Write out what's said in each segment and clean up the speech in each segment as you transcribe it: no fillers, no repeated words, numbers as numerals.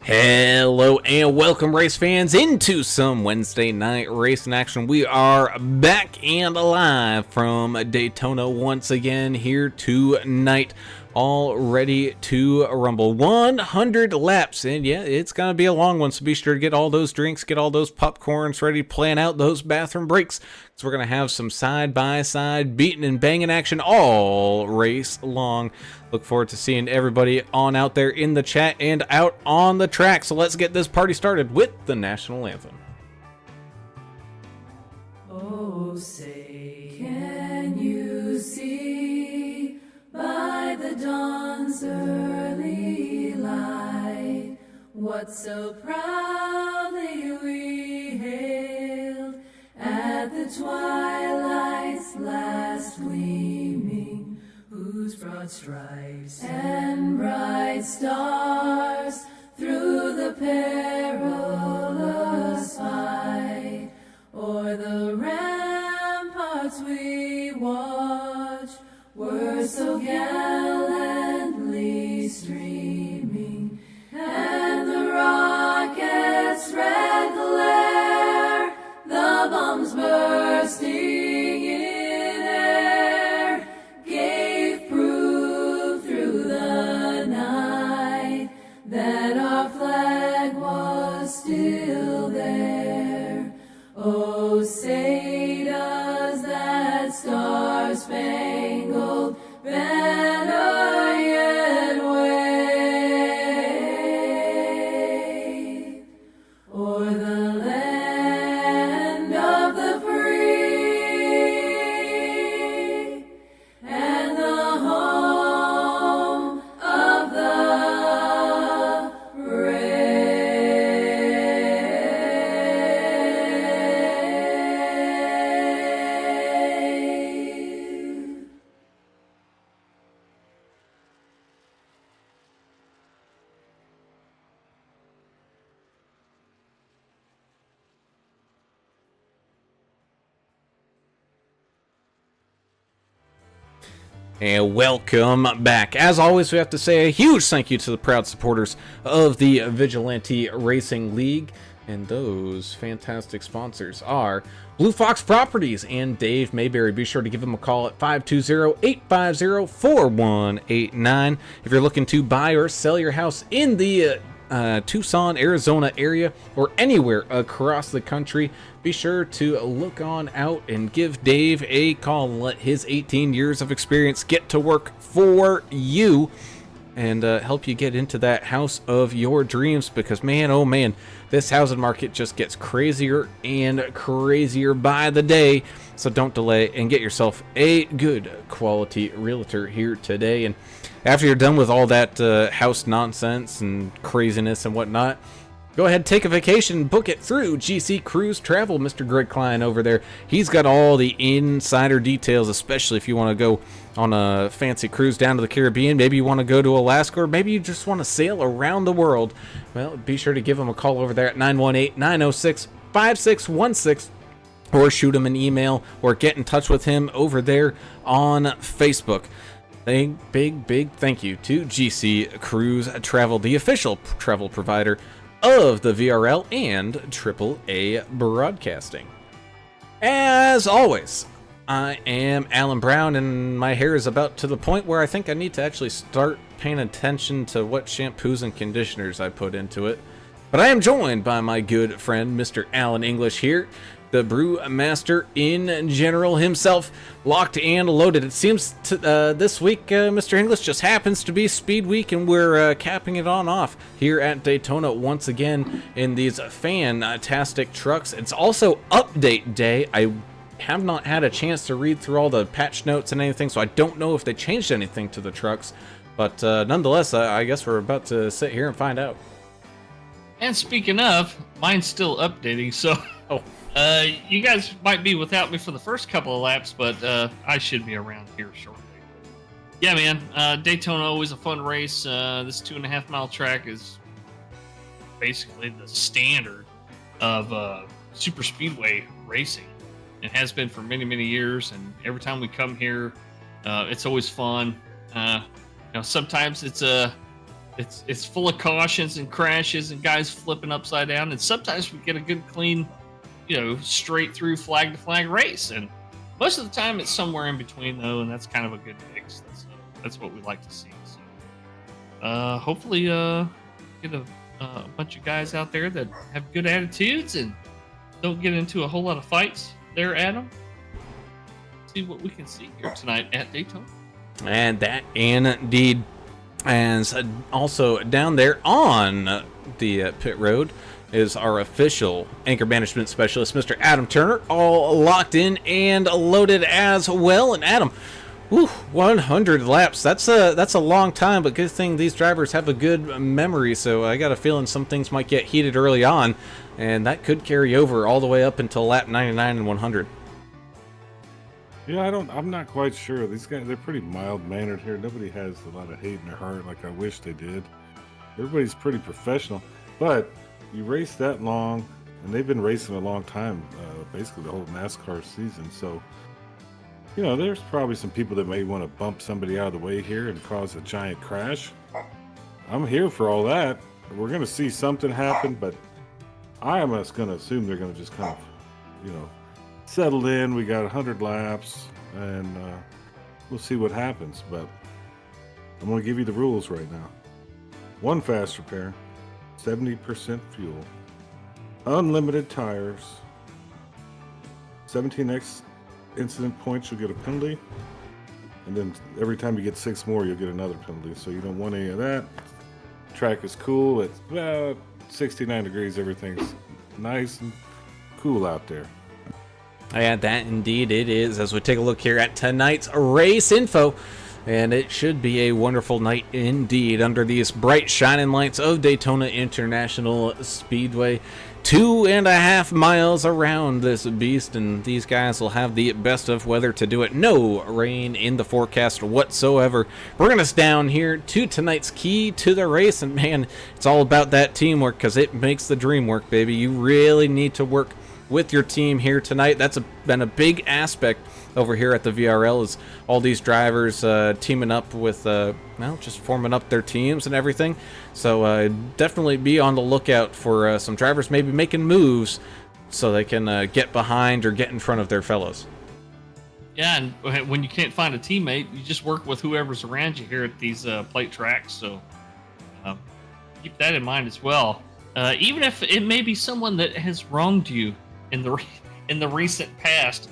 Hello and welcome, race fans, into some Wednesday night racing action. We are back and alive from Daytona once again here tonight, all ready to rumble. 100 laps, and yeah, it's gonna be a long one, so be sure to get all those drinks, get all those popcorns ready, plan out those bathroom breaks, because we're gonna have some side-by-side beating and banging action all race long. Look forward to seeing everybody on out there in the chat and out on the track. So let's get this party started with the national anthem. Oh, say, can you see by the dawn's early light what so proudly we hailed at the twilight's last gleaming, whose broad stripes and bright stars through the perilous fight o'er the ramparts we watched were so gallantly streaming, and the rockets' red glare, the bombs bursting in air, gave proof through the night that our flag was still there. Oh, say does that star-spangled banner yet wave o'er the land of the free and the home of the brave. And welcome back. As always, we have to say a huge thank you to the proud supporters of the Vigilante Racing League. And those fantastic sponsors are Blue Fox Properties and Dave Mayberry. Be sure to give them a call at 520-850-4189 if you're looking to buy or sell your house in the Tucson, Arizona area, or anywhere across the country. Be sure to look on out and give Dave a call and let his 18 years of experience get to work for you and help you get into that house of your dreams, because man, oh man, this housing market just gets crazier and crazier by the day. So don't delay and get yourself a good quality realtor here today. And after you're done with all that house nonsense and craziness and whatnot, go ahead, take a vacation, book it through GC Cruise Travel. Mr. Greg Klein over there, he's got all the insider details, especially if you want to go on a fancy cruise down to the Caribbean. Maybe you want to go to Alaska, or maybe you just want to sail around the world. Well, be sure to give him a call over there at 918-906-5616, or shoot him an email, or get in touch with him over there on Facebook. A big thank you to GC Cruise Travel, the official travel provider of the VRL and AAA Broadcasting. As always, I am Alan Brown, and my hair is about to the point where I think I need to actually start paying attention to what shampoos and conditioners I put into it. But I am joined by my good friend, Mr. Alan English here, the brewmaster in general himself, locked and loaded. It seems this week, Mr. English, just happens to be Speed Week, and we're capping it on off here at Daytona once again in these fantastic trucks. It's also update day. I have not had a chance to read through all the patch notes and anything, so I don't know if they changed anything to the trucks. But nonetheless, I guess we're about to sit here and find out. And speaking of, mine's still updating, so you guys might be without me for the first couple of laps, but I should be around here shortly. Yeah, man, Daytona, always a fun race. This 2.5 mile track is basically the standard of super speedway racing. It has been for many, many years, and every time we come here, it's always fun. Sometimes it's it's full of cautions and crashes and guys flipping upside down, and sometimes we get a good clean, straight through flag to flag race, and most of the time it's somewhere in between though, and that's kind of a good mix. That's what we like to see. So hopefully get a bunch of guys out there that have good attitudes and don't get into a whole lot of fights there, Adam. See what we can see here tonight at Daytona. And that indeed. And also down there on the pit road is our official anchor management specialist, Mr. Adam Turner, all locked in and loaded as well. And Adam, 100 laps. That's a long time, but good thing these drivers have a good memory. So I got a feeling some things might get heated early on, and that could carry over all the way up until lap 99 and 100. Yeah, I'm not quite sure. These guys, they're pretty mild-mannered here. Nobody has a lot of hate in their heart like I wish they did. Everybody's pretty professional. But you race that long, and they've been racing a long time, basically the whole NASCAR season. So, there's probably some people that may want to bump somebody out of the way here and cause a giant crash. I'm here for all that. We're going to see something happen, but I am just going to assume they're going to just kind of, settled in. We got 100 laps, and we'll see what happens. But I'm going to give you the rules right now. 1 fast repair, 70% fuel, unlimited tires, 17x incident points, you'll get a penalty, and then every time you get 6 more, you'll get another penalty. So you don't want any of that. Track is cool. It's about 69 degrees. Everything's nice and cool out there. And that indeed it is, as we take a look here at tonight's race info. And it should be a wonderful night indeed under these bright shining lights of Daytona International Speedway. 2.5 miles around this beast, and these guys will have the best of weather to do it. No rain in the forecast whatsoever. Bringing us down here to tonight's key to the race, and man, it's all about that teamwork, because it makes the dream work, baby. You really need to work with your team here tonight. That's been a big aspect over here at the VRL, is all these drivers teaming up with just forming up their teams and everything. So definitely be on the lookout for some drivers maybe making moves so they can get behind or get in front of their fellows. Yeah, and when you can't find a teammate, you just work with whoever's around you here at these plate tracks. So keep that in mind as well. Even if it may be someone that has wronged you in the recent past,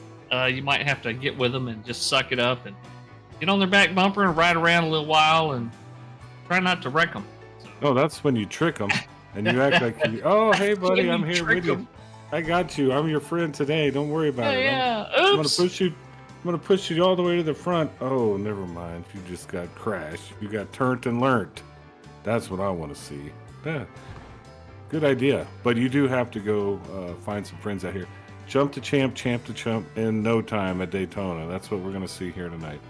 you might have to get with them and just suck it up and get on their back bumper and ride around a little while and try not to wreck them. So. Oh, that's when you trick them and you act like, oh, hey, buddy, I'm here with you. I got you. I'm your friend today. Don't worry about it. Yeah. I'm gonna push you all the way to the front. Oh, never mind. You just got crashed. You got turned and learned. That's what I want to see. Yeah. Good idea. But you do have to go find some friends out here. Jump to champ to chump in no time at Daytona. That's what we're going to see here tonight.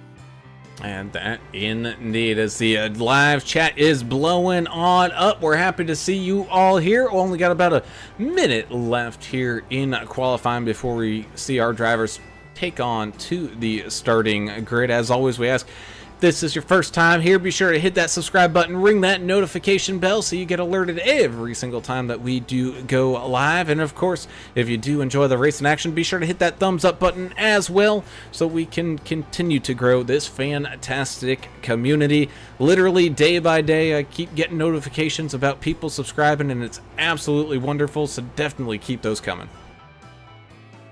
And that indeed, as the live chat is blowing on up. We're happy to see you all here. Only got about a minute left here in qualifying before we see our drivers take on to the starting grid. As always, we ask, if this is your first time here, be sure to hit that subscribe button, ring that notification bell so you get alerted every single time that we do go live. And of course, if you do enjoy the race in action, be sure to hit that thumbs up button as well so we can continue to grow this fantastic community. Literally day by day, I keep getting notifications about people subscribing, and it's absolutely wonderful, so definitely keep those coming.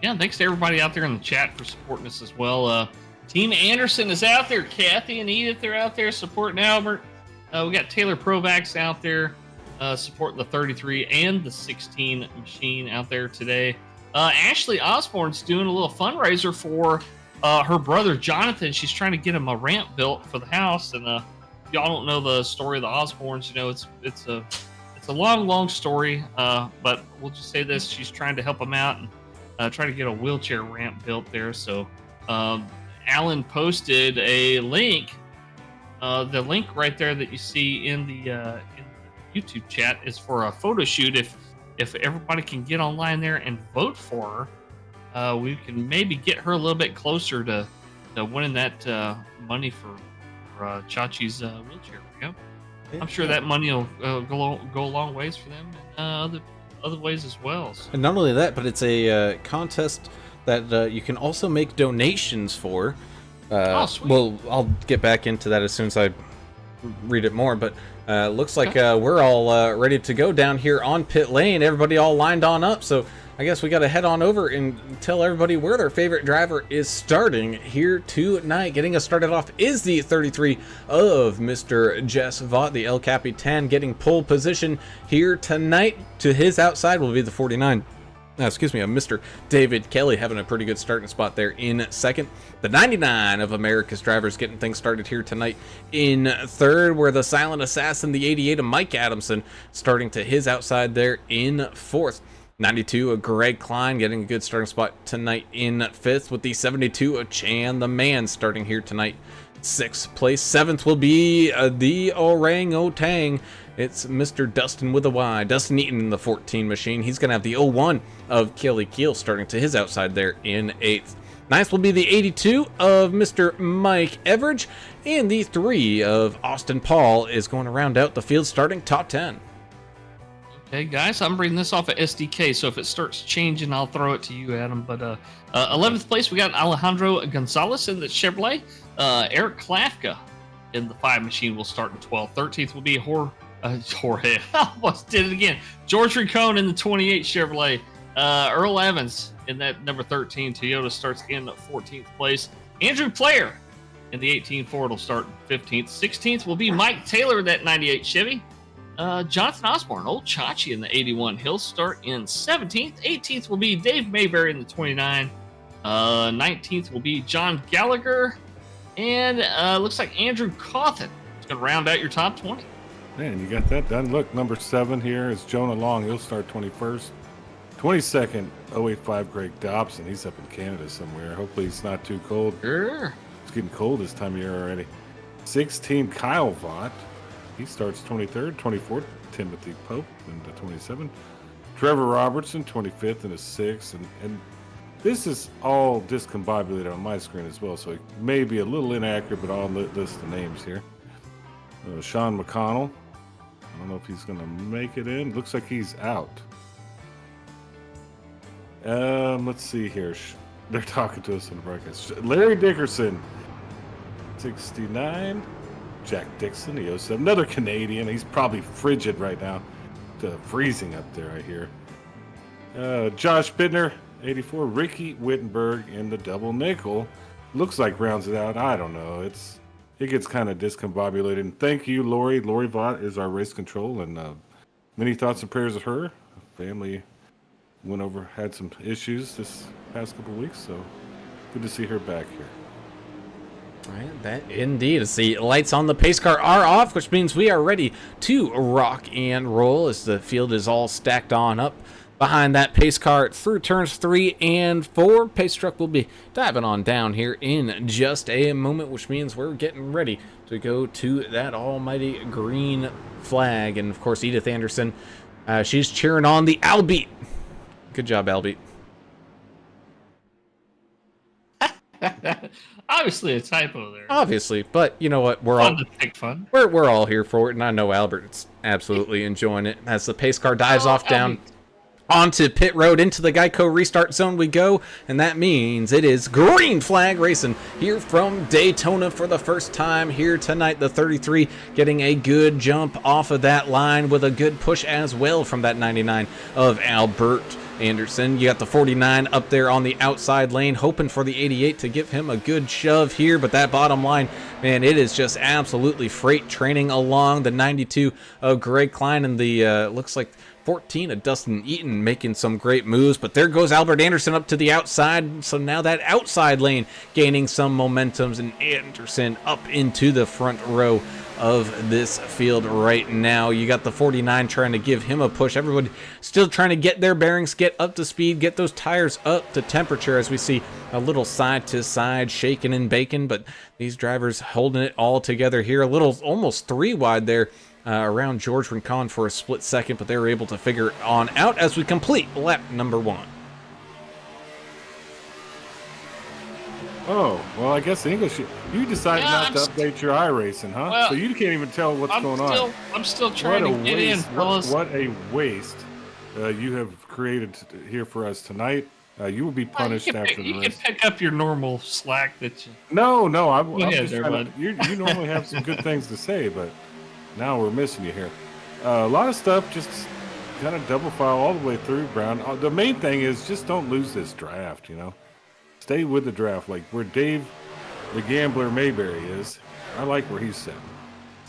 Yeah, thanks to everybody out there in the chat for supporting us as well. Team Anderson is out there. Kathy and Edith are out there supporting Albert. We got Taylor Provax out there supporting the 33 and the 16 machine out there today. Ashley Osborne's doing a little fundraiser for her brother Jonathan. She's trying to get him a ramp built for the house. And if y'all don't know the story of the Osbornes, it's a long story. But we'll just say this: she's trying to help him out and try to get a wheelchair ramp built there. So. Alan posted a link. The link right there that you see in the YouTube chat is for a photo shoot. If everybody can get online there and vote for her, we can maybe get her a little bit closer to winning that money for Chachi's wheelchair. I'm sure that money will go a long ways for them, and other ways as well. So. And not only that, but it's a contest that you can also make donations for. Oh, sweet. Well, I'll get back into that as soon as I read it more, but looks like we're all ready to go down here on pit lane. Everybody all lined on up, so I guess we got to head on over and tell everybody where their favorite driver is starting here tonight. Getting us started off is the 33 of Mr. Jess Vaught, the El Capitan, getting pole position here tonight. To his outside will be the 49. Excuse me, Mr. David Kelly having a pretty good starting spot there in second. The 99 of America's drivers getting things started here tonight in third, where the silent assassin, the 88 of Mike Adamson, starting to his outside there in fourth. 92 of Greg Klein getting a good starting spot tonight in fifth, with the 72 of Chan the Man starting here tonight sixth place. Seventh will be the orangutan. It's Mr. Dustin with a Y. Dustin Eaton in the 14 machine. He's going to have the 01 of Kelly Keel starting to his outside there in eighth. Ninth will be the 82 of Mr. Mike Everidge. And the 3 of Austin Paul is going to round out the field starting top 10. Okay, guys, I'm reading this off of SDK, so if it starts changing, I'll throw it to you, Adam. But 11th place, we got Alejandro Gonzalez in the Chevrolet. Eric Klafka in the 5 machine will start in 12th. 13th will be Jorge. I almost did it again. George Rincon in the 28 Chevrolet. Earl Evans in that number 13 Toyota starts in 14th place. Andrew Player in the 18 Ford will start in 15th. 16th will be Mike Taylor in that 98 Chevy. Jonathan Osborne, old Chachi in the 81. He'll start in 17th. 18th will be Dave Mayberry in the 29. 19th will be John Gallagher. And looks like Andrew Cawthon is going to round out your top 20. Man, you got that done. Look, number 7 here is Jonah Long. He'll start 21st. 22nd, 085 Greg Dobson. He's up in Canada somewhere. Hopefully it's not too cold. Sure. It's getting cold this time of year already. 16, Kyle Vaught. He starts 23rd. 24th, Timothy Pope in the 27. Trevor Robertson, 25th in the 6th. And this is all discombobulated on my screen as well, so it may be a little inaccurate, but I'll list the names here. Sean McConnell. I don't know if he's going to make it in. Looks like he's out. Let's see here. They're talking to us on the broadcast. Larry Dickerson, 69. Jack Dixon, the 07. Another Canadian. He's probably frigid right now. Freezing up there, I hear. Josh Bittner, 84. Ricky Wittenberg in the double nickel. Looks like rounds it out. I don't know. It gets kind of discombobulated. And thank you, Lori. Lori Vaught is our race control, and many thoughts and prayers of her. Family had some issues this past couple weeks, so good to see her back here. Right, that indeed. As the lights on the pace car are off, which means we are ready to rock and roll as the field is all stacked on up behind that pace car through turns 3 and 4. Pace truck will be diving on down here in just a moment, which means we're getting ready to go to that almighty green flag. And of course, Edith Anderson, she's cheering on the Albeat. Good job, Albeat. Obviously a typo there. Obviously, but you know what? Fun to take fun. We're all here for it, and I know Albert's absolutely enjoying it. As the pace car dives off down onto pit road, into the Geico restart zone we go, and that means it is green flag racing here from Daytona for the first time here tonight. The 33 getting a good jump off of that line with a good push as well from that 99 of Albert Anderson. You got the 49 up there on the outside lane, hoping for the 88 to give him a good shove here, but that bottom line, man, it is just absolutely freight training along. The 92 of Greg Klein and the looks like 14 of Dustin Eaton making some great moves, but there goes Albert Anderson up to the outside, so now that outside lane gaining some momentums, and Anderson up into the front row of this field right now. You got the 49 trying to give him a push. Everybody still trying to get their bearings, get up to speed, get those tires up to temperature, as we see a little side to side shaking and baking, but these drivers holding it all together here. A little almost 3 wide there around George Rincon for a split second, but they were able to figure it on out as we complete lap number 1. Oh, well, I guess the English. You decided Yeah, not to update your iRacing, huh? Well, So you can't even tell what's going on. I'm still trying to get in, fellas. What a waste you have created here for us tonight. You will be punished after the You can race. pick up your normal slack that you. No, I'm ahead just there, trying bud. to, you normally have some good things to say, but now we're missing you here. A lot of stuff just kind of double file all the way through, Brown. The main thing is just don't lose this draft, you know? Stay with the draft, like where Dave the Gambler Mayberry is. I like where he's sitting.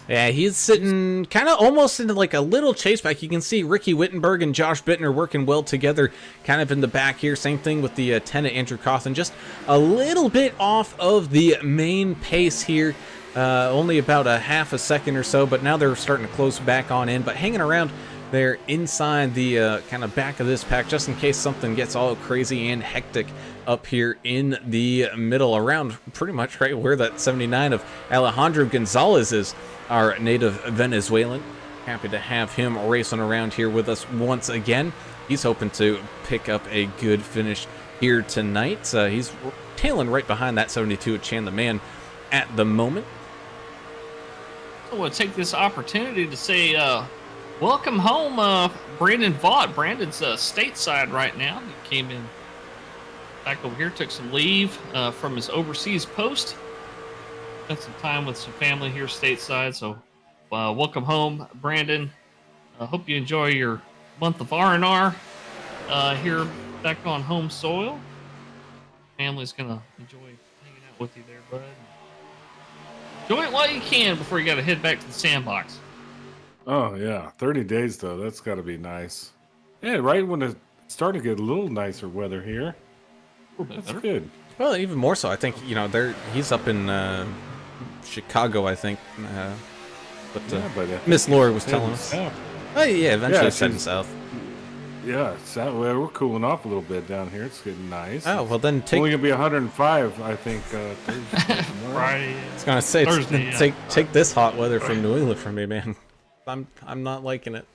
Yeah, he's sitting kind of almost into like a little chase back. You can see Ricky Wittenberg and Josh Bittner working well together kind of in the back here. Same thing with the 10 of Andrew Cawthon. Just a little bit off of the main pace here. Only about a half a second or so, but now they're starting to close back on in. But hanging around there inside the kind of back of this pack, just in case something gets all crazy and hectic up here in the middle, around pretty much right where that 79 of Alejandro Gonzalez is, our native Venezuelan. Happy to have him racing around here with us once again. He's hoping to pick up a good finish here tonight. He's tailing right behind that 72 of Chan the Man at the moment. I want to take this opportunity to say welcome home, Brandon Vaught. Brandon's stateside right now. He came in back over here, took some leave from his overseas post. Spent some time with some family here stateside. So welcome home, Brandon. I hope you enjoy your month of R&R here back on home soil. Family's going to enjoy hanging out with you there, bud. Enjoy it while you can before you got to head back to the sandbox. Oh, yeah. 30 days, though. That's got to be nice. Yeah, right when it's starting to get a little nicer weather here. That's better. good. Well, even more so, I think, you know, he's up in Chicago, I think. But Miss Laura was telling us. South. Oh, yeah, eventually Yeah, it's heading she's- south. Yeah, we're cooling off a little bit down here. It's getting nice. Oh, well, then It's only going to be 105, I think, Thursday. Friday. I was gonna say, Thursday, take this hot weather from New England from me, man. I'm not liking it.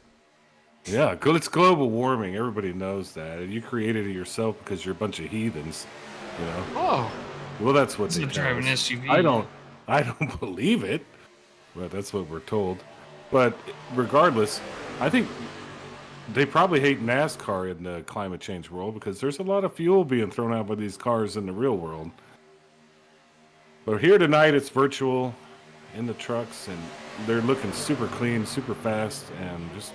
Yeah, it's global warming. Everybody knows that. And you created it yourself because you're a bunch of heathens, you know. Oh, Well, that's what it's they a tell driving us. SUV. I don't believe it, but that's what we're told. But regardless, I think they probably hate NASCAR in the climate change world because there's a lot of fuel being thrown out by these cars in the real world. But here tonight, it's virtual in the trucks, and they're looking super clean, super fast, and just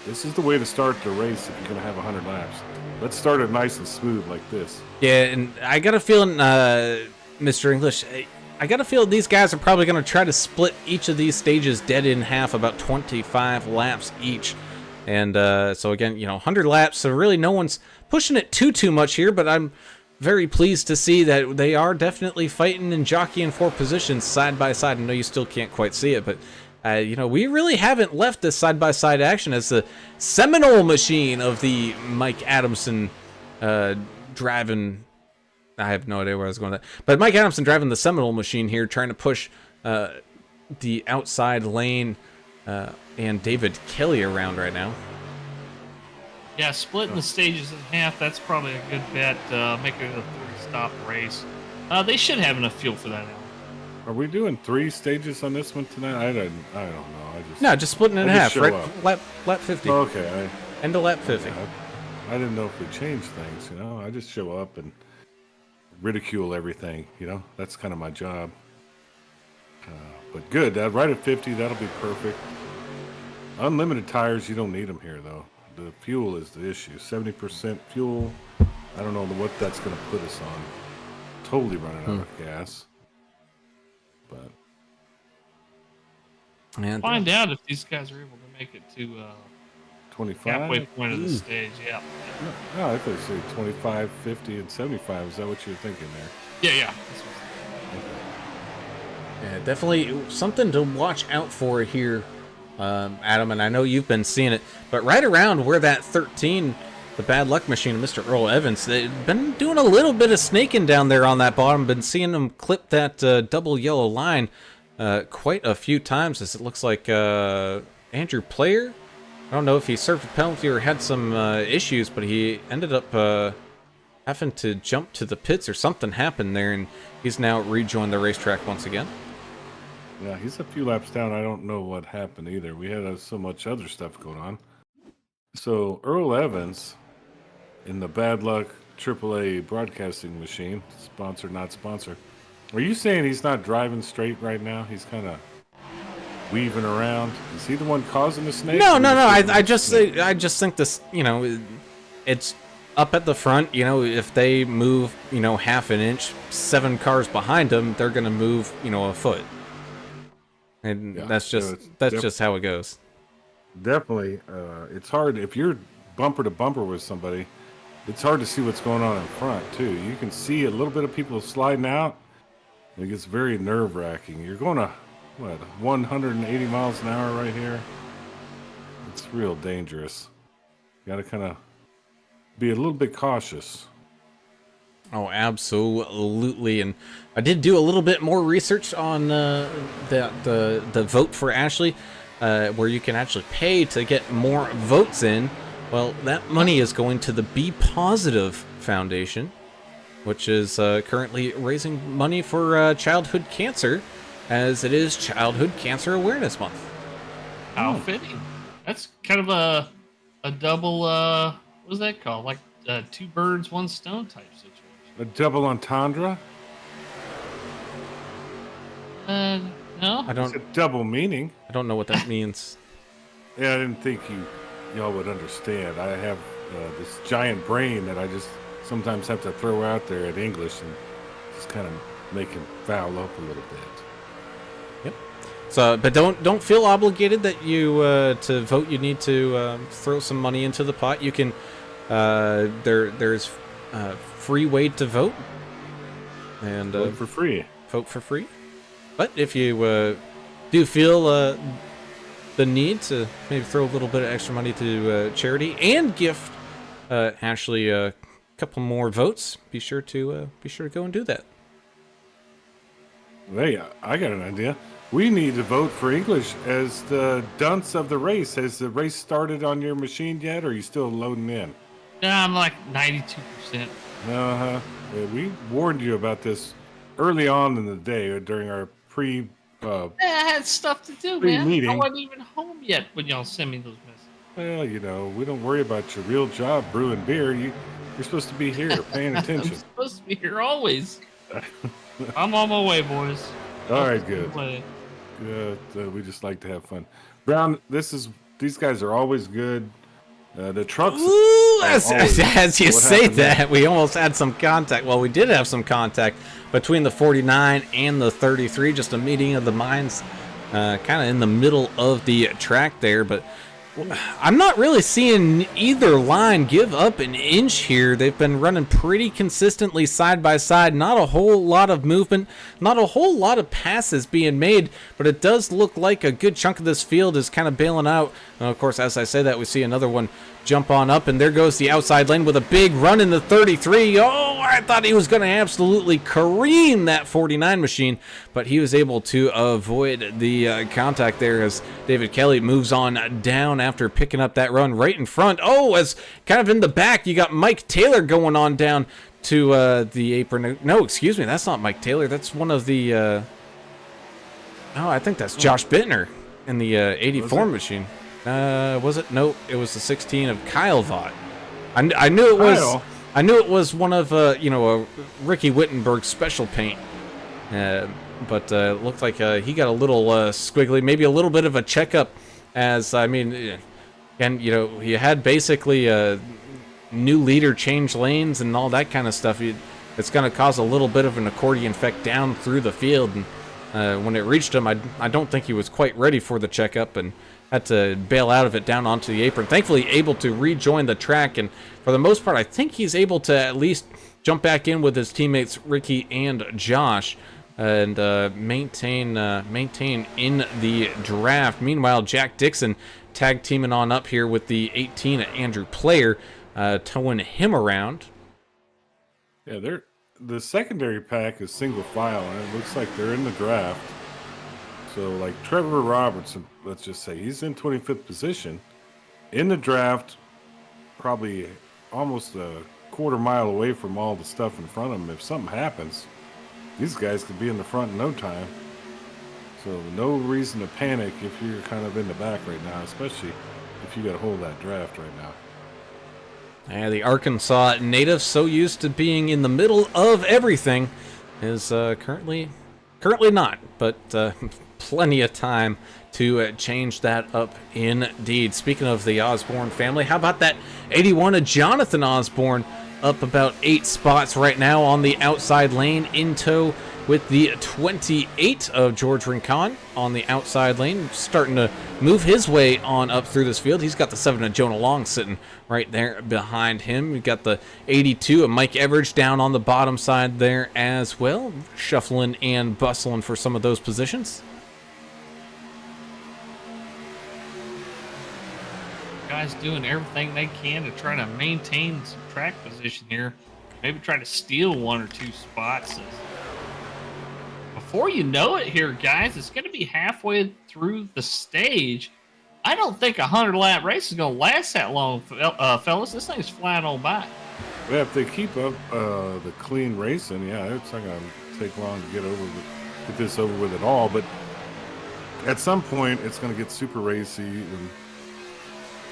this is the way to start the race if you're going to have 100 laps. Let's start it nice and smooth like this. Yeah, and I got a feeling, Mr. English, I got a feeling these guys are probably going to try to split each of these stages dead in half, about 25 laps each. And so again, you know, 100 laps, so really no one's pushing it too much here, but I'm very pleased to see that they are definitely fighting and jockeying for positions side by side. I know you still can't quite see it, but you know, we really haven't left this side-by-side action as the Seminole machine of the Mike Adamson driving. I have no idea where I was going with that. But Mike Adamson driving the Seminole machine here, trying to push the outside lane and David Kelly around right now. Yeah, splitting the stages in half, that's probably a good bet. Make it a 30-stop race. They should have enough fuel for that. Are we doing 3 stages on this one tonight? I don't know. No, just splitting it in I half, just show right? up. Lap 50. Okay. End of lap 50. I didn't know if we changed things, you know. I just show up and ridicule everything, you know. That's kind of my job. But good. Right at 50, that'll be perfect. Unlimited tires, you don't need them here, though. The fuel is the issue. 70% fuel. I don't know what that's going to put us on. Totally running out of gas. But And Find out if these guys are able to make it to 25? halfway point of the stage. Yeah. No, I thought you said 25, 50, and 75. Is that what you were thinking there? Yeah. yeah, definitely something to watch out for here, Adam, and I know you've been seeing it, but right around where that 13, the bad luck machine of Mr. Earl Evans, they've been doing a little bit of snaking down there on that bottom, been seeing them clip that double yellow line quite a few times, as it looks like Andrew Player, I don't know if he served a penalty or had some issues, but he ended up having to jump to the pits or something happened there, and he's now rejoined the racetrack once again. Yeah, he's a few laps down. I don't know what happened either. We had so much other stuff going on. So Earl Evans in the Bad Luck AAA broadcasting machine, sponsor, not sponsor. Are you saying he's not driving straight right now? He's kind of weaving around. Is he the one causing the snake? No. I just think this, it's up at the front. If they move, half an inch, 7 cars behind them, they're gonna move, a foot, and Yeah, that's so just how it goes. definitely. It's hard if you're bumper to bumper with somebody. It's hard to see what's going on in front too. You can see a little bit of people sliding out. It gets very nerve wracking. You're going to 180 miles an hour right here. It's real dangerous. You got to kind of be a little bit cautious. Oh, absolutely. And I did do a little bit more research on the vote for Ashley, where you can actually pay to get more votes in. Well, that money is going to the Be Positive Foundation, which is currently raising money for childhood cancer, as it is Childhood Cancer Awareness Month. How fitting. That's kind of a double, what was that called? Like 2 birds, 1 stone type situation. A double entendre? No? It's a double meaning. I don't know what that means. Yeah, I didn't think y'all would understand. I have this giant brain that I just sometimes have to throw out there at English and just kind of make him foul up a little bit. Yep. So, but don't feel obligated that you to vote. You need to throw some money into the pot. You can there's free way to vote, and Vote for free. Vote for free. But if you do feel the need to maybe throw a little bit of extra money to charity and gift Ashley a couple more votes, be sure to go and do that. Hey, I got an idea. We need to vote for English as the dunce of the race. Has the race started on your machine yet, or are you still loading in? Yeah, I'm like 92%. Uh-huh. Yeah, we warned you about this early on in the day during our Yeah, I had stuff to do, man. Meeting. I wasn't even home yet when y'all sent me those messages. Well, we don't worry about your real job brewing beer. You're supposed to be here paying I'm attention. supposed to be here always. I'm on my way, boys. All right, good. Way. Good. We just like to have fun. Brown, these guys are always good. The trucks. Ooh, as you What say happened there? that, we almost had some contact. Well, we did have some contact between the 49 and the 33, just a meeting of the minds, kind of in the middle of the track there. But I'm not really seeing either line give up an inch here. They've been running pretty consistently side by side. Not a whole lot of movement, not a whole lot of passes being made, but it does look like a good chunk of this field is kind of bailing out. And of course, as I say that, we see another one jump on up, and there goes the outside lane with a big run in the 33. Oh, I thought he was going to absolutely careen that 49 machine, but he was able to avoid the contact there as David Kelly moves on down after picking up that run right in front. Oh, as kind of in the back, you got Mike Taylor going on down to the apron. No, excuse me, that's not Mike Taylor. That's one of the... oh, I think that's Josh Bittner in the 84 machine. Was it? Nope. It was the 16 of Kyle Vaught. I knew it was. Kyle. I knew it was one of a Ricky Wittenberg special paint. But it looked like he got a little squiggly, maybe a little bit of a checkup. As I mean, and you had basically new leader change lanes and all that kind of stuff. It's going to cause a little bit of an accordion effect down through the field. And when it reached him, I don't think he was quite ready for the checkup and had to bail out of it down onto the apron. Thankfully, able to rejoin the track, and for the most part, I think he's able to at least jump back in with his teammates Ricky and Josh and maintain in the draft. Meanwhile, Jack Dixon tag teaming on up here with the 18 Andrew Player, towing him around. Yeah, the secondary pack is single file, and it looks like they're in the draft. So, like Trevor Robertson, let's just say he's in 25th position in the draft, probably almost quarter mile away from all the stuff in front of them. If something happens, these guys could be in the front in no time. So no reason to panic if you're kind of in the back right now, especially if you got to hold that draft right now. And the Arkansas native, so used to being in the middle of everything, is currently not, but plenty of time to change that up indeed. Speaking of the Osborne family, how about that 81 of Jonathan Osborne, up about 8 spots right now on the outside lane, in tow with the 28 of George Rincon on the outside lane, starting to move his way on up through this field. He's got the 7 of Jonah Long sitting right there behind him. We've got the 82 of Mike Everidge down on the bottom side there as well, shuffling and bustling for some of those positions. Guys doing everything they can to try to maintain some track position here. Maybe try to steal 1 or 2 spots. Before you know it here, guys, it's going to be halfway through the stage. I don't think a 100-lap race is going to last that long, fellas. This thing's flying on by. Yeah, if they keep up the clean racing, yeah, it's not going to take long to get this over with at all. But at some point, it's going to get super racy, and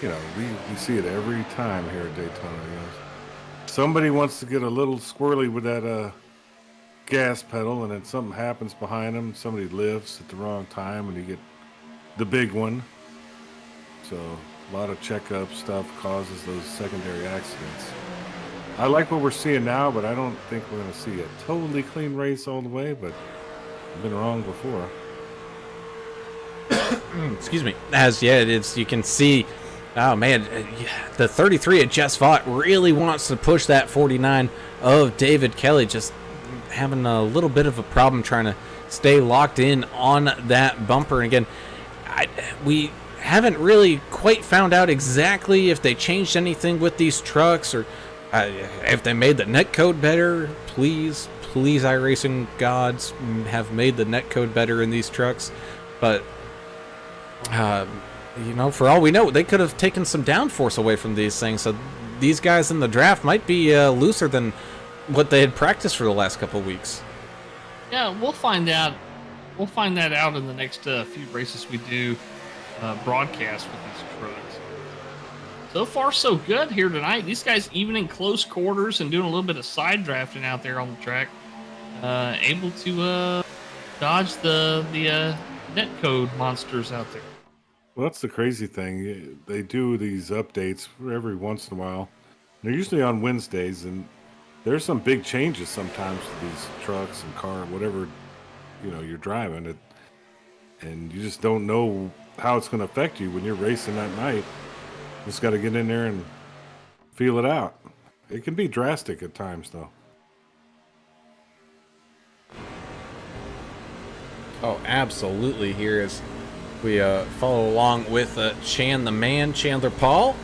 you know, we see it every time here at Daytona. You know, somebody wants to get a little squirrely with that gas pedal, and then something happens behind them. Somebody lifts at the wrong time, and you get the big one. So a lot of checkup stuff causes those secondary accidents. I like what we're seeing now, but I don't think we're going to see a totally clean race all the way, but I've been wrong before. Excuse me. You can see, oh man, the 33 of Jess Vaught really wants to push that 49 of David Kelly, just having a little bit of a problem trying to stay locked in on that bumper. And again, we haven't really quite found out exactly if they changed anything with these trucks, or if they made the netcode better. Please iRacing gods, have made the netcode better in these trucks. But you know, for all we know, they could have taken some downforce away from these things, so these guys in the draft might be looser than what they had practiced for the last couple of weeks. Yeah, we'll find out. We'll find that out in the next few races we do broadcast with these trucks. So far, so good here tonight. These guys, even in close quarters and doing a little bit of side drafting out there on the track, able to dodge the netcode monsters out there. Well, that's the crazy thing. They do these updates every once in a while. They're usually on Wednesdays, and there's some big changes sometimes to these trucks and car, whatever, you know, you're driving it, and you just don't know how it's going to affect you when you're racing that night. Just got to get in there and feel it out. It can be drastic at times, though. Oh, absolutely. Here as we follow along with Chandler Paul,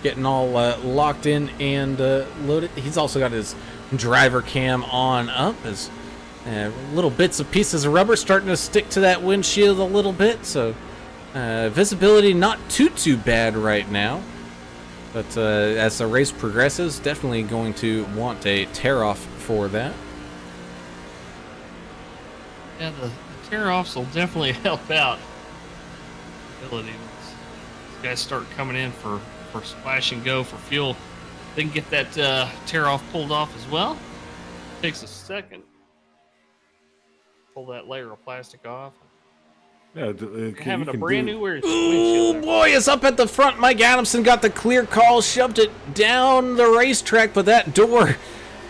getting all locked in and loaded. He's also got his driver cam on up, as little bits and pieces of rubber starting to stick to that windshield a little bit, so visibility not too bad right now. But as the race progresses, definitely going to want a tear-off for that. Yeah, the tear-offs will definitely help out. Ability. These guys start coming in for splash and go for fuel. They can get that tear-off pulled off as well. Takes a second. Pull that layer of plastic off. Yeah, Having a brand new Ooh, boy, it's up at the front. Mike Adamson got the clear call, shoved it down the racetrack, but that door,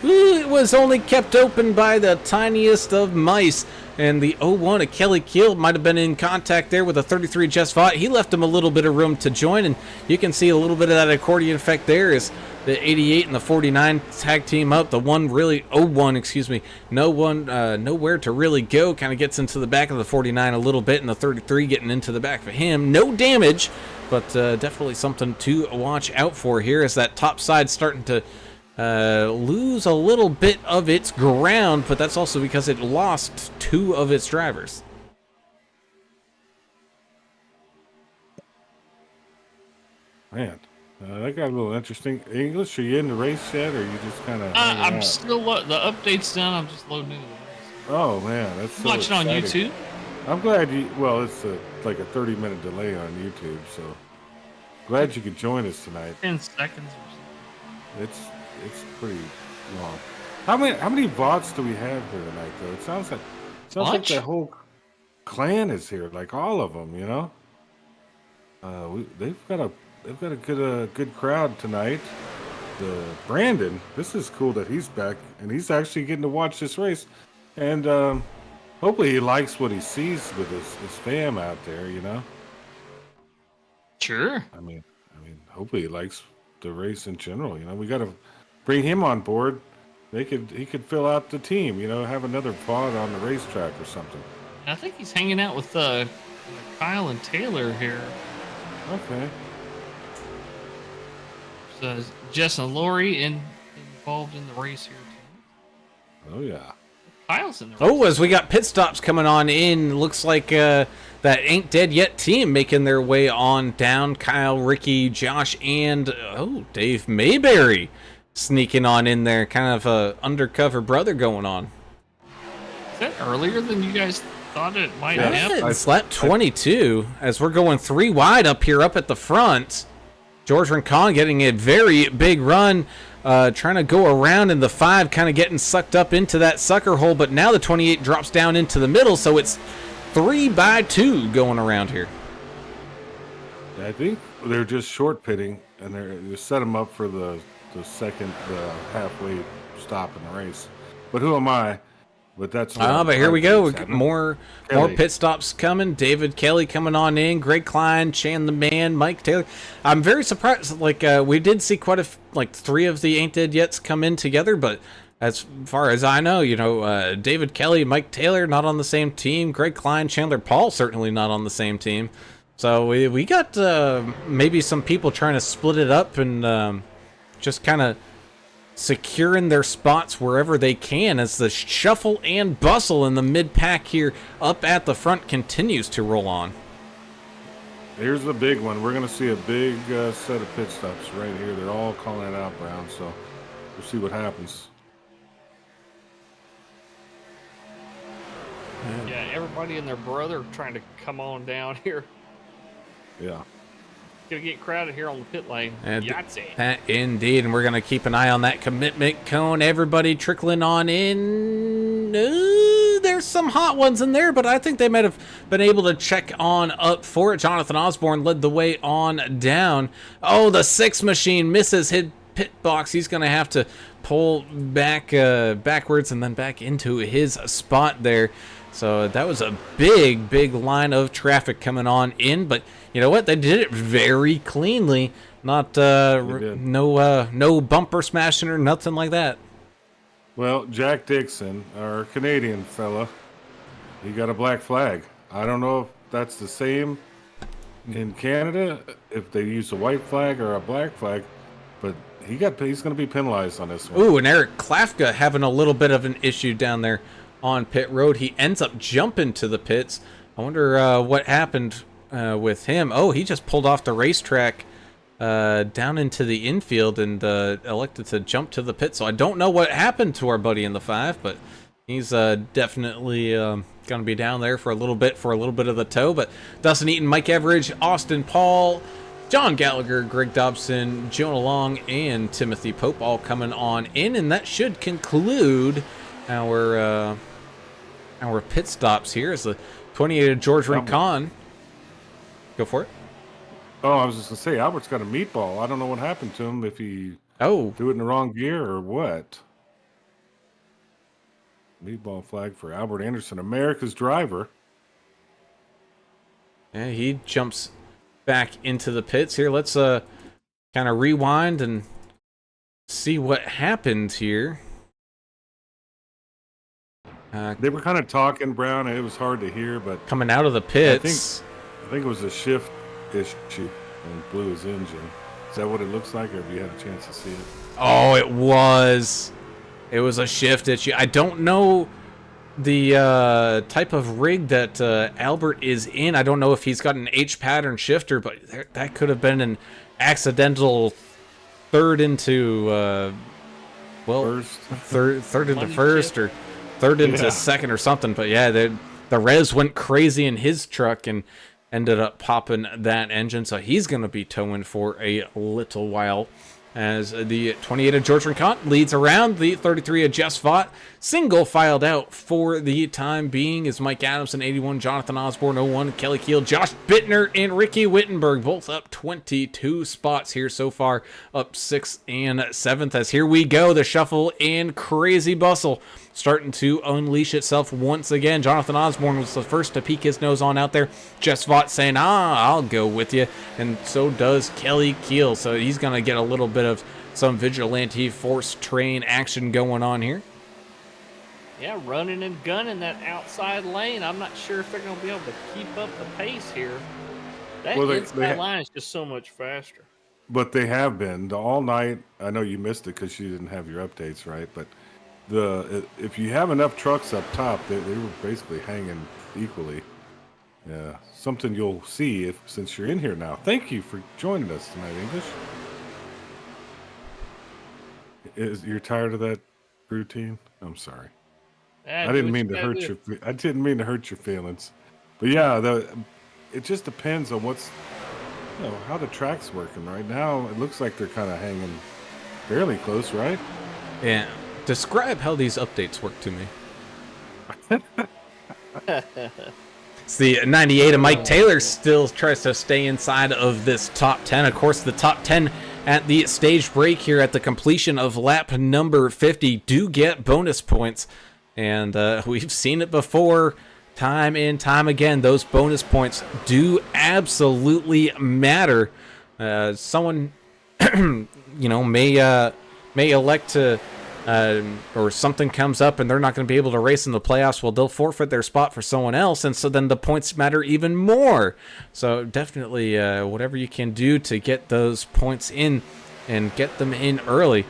it was only kept open by the tiniest of mice. And the 01 of Kelly Keel might have been in contact there with a 33 Jess Vaught. He left him a little bit of room to join, and you can see a little bit of that accordion effect there as the 88 and the 49 tag team up. The 01, excuse me, nowhere to really go. Kind of gets into the back of the 49 a little bit, and the 33 getting into the back of him. No damage, but definitely something to watch out for here as that top side starting to lose a little bit of its ground, but that's also because it lost 2 of its drivers. Man, That got a little interesting. English, are you in the race yet, or you just kind of hanging I'm out? still the update's done. I'm just loading into the race. Oh man, that's I'm so watching on exciting. YouTube. I'm glad you. Well, it's like a 30-minute delay on YouTube, so glad you could join us tonight. 10 seconds or something. It's pretty long. How many bots do we have here tonight, though? It sounds like Bunch? the whole clan is here, like all of them. You know, they've got a good crowd tonight. Brandon, this is cool that he's back and he's actually getting to watch this race, and hopefully he likes what he sees with his fam out there. You know, Sure. hopefully he likes the race in general. You know, we got to bring him on board. He could fill out the team. You know, have another bot on the racetrack or something. I think he's hanging out with Kyle and Taylor here. Okay. So Jess and Lori involved in the race here too. Oh yeah. Kyle's in the race. Oh, as we got pit stops coming on in, looks like that Ain't Dead Yet team making their way on down. Kyle, Ricky, Josh, and Dave Mayberry sneaking on in there. Kind of a undercover brother going on. Is that earlier than you guys thought it might Yeah. happen? It's lap 22 as we're going 3 wide up here up at the front. George Rincon getting a very big run, trying to go around in the 5, kind of getting sucked up into that sucker hole, but now the 28 drops down into the middle, so it's 3 by 2 going around here. I think they're just short pitting, and they set them up for the second halfway stop in the race. But who am I? But that's But here we go. We got more Kelly. pit stops coming. David Kelly coming on in. Greg Klein, Chan the Man, Mike Taylor. I'm very surprised. Like we did see quite 3 of the Ain't Dead Yets come in together, but as far as I know, David Kelly, Mike Taylor not on the same team. Greg Klein, Chandler Paul certainly not on the same team. So we got maybe some people trying to split it up and just kind of securing their spots wherever they can as the shuffle and bustle in the mid-pack here up at the front continues to roll on. Here's the big one. We're going to see a big set of pit stops right here. They're all calling it out, Brown, so we'll see what happens. Yeah, everybody and their brother trying to come on down here. Yeah. Gonna get crowded here on the pit lane. And Yahtzee. indeed, and we're going to keep an eye on that commitment cone. Everybody trickling on in. There's some hot ones in there, but I think they might have been able to check on up for it. Jonathan Osborne led the way on down. Oh, the 6 machine misses his pit box. He's going to have to pull back backwards and then back into his spot there. So that was a big line of traffic coming on in, but you know what? They did it very cleanly. Not no bumper smashing or nothing like that. Well, Jack Dixon, our Canadian fella, he got a black flag. I don't know if that's the same in Canada, if they use a white flag or a black flag, but he's going to be penalized on this one. Ooh, and Eric Klafka having a little bit of an issue down there on pit road. He ends up jumping to the pits. I wonder what happened with him. Oh, he just pulled off the racetrack down into the infield and elected to jump to the pit. So I don't know what happened to our buddy in the 5, but he's definitely going to be down there for a little bit of the tow. But Dustin Eaton, Mike Everidge, Austin Paul, John Gallagher, Greg Dobson, Jonah Long, and Timothy Pope all coming on in, and that should conclude our pit stops here as the 28 of George Rincon. Go for it. Oh, I was just going to say, Albert's got a meatball. I don't know what happened to him, if he threw it in the wrong gear or what. Meatball flag for Albert Anderson, America's driver. Yeah, he jumps back into the pits here. Let's kind of rewind and see what happened here. They were kind of talking, Brown, and it was hard to hear, but Coming out of the pits. I think it was a shift issue and blew his engine. Is that what it looks like, or have you had a chance to see it? Oh, it was. It was a shift issue. I don't know the type of rig that Albert is in. I don't know if he's got an H pattern shifter, but that could have been an accidental third into third into first or third into second or something. But yeah, the res went crazy in his truck and ended up popping that engine. So he's going to be towing for a little while. As the 28 of George Rincant leads around, the 33 of Jess Vaught single filed out for the time being is Mike Adamson 81, Jonathan Osborne 01, Kelly Keel, Josh Bittner, and Ricky Wittenberg both up 22 spots here so far, up 6th and 7th. As here we go, the shuffle and crazy bustle starting to unleash itself once again. Jonathan Osborne was the first to peek his nose on out there. Jess Vaught saying, I'll go with you. And so does Kelly Keel. So he's going to get a little bit of some vigilante force train action going on here. Yeah, running and gunning that outside lane. I'm not sure if they're going to be able to keep up the pace here. That inside line is just so much faster. But they have been all night. I know you missed it because you didn't have your updates, right? But if you have enough trucks up top, they were basically hanging equally. Yeah, something you'll see since you're in here now. Thank you for joining us tonight, English. You're tired of that routine? I'm sorry. I didn't mean to hurt your. I didn't mean to hurt your feelings, but yeah, it just depends on how the track's working right now. It looks like they're kind of hanging fairly close, right? Yeah. Describe how these updates work to me. It's the 98 of Mike Taylor still tries to stay inside of this top 10. Of course, the top 10 at the stage break here at the completion of lap number 50 do get bonus points. And we've seen it before, time and time again. Those bonus points do absolutely matter. Someone, may elect to, or something comes up and they're not going to be able to race in the playoffs. Well, they'll forfeit their spot for someone else, and so then the points matter even more. So definitely, whatever you can do to get those points in and get them in early.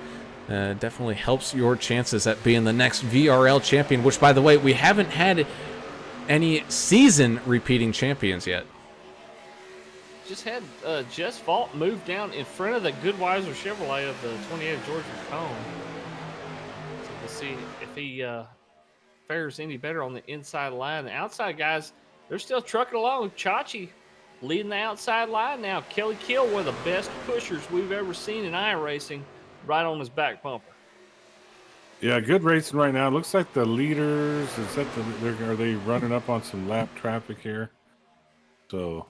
Definitely helps your chances at being the next VRL champion, which, by the way, we haven't had any season repeating champions yet. Just had Jess Vaught move down in front of the Goodweiser Chevrolet of the 28 of Georgia Cone. So we'll see if he fares any better on the inside line. The outside guys, they're still trucking along. Chachi leading the outside line now. Kelly Keel, one of the best pushers we've ever seen in iRacing, right on his back bumper. Yeah, good racing right now. It looks like the leaders, are they running up on some lap traffic here? So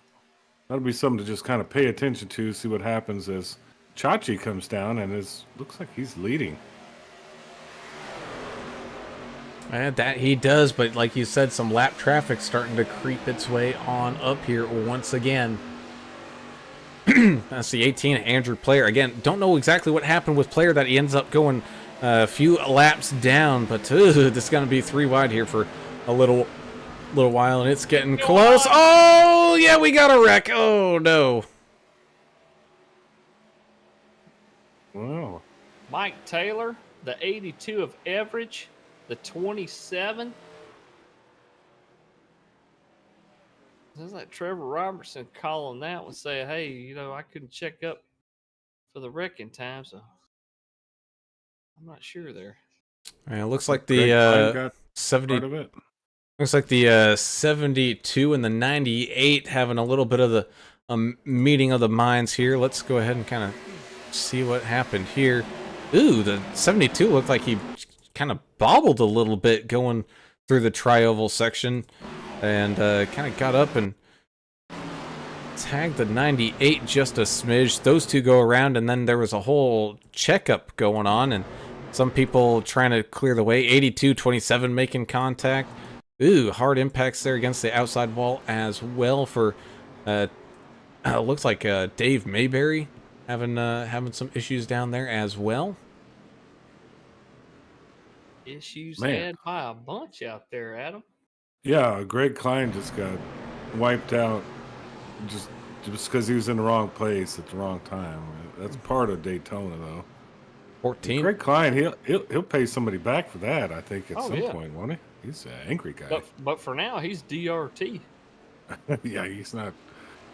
that'll be something to just kind of pay attention to, see what happens as Chachi comes down and looks like he's leading. And that he does, but like you said, some lap traffic starting to creep its way on up here once again. That's the 18 Andrew Player. Again, don't know exactly what happened with Player that he ends up going a few laps down, but this is going to be 3 wide here for a little while, and it's getting close. Oh, yeah, we got a wreck. Oh, no. Wow. Mike Taylor, the 82 of Everidge, the 27. Sounds like Trevor Robertson calling that one, saying, hey, I couldn't check up for the wrecking time, so I'm not sure there. It looks like the 70. Looks like the 72 and the 98 having a little bit of the meeting of the minds here. Let's go ahead and kind of see what happened here. Ooh, the 72 looked like he kind of bobbled a little bit going through the tri-oval section, and kind of got up and tagged the 98 just a smidge. Those two go around, and then there was a whole checkup going on, and some people trying to clear the way. 82-27 making contact. Ooh, hard impacts there against the outside wall as well for looks like Dave Mayberry having some issues down there as well. Issues had by a bunch out there, Adam. Yeah, Greg Klein just got wiped out just because he was in the wrong place at the wrong time. That's part of Daytona, though. 14. Greg Klein, he'll pay somebody back for that, I think, at some point, won't he? He's an angry guy. But for now, he's DRT. Yeah, he's not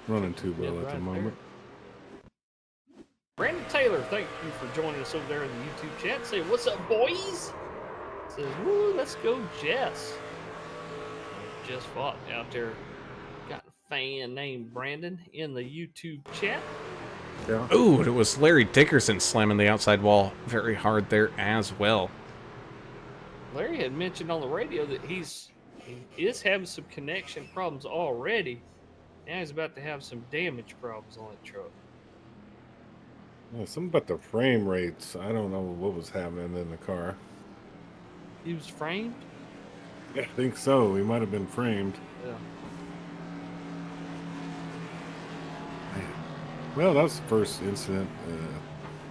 running too well at the moment. Brandon Taylor, thank you for joining us over there in the YouTube chat. Say, what's up, boys? Says, woo, let's go, Jess. Jess Vaught out there. Got a fan named Brandon in the YouTube chat. Yeah. Ooh, it was Larry Dickerson slamming the outside wall very hard there as well. Larry had mentioned on the radio that he is having some connection problems already. Now he's about to have some damage problems on that truck. Yeah, something about the frame rates. I don't know what was happening in the car. He was framed? Yeah, I think so. He might have been framed. Yeah. Man. Well, that was the first incident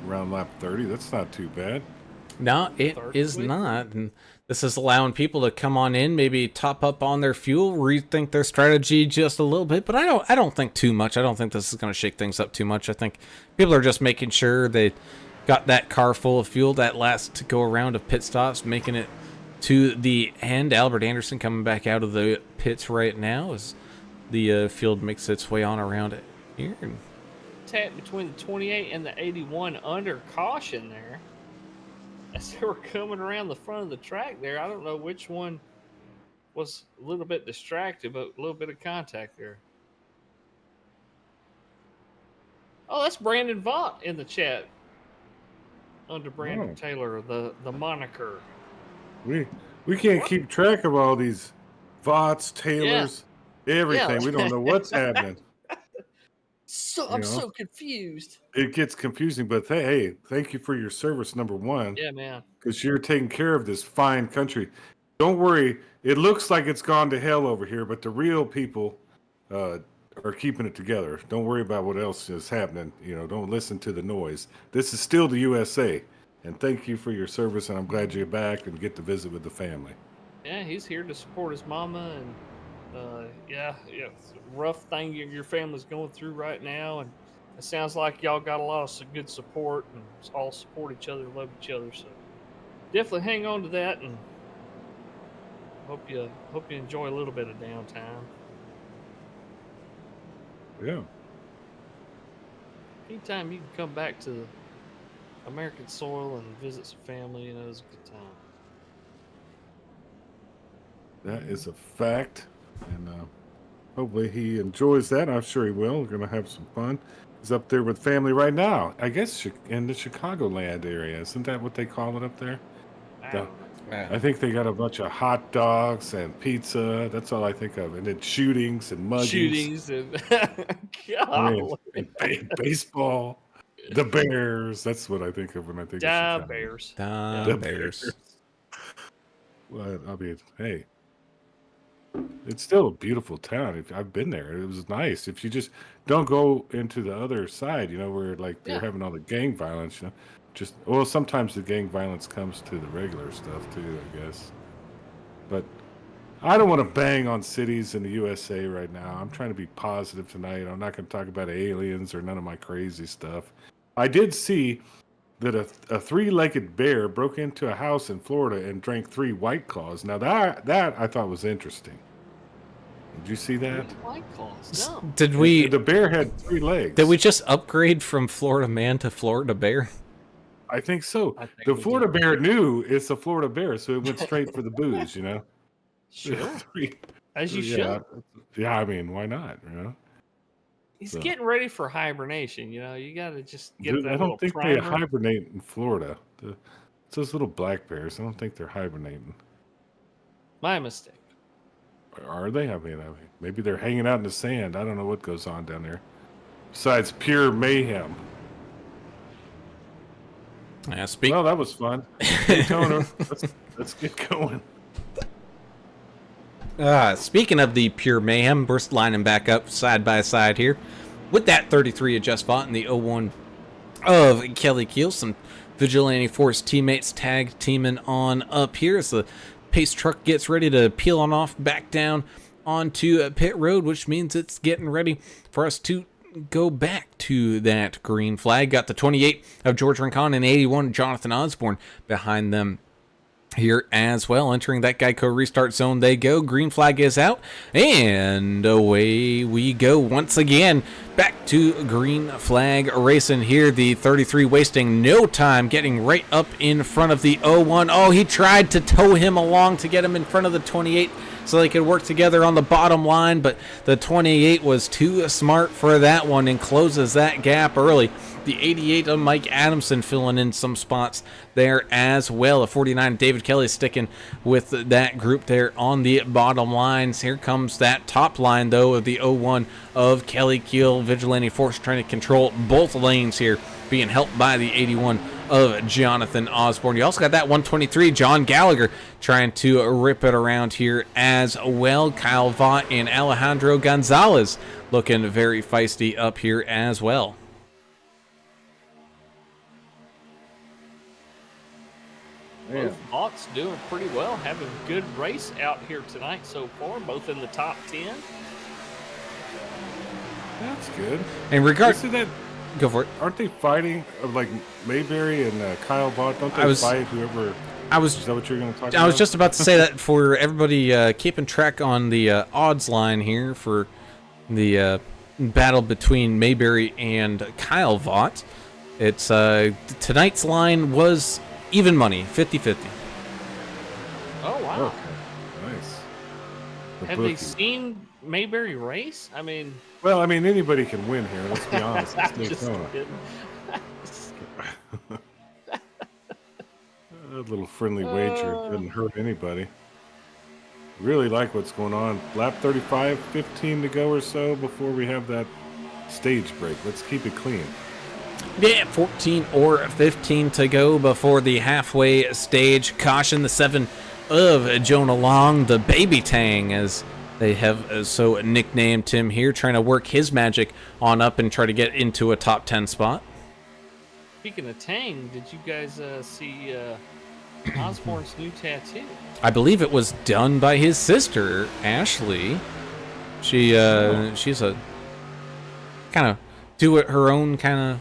around lap 30. That's not too bad. No, it is not. And this is allowing people to come on in, maybe top up on their fuel, rethink their strategy just a little bit. But I don't think too much. I don't think this is going to shake things up too much. I think people are just making sure they got that car full of fuel, that last go around of pit stops, making it to the end. Albert Anderson coming back out of the pits right now as the field makes its way on around it here. Tap between the 28 and the 81 under caution there. As they were coming around the front of the track there, I don't know which one was a little bit distracted, but a little bit of contact there. Oh, that's Brandon Vaught in the chat under Brandon Taylor, the moniker. We can't keep track of all these Vaughts, Taylors, everything. We don't know what's happening. So I'm so confused. It gets confusing, but hey, thank you for your service, number one. Yeah, man. Because you're taking care of this fine country. Don't worry. It looks like it's gone to hell over here, but the real people are keeping it together. Don't worry about what else is happening. Don't listen to the noise. This is still the USA. And thank you for your service, and I'm glad you're back and get to visit with the family. Yeah, he's here to support his mama, and it's a rough thing your family's going through right now, and it sounds like y'all got a lot of good support, and all support each other, love each other. So definitely hang on to that, and hope you enjoy a little bit of downtime. Yeah. Anytime you can come back to American soil and visit some family, it's a good time. That is a fact, and hopefully he enjoys that. I'm sure he will. We're going to have some fun. He's up there with family right now. I guess in the Chicagoland area. Isn't that what they call it up there? I think they got a bunch of hot dogs and pizza. That's all I think of. And then shootings and muggings. Shootings and and baseball. The Bears. That's what I think of when I think of Chicago. Bears. The Bears. Well, I mean, hey. It's still a beautiful town. I've been there. It was nice. If you just don't go into the other side, where they're having all the gang violence, sometimes the gang violence comes to the regular stuff too, I guess. But I don't want to bang on cities in the USA right now. I'm trying to be positive tonight. I'm not going to talk about aliens or none of my crazy stuff. I did see that a three-legged bear broke into a house in Florida and drank 3 White Claws. Now that I thought was interesting. Did you see that? White Claws? No. Did we? The bear had 3 legs. Did we just upgrade from Florida man to Florida bear? I think so. The Florida bear knew it's a Florida bear, so it went straight for the booze. Sure. As you should. Yeah, I mean, why not? He's getting ready for hibernation. You got to just get that. I don't think primer. they hibernate in Florida. It's those little black bears. I don't think they're hibernating. My mistake. Are they? I mean, maybe they're hanging out in the sand. I don't know what goes on down there. Besides pure mayhem. Yeah, well, that was fun. Daytona, let's get going. Speaking of the pure mayhem, we're lining back up side by side here with that 33 of Just Font and the 01 of Kelly Keel. Some Vigilante Force teammates tag teaming on up here as the pace truck gets ready to peel on off back down onto pit road, which means it's getting ready for us to go back to that green flag. Got the 28 of George Rincon and 81 Jonathan Osborne behind them here as well. Entering that Geico restart zone they go. Green flag is out, and away we go once again. Back to green flag racing here. The 33 wasting no time, getting right up in front of the 01. Oh, he tried to tow him along to get him in front of the 28 so they could work together on the bottom line, but the 28 was too smart for that one and closes that gap early. The 88 of Mike Adamson filling in some spots there as well. A 49 David Kelly sticking with that group there on the bottom lines. Here comes that top line, though, of the 01 of Kelly Keel. Vigilante Force trying to control both lanes here, being helped by the 81 of Jonathan Osborne. You also got that 123 John Gallagher trying to rip it around here as well. Kyle Vaught and Alejandro Gonzalez looking very feisty up here as well. Both Hawks doing pretty well, having a good race out here tonight so far, both in the top 10. That's good. In regard to that, go for it. aren't they fighting like Mayberry and Kyle Vaught? Don't they fight whoever? Is that what you're going to talk about? I was just about to say that for everybody keeping track on the odds line here for the battle between Mayberry and Kyle Vaught. It's tonight's line was even money, 50-50. Oh, wow. Okay. Nice. Have they seen Mayberry race? I mean... Well, I mean, anybody can win here. Let's be honest. It's Daytona. A little friendly wager doesn't hurt anybody. Really like what's going on. Lap 35, 15 to go or so before we have that stage break. Let's keep it clean. Yeah, 14 or 15 to go before the halfway stage. Caution, the 7 of Jonah Long, the baby Tang, as they have so nicknamed him here, trying to work his magic on up and try to get into a top 10 spot. Speaking of Tang, did you guys see Osborne's new tattoo? I believe it was done by his sister, Ashley. She's a kind of do it her own kind of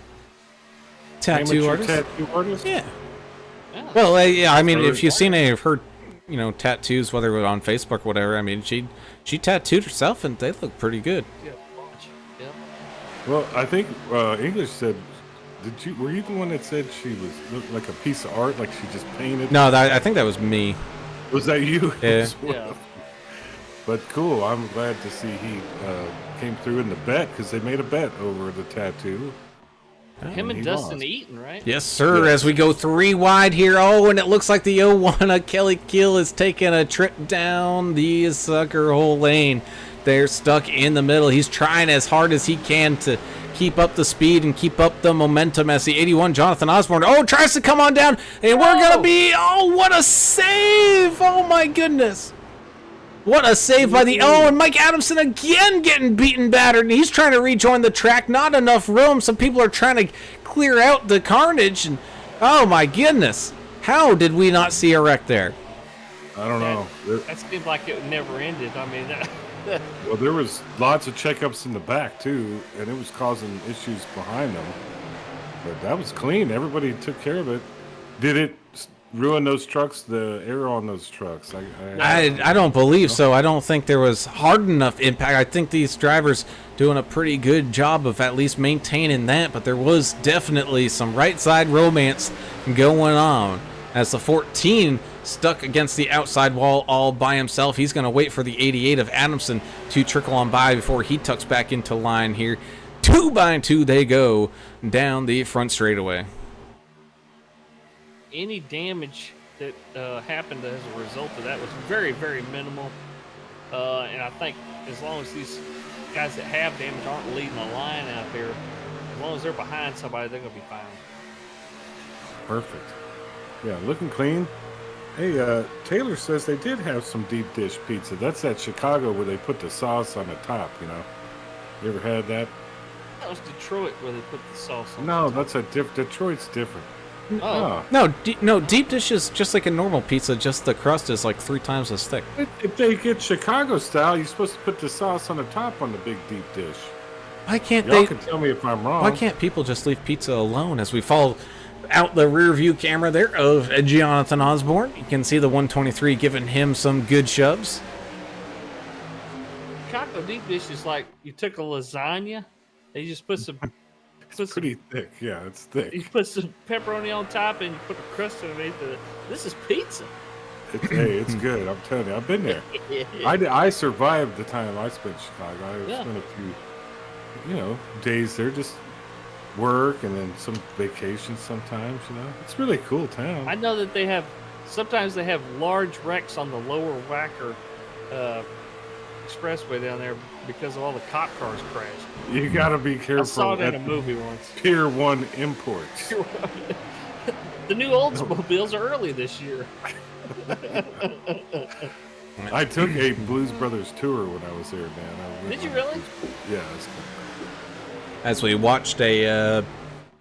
tattoo artist. Yeah. Well, yeah. I mean, if you've seen any of her, tattoos, whether it was on Facebook or whatever, I mean, she tattooed herself, and they look pretty good. Yeah. Well, I think English said, were you the one that said she looked like a piece of art, like she just painted? No, I think that was me. Was that you? Yeah. Yeah. But cool. I'm glad to see he came through in the bet, because they made a bet over the tattoo. Him and Dustin Eaton, right? Yes, sir. Yes. As we go 3 wide here. Oh, and it looks like the 01 of Kelly Keel is taking a trip down the sucker hole lane. They're stuck in the middle. He's trying as hard as he can to keep up the speed and keep up the momentum as the 81 Jonathan Osborne tries to come on down, and we're gonna be what a save! Oh my goodness, what a save by the and Mike Adamson again getting beaten battered, and he's trying to rejoin the track. Not enough room. Some people are trying to clear out the carnage, and oh my goodness, how did we not see a wreck there? I don't know. That seemed like it never ended. I mean, well, there was lots of checkups in the back too, and it was causing issues behind them. But that was clean. Everybody took care of it. Did it ruin those trucks? The air on those trucks? I don't believe so. I don't think there was hard enough impact. I think these drivers doing a pretty good job of at least maintaining that. But there was definitely some right side romance going on as the 14 stuck against the outside wall all by himself. He's going to wait for the 88 of Adamson to trickle on by before he tucks back into line here. 2 by 2 they go down the front straightaway. Any damage that happened as a result of that was very, very minimal. And I think as long as these guys that have damage aren't leading the line out there, as long as they're behind somebody, they're going to be fine. Perfect. Yeah, looking clean. Hey, Taylor says they did have some deep dish pizza. That's that Chicago where they put the sauce on the top, You ever had that? That was Detroit where they put the sauce on No, the top. that's Detroit's different. Oh. No, deep dish is just like a normal pizza, just the crust is like 3 times as thick. If they get Chicago style, you're supposed to put the sauce on the top on the big deep dish. Why can't Y'all can tell me if I'm wrong. Why can't people just leave pizza alone as we fall out the rear view camera there of Jonathan Osborne. You can see the 123 giving him some good shoves. Choco deep dish is like you took a lasagna, and you just put some. Pretty thick. Yeah, it's thick. You put some pepperoni on top, and you put a crust underneath it. This is pizza. Hey, it's good. I'm telling you, I've been there. I survived the time I spent in Chicago. I spent a few, days there, just work and then some vacations sometimes, It's a really cool town. I know that sometimes they have large wrecks on the lower Wacker expressway down there because of all the cop cars crashed. You got to be careful. I saw it in a movie once. Pier 1 imports. The new Oldsmobiles are early this year. I took a Blues Brothers tour when I was there, man. Did you really? Yeah. It's cool. As we watched a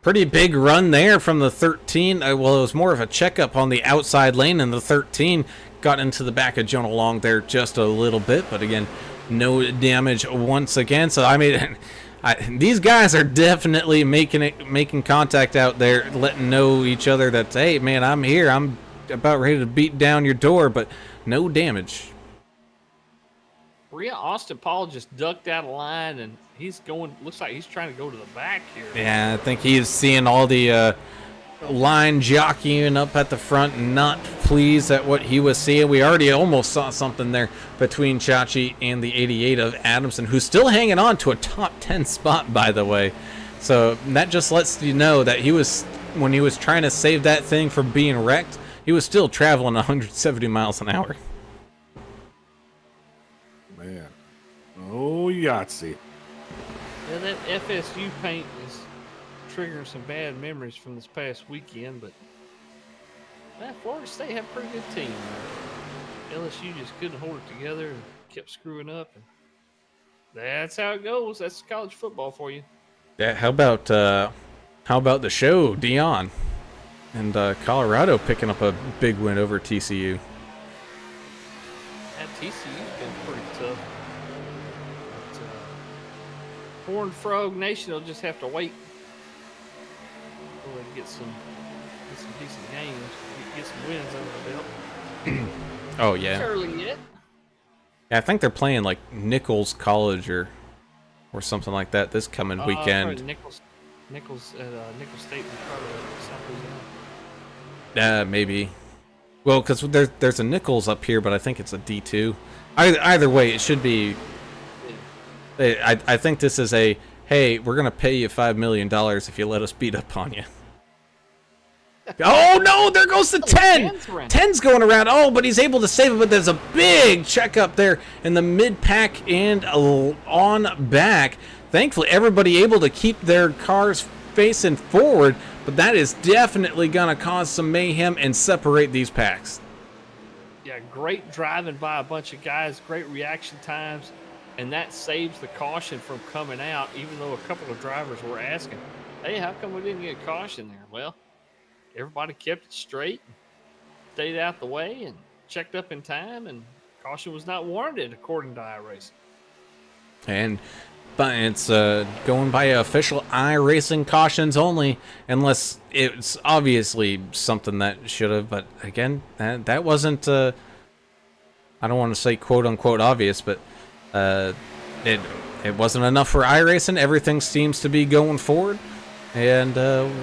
pretty big run there from the 13. Well, it was more of a checkup on the outside lane, and the 13 got into the back of Jonah Long there just a little bit. But again, no damage once again. So, I mean, these guys are definitely making contact out there, letting know each other that, hey, man, I'm here. I'm about ready to beat down your door, but no damage. Rhea Austin Paul just ducked out of line, and looks like he's trying to go to the back here. Yeah, I think he's seeing all the line jockeying up at the front and not pleased at what he was seeing. We already almost saw something there between Chachi and the 88 of Adamson, who's still hanging on to a top 10 spot, by the way. So that just lets you know that when he was trying to save that thing from being wrecked, he was still traveling 170 miles an hour. Man. Oh, Yahtzee. Yeah, that FSU paint is triggering some bad memories from this past weekend, but Florida State had a pretty good team. LSU just couldn't hold it together and kept screwing up. And that's how it goes. That's college football for you. Yeah, how about the show, Dion? And Colorado picking up a big win over TCU. That TCU's been pretty tough. But, Horned Frog Nation will just have to wait until they get some decent games, get some wins under the belt. Oh yeah. It's early yet. Yeah, I think they're playing like Nichols College or something like that this coming weekend. Nichols State was probably something. Maybe. Well, because there's a Nichols up here, but I think it's a D2. Either way, it should be. I think this is a, hey, we're going to pay you $5 million if you let us beat up on you. Oh, no, there goes the 10. 10's going around. Oh, but he's able to save it, but there's a big check up there in the mid-pack and on back. Thankfully, everybody able to keep their cars facing forward, but that is definitely going to cause some mayhem and separate these packs. Yeah, great driving by a bunch of guys, great reaction times, and that saves the caution from coming out, even though a couple of drivers were asking, hey, how come we didn't get a caution there? Well, everybody kept it straight, stayed out the way, and checked up in time, and caution was not warranted, according to iRacing. But it's going by official iRacing cautions only, unless it's obviously something that should have. But again, that wasn't. I don't want to say quote unquote obvious, but it wasn't enough for iRacing. Everything seems to be going forward, and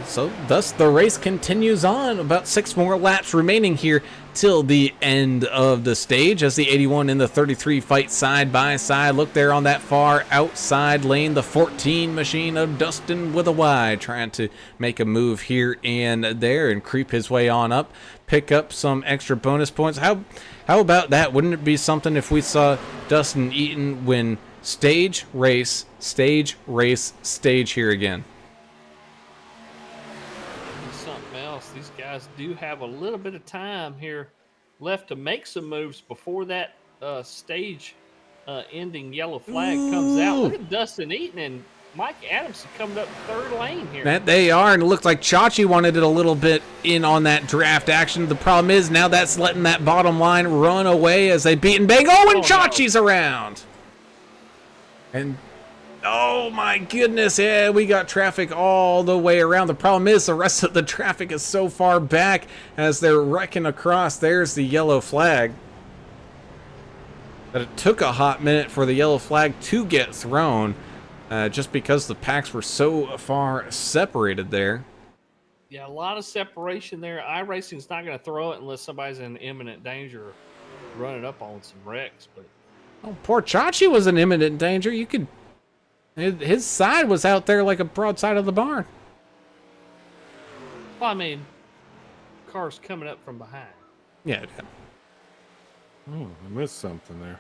so thus the race continues on. About 6 more laps remaining here till the end of the stage as the 81 and the 33 fight side by side. Look there on that far outside lane, the 14 machine of Dustin with a Y trying to make a move here and there and creep his way on up, pick up some extra bonus points. How about that? Wouldn't it be something if we saw Dustin Eaton win stage, race, stage here again? These guys do have a little bit of time here left to make some moves before that stage ending yellow flag comes out. Look at Dustin Eaton and Mike Adamson coming up third lane here. That they are, and it looked like Chachi wanted it a little bit in on that draft action. The problem is now that's letting that bottom line run away as they beat and bang. Oh, and Chachi's around. And Oh my goodness, yeah, we got traffic all the way around. The problem is the rest of the traffic is so far back as they're wrecking across. There's the yellow flag. But it took a hot minute for the yellow flag to get thrown, just because the packs were so far separated there. Yeah, a lot of separation there. iRacing's not going to throw it unless somebody's in imminent danger, running up on some wrecks. But Oh, poor Chachi was in imminent danger. You could... His side was out there like a broadside of the barn. well, I mean, cars coming up from behind. Yeah. Oh, I missed something there.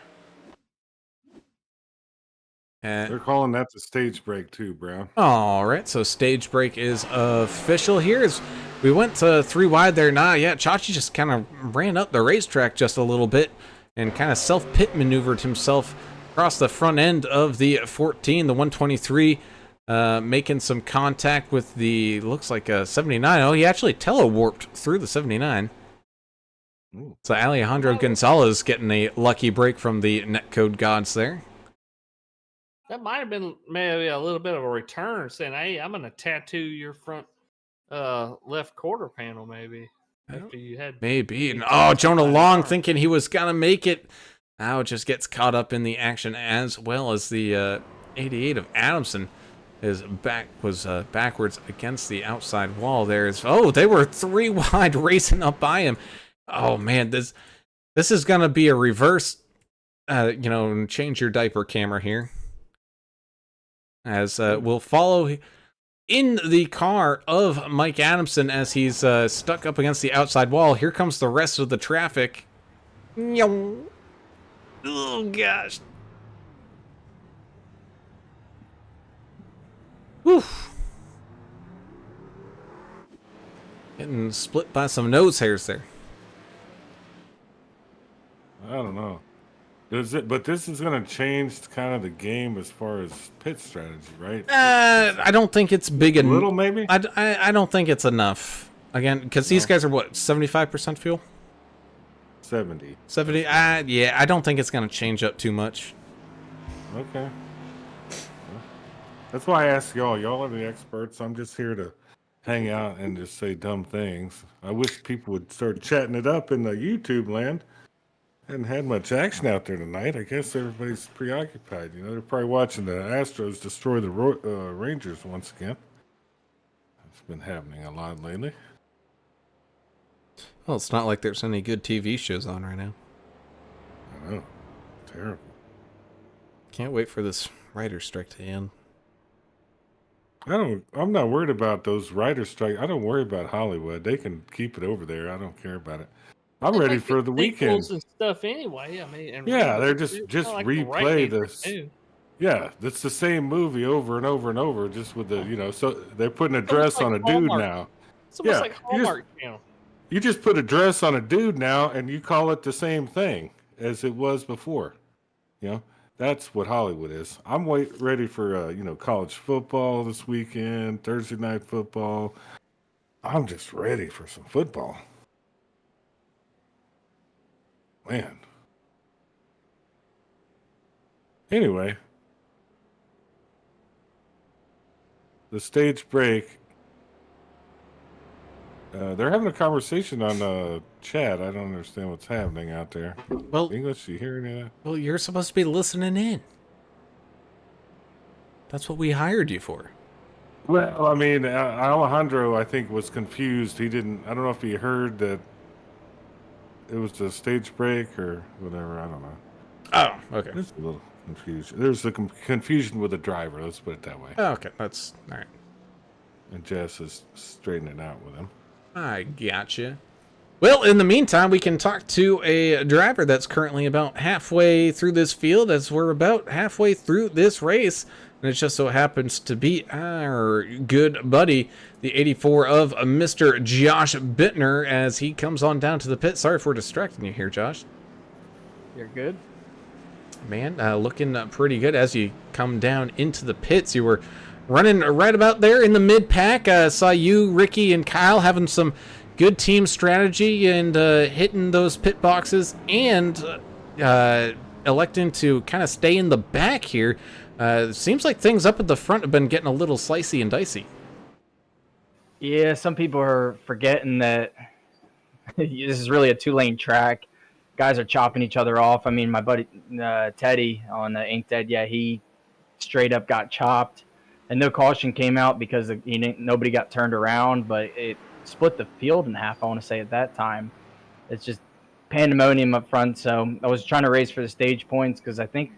And They're calling that the stage break too, Brown. all right, so stage break is official here. As we went to 3 wide there. Yeah, Chachi just kind of ran up the racetrack just a little bit and kind of self-pit maneuvered himself across the front end of the 14, the 123, making some contact with the, looks like a 79. Oh, he actually telewarped through the 79. Ooh. So Alejandro Gonzalez getting a lucky break from the netcode gods there. That might have been maybe a little bit of a return, saying, "Hey, I'm going to tattoo your front left quarter panel, maybe." After you had Maybe. And, oh, Jonah Long thinking he was going to make it. Now it just gets caught up in the action, as well as the 88 of Adamson is backwards against the outside wall there. Oh, they were 3 wide racing up by him. Oh man, this is going to be a reverse, change your diaper camera here. As we'll follow in the car of Mike Adamson as he's stuck up against the outside wall. Here comes the rest of the traffic. Oh gosh. Oof. Getting split by some nose hairs there. I don't know. But this is going to change kind of the game as far as pit strategy, right? I don't think it's big A enough. little, maybe? I don't think it's enough. Again, because these guys are what, 75% fuel? 70. 70? Yeah, I don't think it's going to change up too much. Okay. That's why I asked y'all. Y'all are the experts. I'm just here to hang out and just say dumb things. I wish people would start chatting it up in the YouTube land. Hadn't had much action out there tonight. I guess everybody's preoccupied. They're probably watching the Astros destroy the Rangers once again. It's been happening a lot lately. Well, it's not like there's any good TV shows on right now. I know. Terrible. Can't wait for this writer's strike to end. I'm not worried about those writers' strike. I don't worry about Hollywood. They can keep it over there. I don't care about it. I'm ready for the weekend. And stuff anyway. I mean, and yeah, they're just like replay this. Yeah, it's the same movie over and over and over, just with the so they're putting a dress on a dude now. It's almost like Hallmark Channel. You just put a dress on a dude now, and you call it the same thing as it was before. That's what Hollywood is. I'm ready for college football this weekend, Thursday night football. I'm just ready for some football. Man. Anyway, the stage break. They're having a conversation on chat. I don't understand what's happening out there. Well, English, you hear any of that? Well, you're supposed to be listening in. That's what we hired you for. Well, I mean, Alejandro, I think, was confused. I don't know if he heard that it was a stage break or whatever. I don't know. Oh, okay. There's a little confusion. There's a confusion with the driver. Let's put it that way. Oh, okay, that's all right. And Jess is straightening it out with him. I gotcha. Well, in the meantime, we can talk to a driver that's currently about halfway through this field, as we're about halfway through this race. And it just so happens to be our good buddy, the 84 of Mr. Josh Bittner, as he comes on down to the pit. Sorry for distracting you here, Josh. You're good. Man, looking pretty good as you come down into the pits. You were running right about there in the mid-pack. Saw you, Ricky, and Kyle having some good team strategy and hitting those pit boxes and electing to kind of stay in the back here. Seems like things up at the front have been getting a little slicey and dicey. Yeah, some people are forgetting that this is really a 2-lane track. Guys are chopping each other off. I mean, my buddy Teddy on Ink Dead, yeah, he straight up got chopped, and no caution came out because nobody got turned around, but it split the field in half, I want to say, at that time. It's just pandemonium up front, so I was trying to race for the stage points because I think,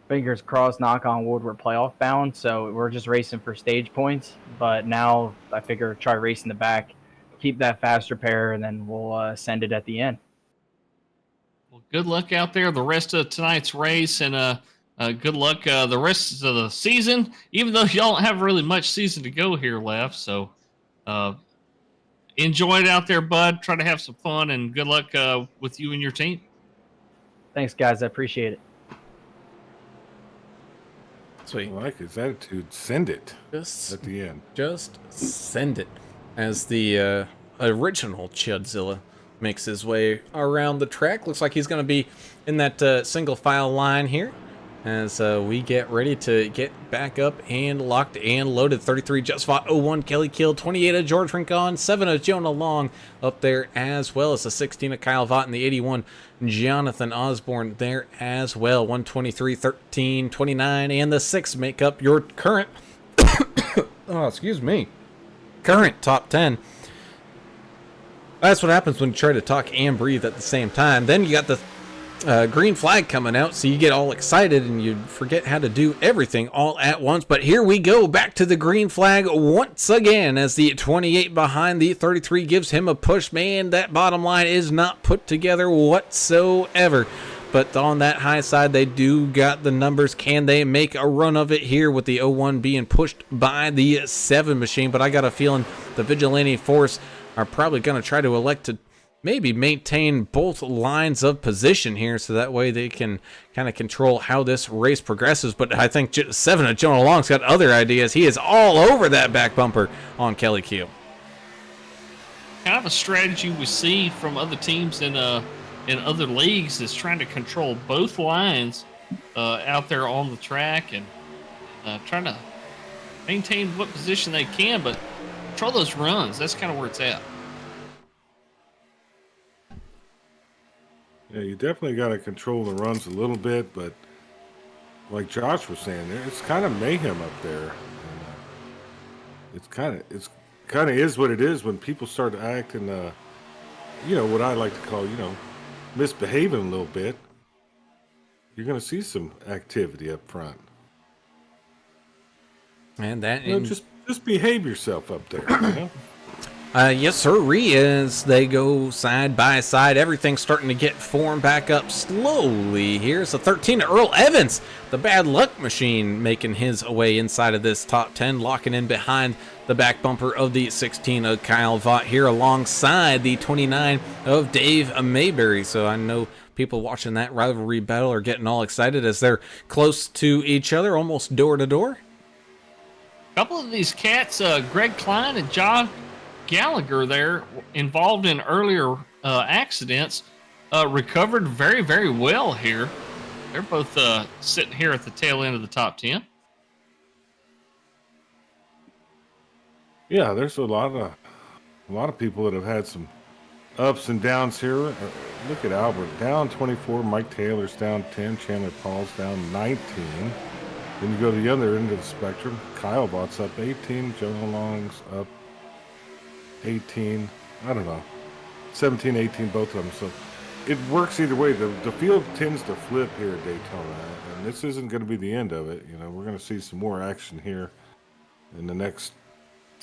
fingers crossed, knock on wood, we're playoff bound, so we're just racing for stage points. But now I figure try racing the back, keep that faster pair, and then we'll send it at the end. Well, good luck out there the rest of tonight's race, and good luck the rest of the season, even though y'all don't have really much season to go here left. So enjoy it out there, bud. Try to have some fun, and good luck with you and your team. Thanks, guys. I appreciate it. Sweet. I like his attitude. Send it Just at the end. Just send it. As the original Chudzilla makes his way around the track. Looks like he's going to be in that single file line here as we get ready to get back up and locked and loaded. 33 just fought 01 Kelly Kill, 28 of George Rincon, 7 of Jonah Long up there, as well as the 16 of Kyle Vaught and the 81 Jonathan Osborne there as well. 123, 13, 29, and the 6 make up your current current top 10. That's what happens when you try to talk and breathe at the same time. Then you got the green flag coming out, so you get all excited and you forget how to do everything all at once. But here we go, back to the green flag once again as the 28 behind the 33 gives him a push. Man, that bottom line is not put together whatsoever. But on that high side, they do got the numbers. Can they make a run of it here with the 01 being pushed by the 7 machine? But I got a feeling the Vigilante Force are probably going to try to elect to maybe maintain both lines of position here, so that way they can kind of control how this race progresses. But I think 7 of Jonah Long's got other ideas. He is all over that back bumper on Kelly Keel. Kind of a strategy we see from other teams in other leagues is trying to control both lines out there on the track and trying to maintain what position they can, but control those runs. That's kind of where it's at. Yeah, you definitely got to control the runs a little bit, but like Josh was saying, it's kind of mayhem up there. And, it's kind of is what it is when people start acting, what I like to call, misbehaving a little bit. You're going to see some activity up front. And that just behave yourself up there. Yes, sir. As they go side by side, everything's starting to get formed back up slowly here. So 13 Earl Evans, the bad luck machine, making his way inside of this top 10, locking in behind the back bumper of the 16 of Kyle Vaught here alongside the 29 of Dave Mayberry. So I know people watching that rivalry battle are getting all excited as they're close to each other, almost door to door. A couple of these cats, Greg Klein and John Gallagher there, involved in earlier accidents, recovered very, very well here. They're both sitting here at the tail end of the top 10. Yeah, there's a lot of people that have had some ups and downs here. Look at Albert down 24, Mike Taylor's down 10, Chandler Paul's down 19. Then you go to the other end of the spectrum. Kyle Vaught's up 18, Jonah Long's up 18, I don't know, 17, 18, both of them. So it works either way. The field tends to flip here at Daytona, and this isn't going to be the end of it. We're going to see some more action here in the next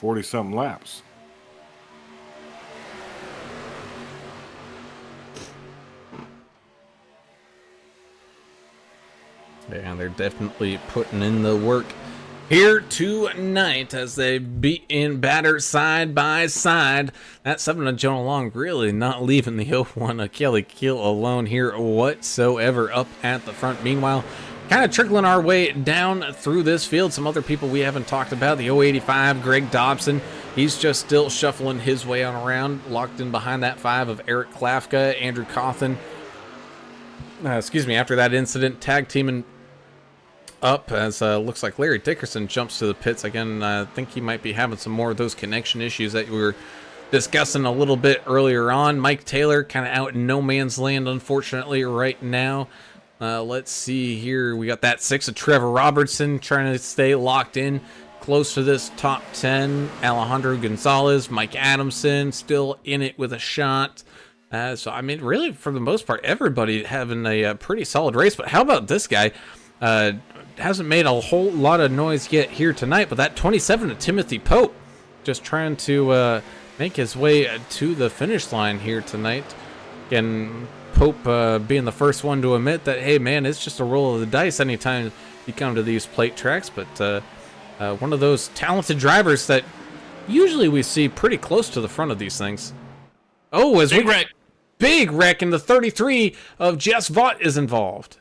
40-something laps. Yeah, they're definitely putting in the work here tonight as they beat and batter side by side. That 7 of Jonah Long really not leaving the 01 of Kelly Keel alone here whatsoever up at the front. Meanwhile, kind of trickling our way down through this field, some other people we haven't talked about. The 085, Greg Dobson, he's just still shuffling his way on around, locked in behind that 5 of Eric Klafka, Andrew Cawthon. After that incident, tag teaming up as looks like Larry Dickerson jumps to the pits again. I think he might be having some more of those connection issues that we were discussing a little bit earlier on. Mike Taylor kind of out in no man's land, unfortunately, right now. Let's see here. We got that 6 of Trevor Robertson trying to stay locked in close to this top 10. Alejandro Gonzalez, Mike Adamson still in it with a shot. So, I mean, really, for the most part, everybody having a pretty solid race. But how about this guy? Hasn't made a whole lot of noise yet here tonight, but that 27 of Timothy Pope just trying to make his way to the finish line here tonight. Again, Pope being the first one to admit that, hey, man, it's just a roll of the dice anytime you come to these plate tracks. But one of those talented drivers that usually we see pretty close to the front of these things. Oh, as big wreck in the 33 of Jess Vaught is involved.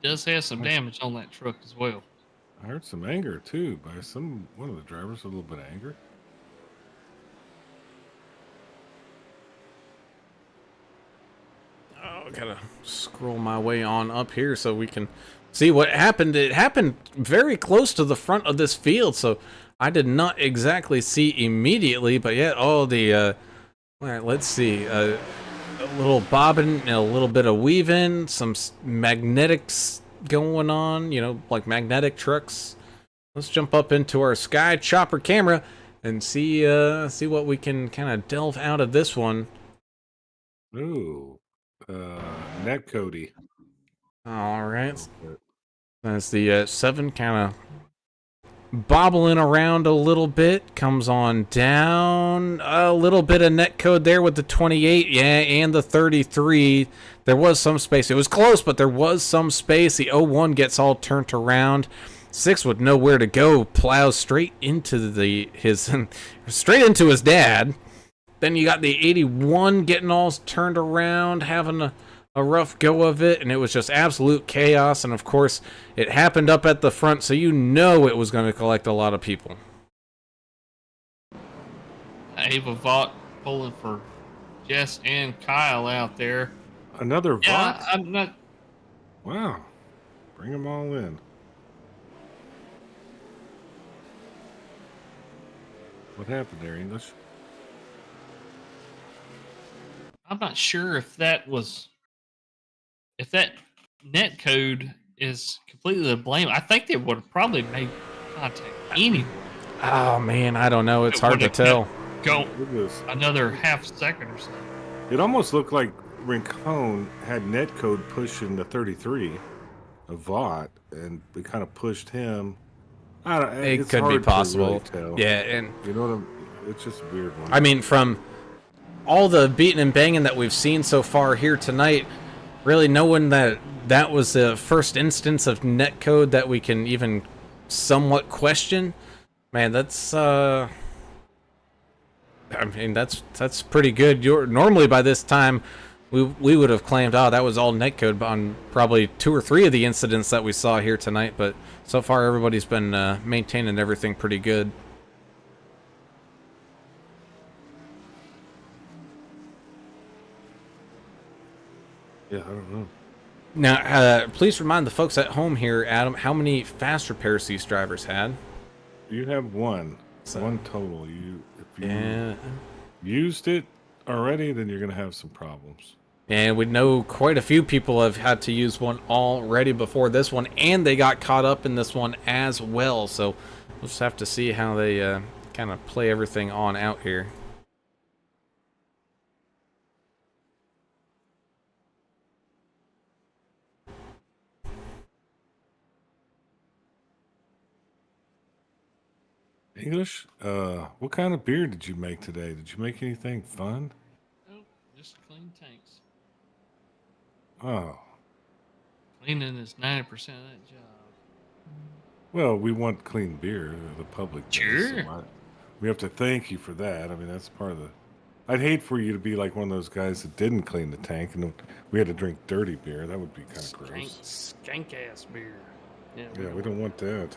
Does have some damage on that truck as well. I heard some anger too by one of the drivers. A little bit of anger. Oh, gotta scroll my way on up here so we can see what happened. It happened very close to the front of this field, so I did not exactly see immediately. But yeah, all the all right, let's see. A little bobbing and a little bit of weaving, some magnetics going on, you know, like magnetic trucks. Let's jump up into our sky chopper camera and see what we can kind of delve out of this one. Ooh, net Cody. All right, that's the 7 kind of bobbling around a little bit, comes on down. A little bit of net code there with the 28, yeah, and the 33. There was some space. It was close, but there was some space. The 01 gets all turned around. 6 with nowhere to go, plows straight into straight into his dad. Then you got the 81 getting all turned around, having a rough go of it, and it was just absolute chaos. And of course, it happened up at the front, so you know it was going to collect a lot of people. Ava Vaught pulling for Jess and Kyle out there. Another Vaught? Yeah, I'm not. Wow. Bring them all in. What happened there, English? I'm not sure if that net code is completely to blame. I think they would have probably made contact anyway. Oh man, I don't know. It's hard to tell. Go another half second or so. It almost looked like Rincon had net code pushing the 33 of Vaught, and we kind of pushed him. I don't. It it's could be hard to possible. really tell. Yeah, and you know what it's just a weird one. I mean, from all the beating and banging that we've seen so far here tonight, really knowing that was the first instance of netcode that we can even somewhat question, man, that's I mean, that's pretty good. Normally by this time we would have claimed, oh, that was all netcode on probably 2 or 3 of the incidents that we saw here tonight, but so far everybody's been maintaining everything pretty good. Yeah, I don't know. Now, please remind the folks at home here, Adam, how many fast repairs these drivers had? You have one total. If you used it already, then you're going to have some problems. And we know quite a few people have had to use one already before this one, and they got caught up in this one as well. So we'll just have to see how they kind of play everything on out here. English, what kind of beer did you make today? Did you make anything fun? Nope, just clean tanks. Oh. Cleaning is 90% of that job. Well, we want clean beer, the public does, Sure. so we have to thank you for that. I mean, that's part of the... I'd hate for you to be like one of those guys that didn't clean the tank and we had to drink dirty beer. That would be kind of gross. Skank ass beer. Yeah, we don't want that.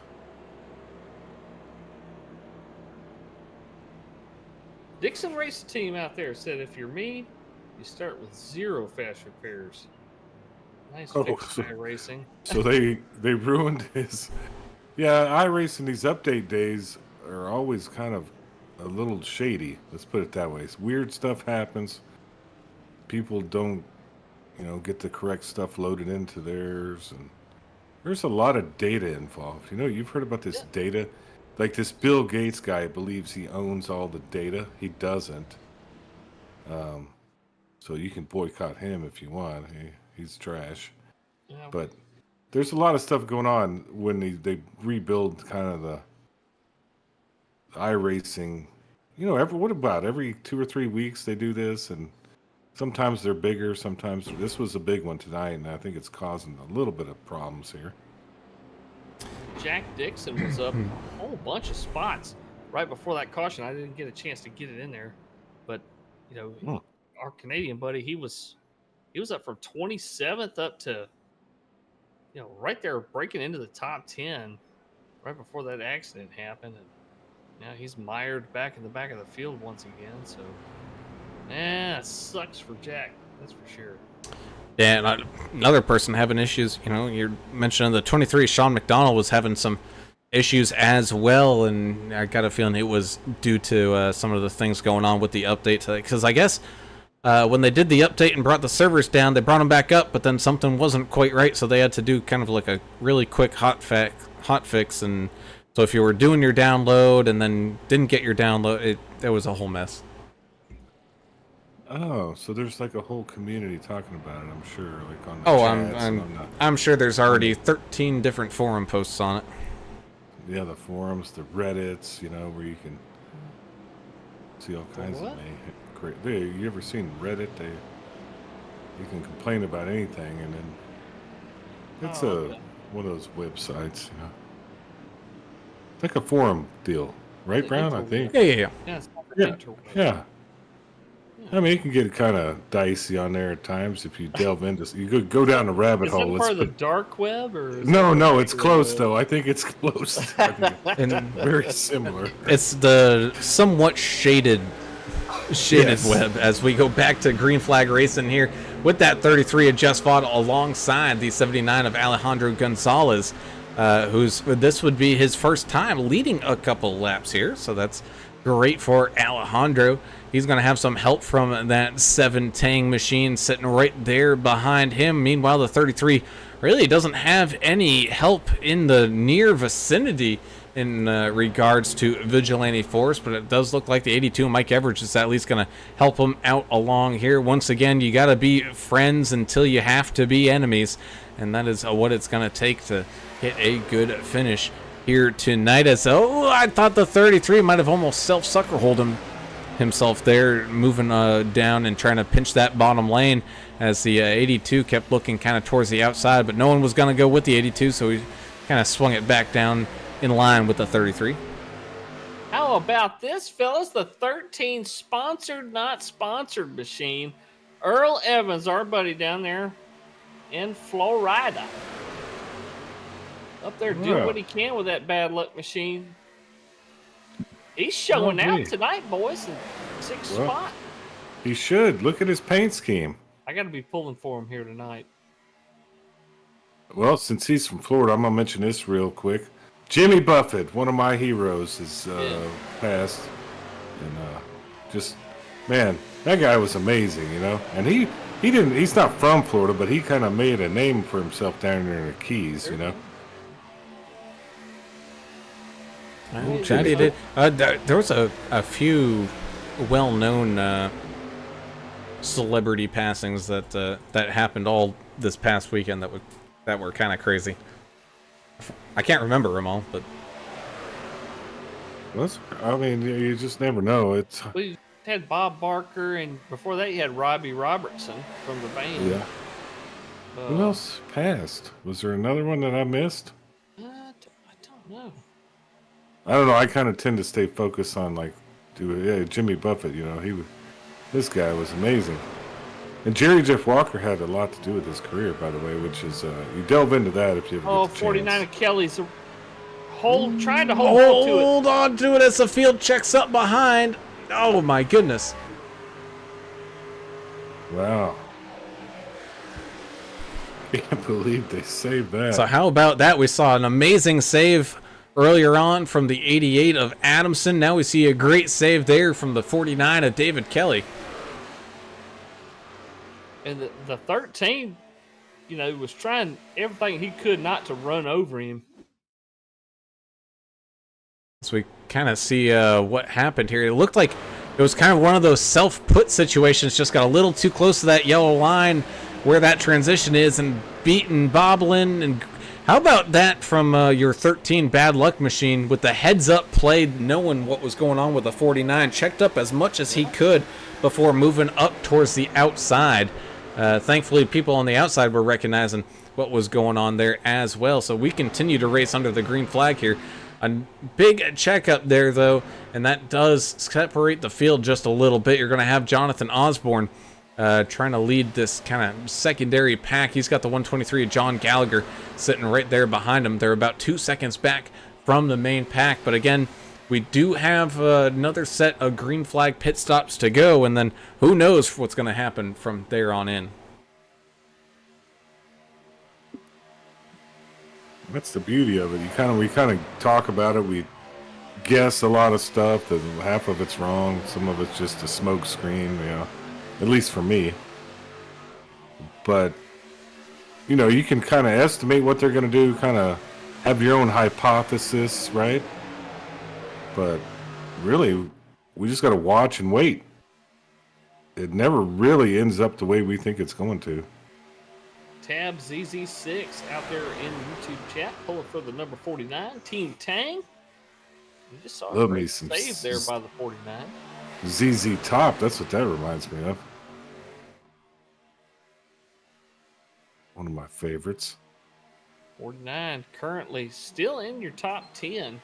Dixon Racing Team out there said if you're me, You start with 0 fast repairs. Nice Oh, fix, iRacing. So they ruined his. Yeah, iRacing, these update days are always kind of a little shady. Let's put it that way. Weird stuff happens. People don't, get the correct stuff loaded into theirs, and there's a lot of data involved. You've heard about this data. Like this Bill Gates guy believes he owns all the data. He doesn't. So you can boycott him if you want. He's trash. Yeah, But there's a lot of stuff going on when they rebuild kind of the iRacing. Every 2 or 3 weeks they do this, and sometimes they're bigger. Sometimes this was a big one tonight, and I think it's causing a little bit of problems here. Jack Dixon was up a whole bunch of spots right before that caution. I didn't get a chance to get it in there, but our Canadian buddy, he was up from 27th up to right there breaking into the top 10 right before that accident happened, and now he's mired back in the back of the field once again. So it sucks for Jack, that's for sure. Yeah, and another person having issues, you're mentioning the 23, Sean McDonald was having some issues as well, and I got a feeling it was due to some of the things going on with the update today, because I guess when they did the update and brought the servers down, they brought them back up, but then something wasn't quite right, so they had to do kind of like a really quick hot fix, and so if you were doing your download and then didn't get your download, there was a whole mess. Oh, so there's like a whole community talking about it, I'm sure, like on the chats. I'm sure there's already 13 different forum posts on it. Yeah, the forums, the Reddits, where you can see all kinds of great. You ever seen Reddit? You can complain about anything, and then it's one of those websites, It's like a forum deal, right, Brown? I think. Yeah. Yeah. I mean, it can get kind of dicey on there at times if you delve into. You go down a rabbit hole. Is it part of the dark web, or? No, it's close though. I think it's close. And very similar. It's the somewhat shaded web as we go back to green flag racing here with that 33 of Just Fought alongside the 79 of Alejandro Gonzalez, this would be his first time leading a couple laps here, so that's great for Alejandro. He's going to have some help from that 7 Tang machine sitting right there behind him. Meanwhile, the 33 really doesn't have any help in the near vicinity in regards to Vigilante Force, but it does look like the 82 Mike Everidge is at least going to help him out along here. Once again, you got to be friends until you have to be enemies, and that is what it's going to take to get a good finish here tonight. I thought the 33 might have almost self-sucker-holed himself there, moving down and trying to pinch that bottom lane as the 82 kept looking kind of towards the outside, but no one was going to go with the 82, so he kind of swung it back down in line with the 33. How about this, fellas? The 13 sponsored, not sponsored machine. Earl Evans, our buddy down there in Florida. Up there doing what he can with that bad luck machine. He's showing out tonight, boys, in 6th spot. He should. Look at his paint scheme. I got to be pulling for him here tonight. Well, since he's from Florida, I'm going to mention this real quick. Jimmy Buffett, one of my heroes, has passed. And man, that guy was amazing, And he's not from Florida, but he kind of made a name for himself down there in the Keys, Chatty did. There was a few well-known celebrity passings that happened all this past weekend that were kind of crazy. I can't remember them all, but you just never know. We had Bob Barker, and before that you had Robbie Robertson from the band. Yeah. Who else passed? Was there another one that I missed? I don't know. I don't know. I kind of tend to stay focused on Jimmy Buffett. This guy was amazing. And Jerry Jeff Walker had a lot to do with his career, by the way, which is you delve into that if you ever get the 49 chance. of Kelly's trying to hold to it. Hold on to it as the field checks up behind. Oh my goodness. Wow. Can't believe they saved that. So how about that? We saw an amazing save earlier on from the 88 of Adamson. Now we see a great save there from the 49 of David Kelly. And the 13, was trying everything he could not to run over him. So we kind of see what happened here. It looked like it was kind of one of those self-put situations, just got a little too close to that yellow line where that transition is and beaten, bobbling. And how about that from your 13 Bad Luck Machine with the heads-up play, knowing what was going on with the 49, checked up as much as he could before moving up towards the outside. Thankfully, people on the outside were recognizing what was going on there as well. So we continue to race under the green flag here. A big checkup there, though, and that does separate the field just a little bit. You're going to have Jonathan Osborne trying to lead this kind of secondary pack. He's got the 123 of John Gallagher sitting right there behind him. They're about 2 seconds back from the main pack. But again, we do have another set of green flag pit stops to go, and then who knows what's going to happen from there on in. That's the beauty of it. We kind of talk about it. We guess a lot of stuff. That half of it's wrong. Some of it's just a smoke screen. At least for me. But you can kind of estimate what they're going to do. Kind of have your own hypothesis, right? But really, we just got to watch and wait. It never really ends up the way we think it's going to. Tab ZZ6 out there in YouTube chat, pulling for the number 49, Team Tang. You just saw a great save there by the 49. ZZ Top, that's what that reminds me of. One of my favorites. 49 currently still in your top 10.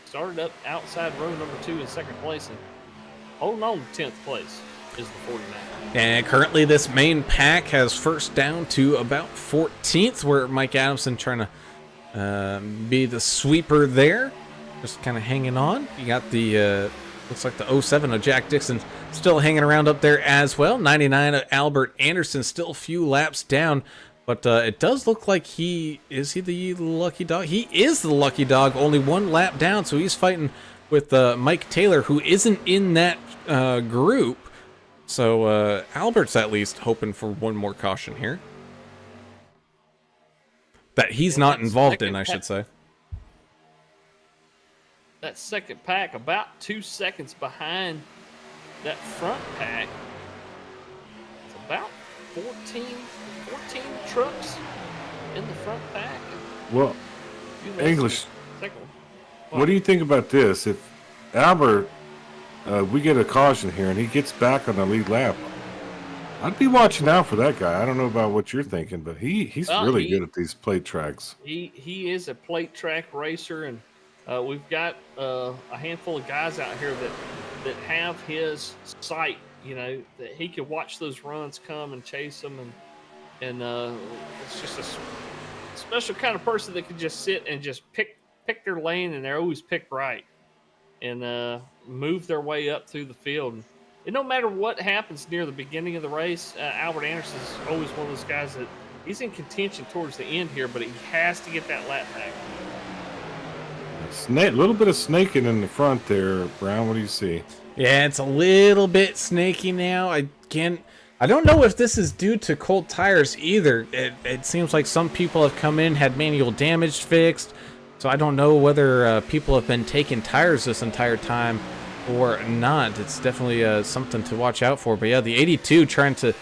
Started up outside row number 2 in second place and holding on to 10th place is the 49. And currently this main pack has first down to about 14th, where Mike Adamson trying to be the sweeper there. Just kind of hanging on. You got the, looks like the 07 of Jack Dixon still hanging around up there as well. 99 of Albert Anderson, still a few laps down. But it does look like is he the lucky dog? He is the lucky dog, only one lap down. So he's fighting with Mike Taylor, who isn't in that group. So Albert's at least hoping for one more caution here. That he's not involved in, I should say. That second pack about 2 seconds behind that front pack. It's about 14 trucks in the front pack. Well, English, what do you think about this? If Albert, we get a caution here and he gets back on the lead lap, I'd be watching out for that guy. I don't know about what you're thinking, but he's really good at these plate tracks. He is a plate track racer, and we've got a handful of guys out here that have his sight, that he could watch those runs come and chase them, and it's just a special kind of person that can just sit and just pick their lane, and they're always picked right, and move their way up through the field. And no matter what happens near the beginning of the race, Albert Anderson is always one of those guys that he's in contention towards the end here, but he has to get that lap back. A little bit of snaking in the front there, Brown. What do you see? Yeah, it's a little bit snaky now. I don't know if this is due to cold tires either. It seems like some people have come in, had manual damage fixed. So I don't know whether people have been taking tires this entire time or not. It's definitely something to watch out for. But yeah, the 82 trying to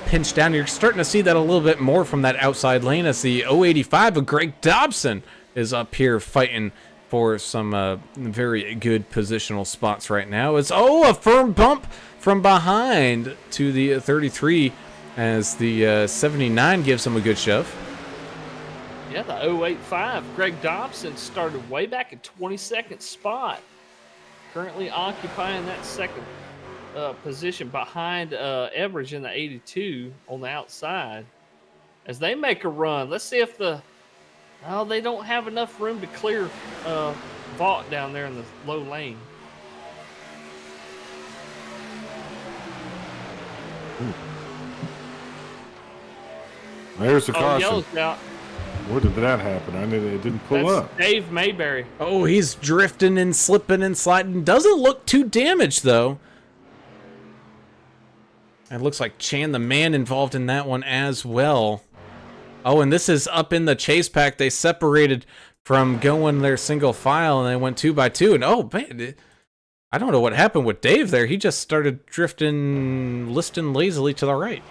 pinch down. You're starting to see that a little bit more from that outside lane as the 085 of Greg Dobson is up here fighting for some very good positional spots right now. It's a firm bump from behind to the 33 as the 79 gives him a good shove. Yeah, the 085, Greg Dobson started way back at 22nd spot. Currently occupying that second position behind Everidge in the 82 on the outside. As they make a run, let's see if they don't have enough room to clear Vaught down there in the low lane. There's the Oh, caution. yellow's out. Where did that happen? I knew it didn't pull That's up. Dave Mayberry. Oh, he's drifting and slipping and sliding. Doesn't look too damaged, though. It looks like Chan the man involved in that one as well. Oh, and this is up in the chase pack. They separated from going their single file, and they went 2x2. And oh, man, I don't know what happened with Dave there. He just started drifting, listing lazily to the right.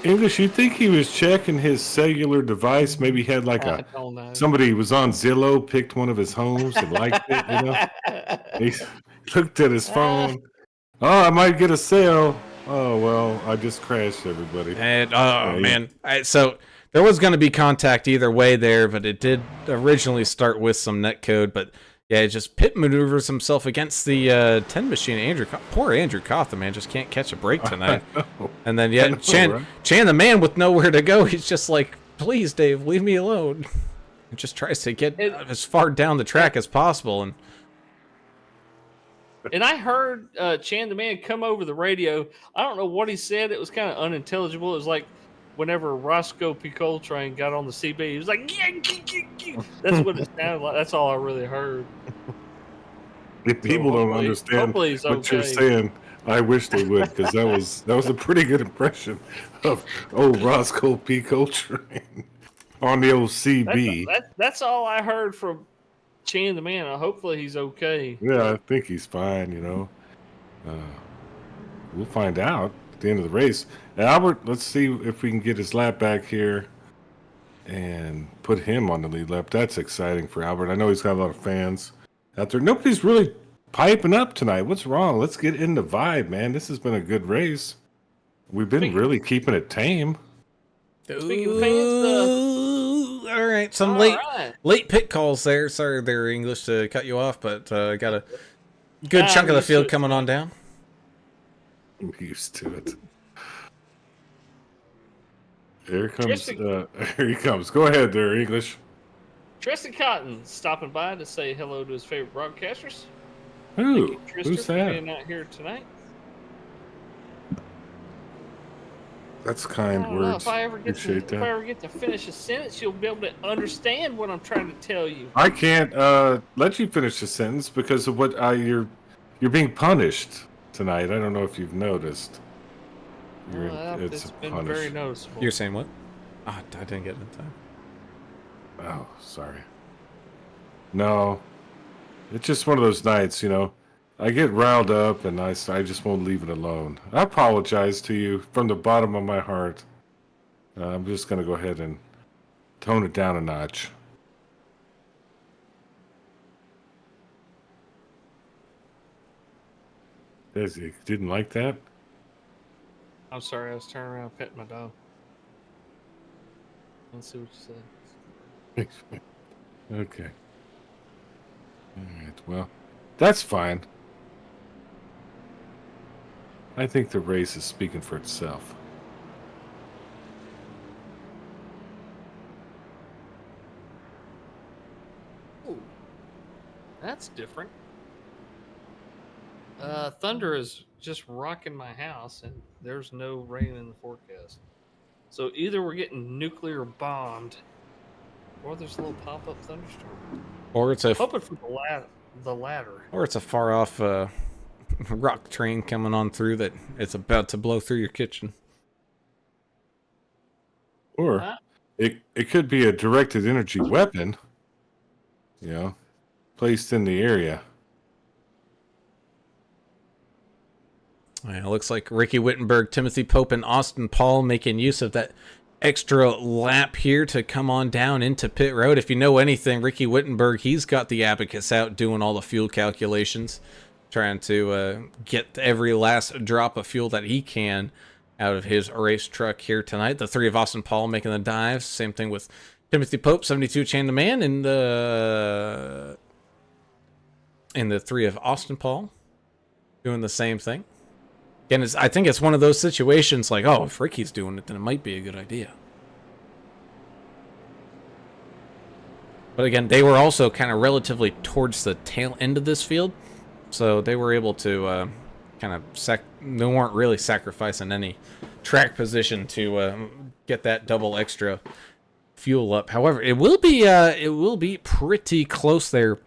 English, you think he was checking his cellular device? Maybe he had like I don't know. somebody was on Zillow, picked one of his homes and liked it, you know? He looked at his phone. Oh, I might get a sale. Oh, well, I just crashed everybody. And man, so there was going to be contact either way there, but it did originally start with some netcode. But yeah, it just pit maneuvers himself against the 10 machine. Andrew, poor Andrew Cawthon, man, just can't catch a break tonight. And then yeah, Chan the man with nowhere to go. He's just like, please, Dave, leave me alone. He just tries to get as far down the track as possible. And I heard Chan the man come over the radio. I don't know what he said. It was kind of unintelligible. It was like whenever Roscoe P. Coltrane got on the CB, he was like, yeah. That's what it sounded like. That's all I really heard. If people don't understand what you're saying, I wish they would, because that was a pretty good impression of old Roscoe P. Coltrane on the old CB. That's all I heard from Chan the man. Hopefully he's okay. Yeah, I think he's fine, you know. We'll find out at the end of the race. Albert, let's see if we can get his lap back here and put him on the lead lap. That's exciting for Albert. I know he's got a lot of fans out there. Nobody's really piping up tonight. What's wrong? Let's get in the vibe, man. This has been a good race. We've been really keeping it tame. Speaking of fans, all right, some late pit calls there. Sorry there, English, to cut you off, but got a good chunk of the field coming on down. I'm used to it. Here comes. Here he comes. Go ahead, there, English. Tristan Cotton stopping by to say hello to his favorite broadcasters. Who? Thank you, Tristan, Who's for that? being out here tonight. That's kind words. If I ever get to finish a sentence, you'll be able to understand what I'm trying to tell you. I can't let you finish the sentence because of what you're being punished tonight. I don't know if you've noticed. It's been very noticeable. You're saying what? I didn't get it in time. Oh, sorry. No, it's just one of those nights, you know. I get riled up and I just won't leave it alone. I apologize to you from the bottom of my heart. I'm just going to go ahead and tone it down a notch. You didn't like that? I'm sorry, I was turning around petting my dog. Let's see what you said. Okay. All right, well, that's fine. I think the race is speaking for itself. Ooh, that's different. Thunder is just rocking my house, and there's no rain in the forecast. So either we're getting nuclear bombed, or there's a little pop-up thunderstorm. Or it's hoping for the latter. Or it's a far off rock train coming on through that it's about to blow through your kitchen. Or it could be a directed energy weapon, you know, placed in the area. Yeah, it looks like Ricky Wittenberg, Timothy Pope, and Austin Paul making use of that extra lap here to come on down into pit road. If you know anything, Ricky Wittenberg, he's got the abacus out doing all the fuel calculations, trying to get every last drop of fuel that he can out of his race truck here tonight. The three of Austin Paul making the dives. Same thing with Timothy Pope, 72 Chan the Man, and the three of Austin Paul doing the same thing. Again, I think it's one of those situations like, oh, if Ricky's doing it, then it might be a good idea. But again, they were also kind of relatively towards the tail end of this field, so they were able to kind kind of they weren't really sacrificing any track position to get that double extra fuel up. However, it will be pretty close there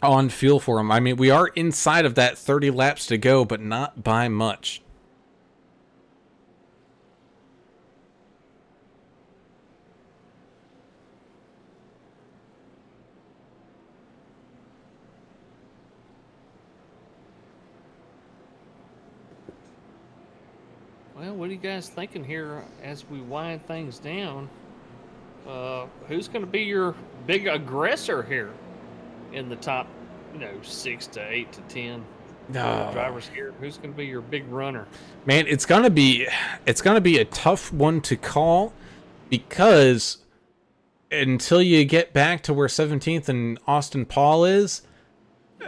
on fuel for them. I mean, we are inside of that 30 laps to go, but not by much. Well, what are you guys thinking here as we wind things down? Who's going to be your big aggressor here in the top, 6 to 8 to 10 drivers here? Who's going to be your big runner? Man, it's gonna be a tough one to call, because until you get back to where 17th and Austin Paul is,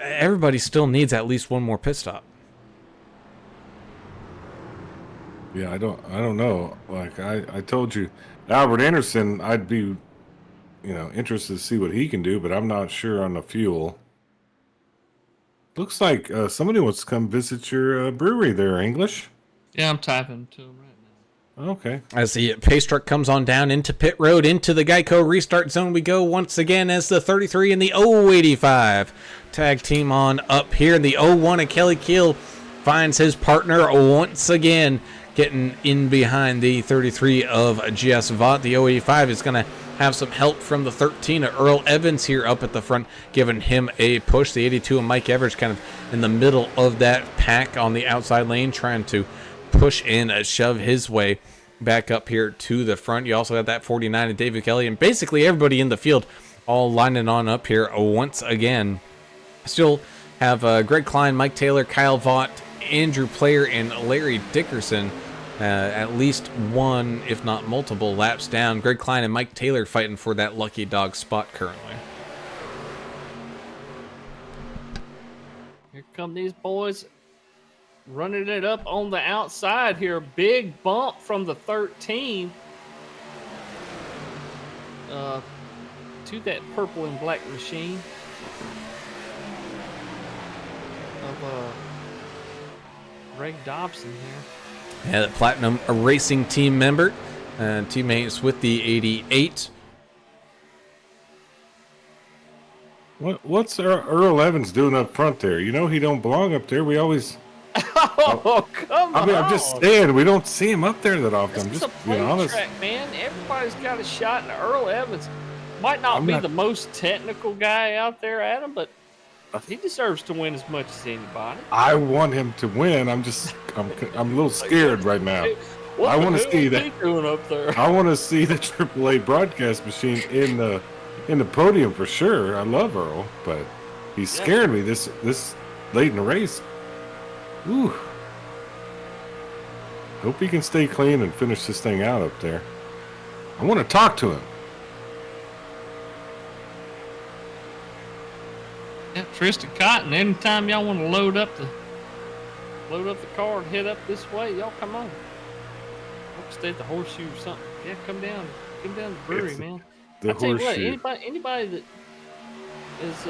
everybody still needs at least one more pit stop. Yeah, I don't know. Like I told you, Albert Anderson, I'd be, interested to see what he can do, but I'm not sure on the fuel. Looks like somebody wants to come visit your brewery there, English. Yeah, I'm typing to him right now. Okay. As the pace truck comes on down into pit road, into the Geico restart zone we go once again, as the 33 and the 085 tag team on up here. The 01 of Kelly Keel finds his partner once again, getting in behind the 33 of GS Vaught. The 085 is going to have some help from the 13 of Earl Evans here up at the front, giving him a push. The 82 of Mike Evers kind of in the middle of that pack on the outside lane, trying to push and shove his way back up here to the front. You also have that 49 of David Kelly, and basically everybody in the field all lining on up here once again. Still have Greg Klein, Mike Taylor, Kyle Vaught, Andrew Player, and Larry Dickerson at least one, if not multiple, laps down. Greg Klein and Mike Taylor fighting for that lucky dog spot currently. Here come these boys running it up on the outside here. Big bump from the 13 to that purple and black machine of Greg Dobson here. Yeah, the Platinum Racing team member, teammates with the 88. What's Earl Evans doing up front there? He don't belong up there. We always. Oh, come on! I'm just saying, we don't see him up there that often. This I'm is just a play honest. track, man. Everybody's got a shot, and Earl Evans might not be the most technical guy out there, Adam, but he deserves to win as much as anybody. I want him to win. I'm a little scared right now. I want to see that. Doing up there? I want to see the AAA broadcast machine in the podium for sure. I love Earl, but he scared me this late in the race. Ooh. Hope he can stay clean and finish this thing out up there. I want to talk to him. Yeah, Tristan Cotton. Anytime y'all want to load up the car and head up this way, y'all come on. Hope stay at the Horseshoe or something. Yeah, come down to the brewery, man. The I tell you Horseshoe. what, anybody that is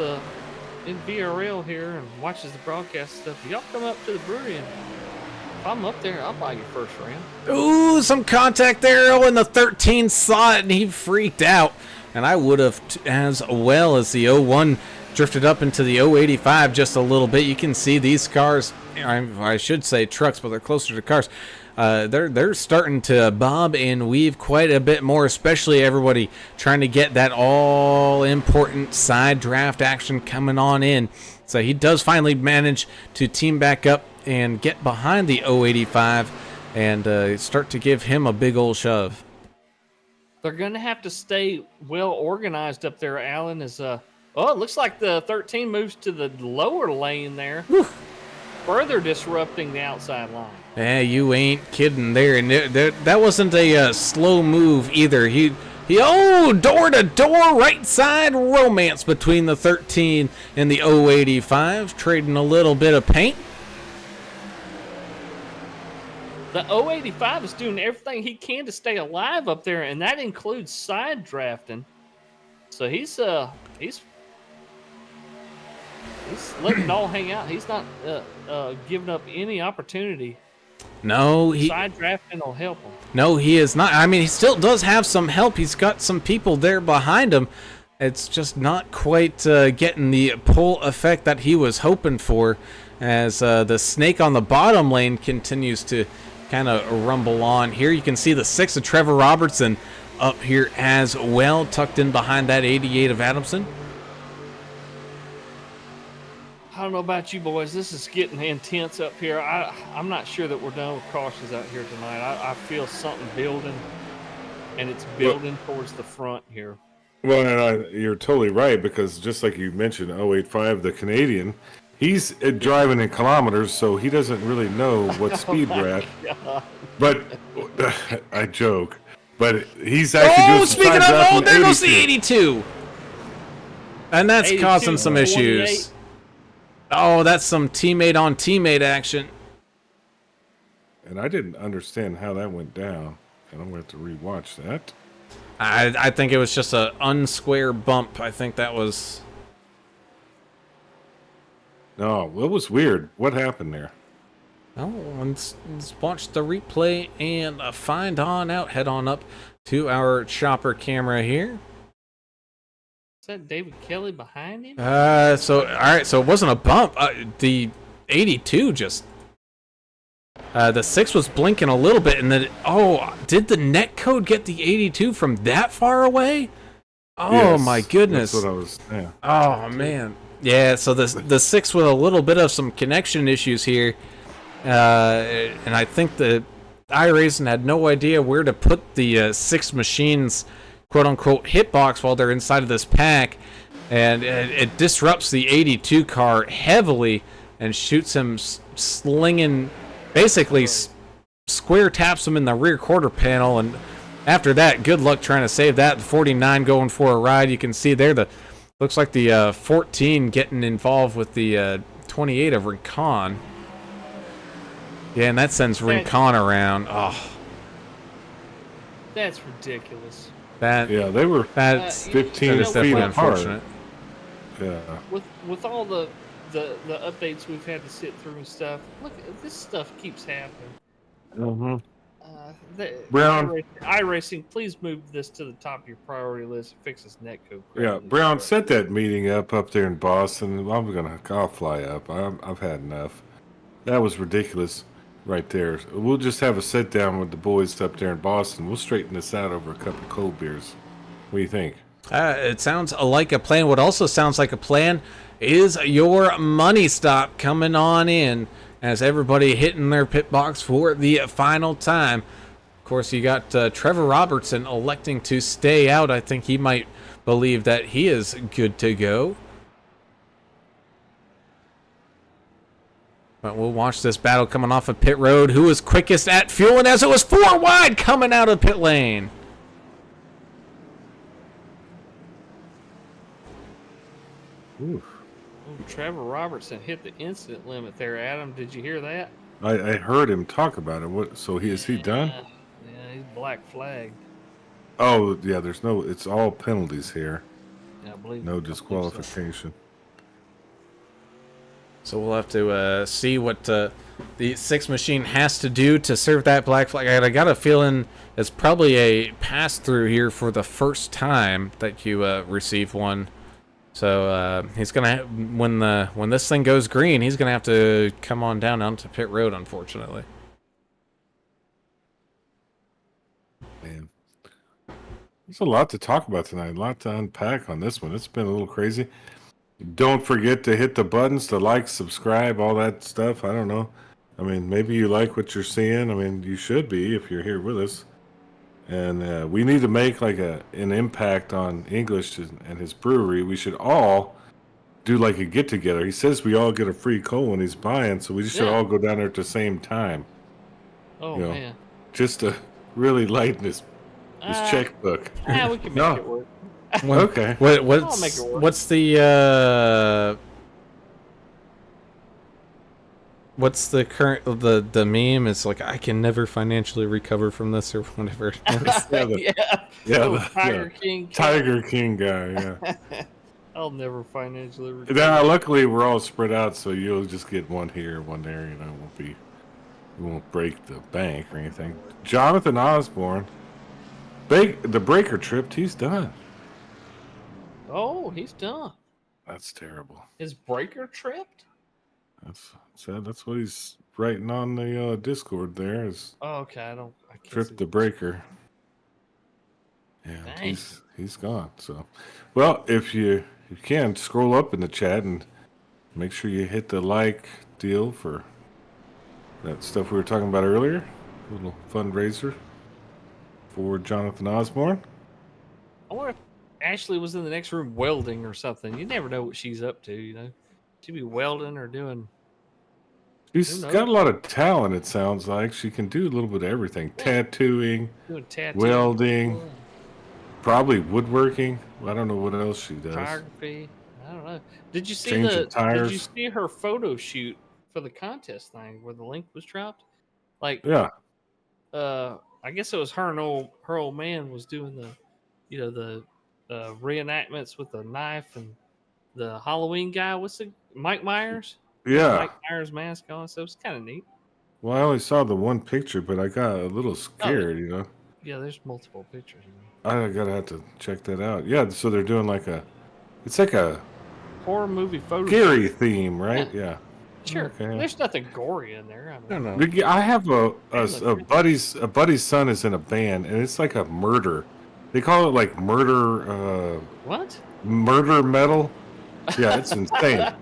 in VRL here and watches the broadcast stuff, y'all come up to the brewery, and if I'm up there, I'll buy you first round. Ooh, some contact there. Oh, and the 13 saw it, and he freaked out. And I would have as well, as the 01 drifted up into the 085 just a little bit. You can see these cars, I should say trucks, but they're closer to cars. They're starting to bob and weave quite a bit more, especially everybody trying to get that all-important side draft action coming on in. So he does finally manage to team back up and get behind the 085 and start to give him a big old shove. They're going to have to stay well organized up there, Alan. It looks like the 13 moves to the lower lane there, further disrupting the outside line. Yeah, you ain't kidding there. And that wasn't a slow move either. He door to door right side romance between the 13 and the 085, trading a little bit of paint. The 085 is doing everything he can to stay alive up there, and that includes side drafting. So he's He's letting it all hang out. He's not giving up any opportunity. No, Side drafting will help him. No, he is not. I mean, he still does have some help. He's got some people there behind him. It's just not quite getting the pull effect that he was hoping for, as the snake on the bottom lane continues to kind of rumble on. Here you can see the 6 of Trevor Robertson up here as well, tucked in behind that 88 of Adamson. I don't know about you boys. This is getting intense up here. I'm not sure that we're done with cautions out here tonight. I feel something building, and it's building towards the front here. Well, you're totally right, because just like you mentioned, 085, the Canadian, he's driving in kilometers, so he doesn't really know what speed we're at. God. But I joke. But he's actually doing some Speaking side of, drafting there goes the 82. 82. And that's 82, causing some 28. issues. Oh, that's some teammate on teammate action. And I didn't understand how that went down. And I'm going to have to rewatch that. I think it was just a unsquare bump. I think that was... No, it was weird. What happened there? Oh, let's watch the replay and find on out. Head on up to our chopper camera here. Is that David Kelly behind him? So all right, so it wasn't a bump. The 82 just the 6 was blinking a little bit, and then did the net code get the 82 from that far away? Oh Yes, my goodness! That's what I was. Yeah. Oh man, yeah. So the 6 with a little bit of some connection issues here, and I think the iRacing had no idea where to put the 6 machines, quote unquote, hitbox while they're inside of this pack, and it disrupts the 82 car heavily and shoots him slinging, basically square taps him in the rear quarter panel. And after that, good luck trying to save that. The 49 going for a ride. You can see there looks like the 14 getting involved with the 28 of Rincon. Yeah, and that sends Rincon around. Oh, That's ridiculous. that Yeah, they were that's 15 that is feet definitely apart. unfortunate. Yeah. With all the updates we've had to sit through and stuff, look, this stuff keeps happening. Mm-hmm. Brown, iRacing, please move this to the top of your priority list and fix this netcode. Yeah, Brown, set that meeting up there in Boston. I'll fly up. I've had enough. That was ridiculous right there. We'll just have a sit down with the boys up there in Boston. We'll straighten this out over a couple of cold beers. What do you think? It sounds like a plan. What also sounds like a plan is your money stop coming on in, as everybody hitting their pit box for the final time. Of course, you got Trevor Robertson electing to stay out. I think he might believe that he is good to go. But we'll watch this battle coming off of pit road. Who was quickest at fueling, as it was 4 wide coming out of pit lane. Ooh. Oh, Trevor Robertson hit the incident limit there. Adam, did you hear that? I heard him talk about it. What? So is he done? Yeah, he's black flagged. Oh, yeah. It's all penalties here. Yeah, I believe. No disqualification. So we'll have to see what the 6 machine has to do to serve that black flag. I got a feeling it's probably a pass-through here for the first time that you receive one. So he's gonna when this thing goes green, he's gonna have to come on down onto pit road, unfortunately. Man, there's a lot to talk about tonight. A lot to unpack on this one. It's been a little crazy. Don't forget to hit the buttons to like, subscribe, all that stuff. I don't know. I mean, maybe you like what you're seeing. I mean, you should be if you're here with us. And we need to make like an impact on English and his brewery. We should all do like a get together. He says we all get a free cold when he's buying, so we just should all go down there at the same time. Oh, You know, man. Just to really lighten his checkbook. We can make it work. Okay. I'll make it work. What's the what's the current the meme? It's like, I can never financially recover from this or whatever. Yeah, Yeah. yeah, Oh, the Tiger King. Tiger King guy. Yeah. I'll never financially recover. Now, luckily, we're all spread out, so you'll just get one here, one there. You know, it won't break the bank or anything. Jonathan Osborne, the breaker tripped. He's done. Oh, he's done. That's terrible. His breaker tripped? That's sad. That's what he's writing on the Discord there. Is Oh, okay. I can't tripped see the that. breaker. Yeah, Dang. he's gone. So, well, if you can scroll up in the chat and make sure you hit the like deal for that stuff we were talking about earlier. A little fundraiser for Jonathan Osborne. I wonder if Ashley was in the next room welding or something. You never know what she's up to, you know? She'd be welding or doing. She's got a lot of talent, it sounds like. She can do a little bit of everything. Tattooing, Tattoo, welding, probably woodworking. I don't know what else she does. photography. I don't know. Did you see Changing tires. Did you see her photo shoot for the contest thing where the link was dropped? Like, Yeah. I guess it was her and her old man was doing the reenactments with the knife and the Halloween guy. What's the Mike Myers? Yeah. Mike Myers mask on. So it's kind of neat. Well, I only saw the one picture, but I got a little scared, you know. Yeah, there's multiple pictures. I gotta have to check that out. Yeah, so they're doing it's like a Horror movie photo. scary theme, right? Yeah. Sure. Okay. There's nothing gory in there. I mean, No. I have a buddy's son is in a band, and it's like a murder. They call it like murder what? murder metal. Yeah, it's insane.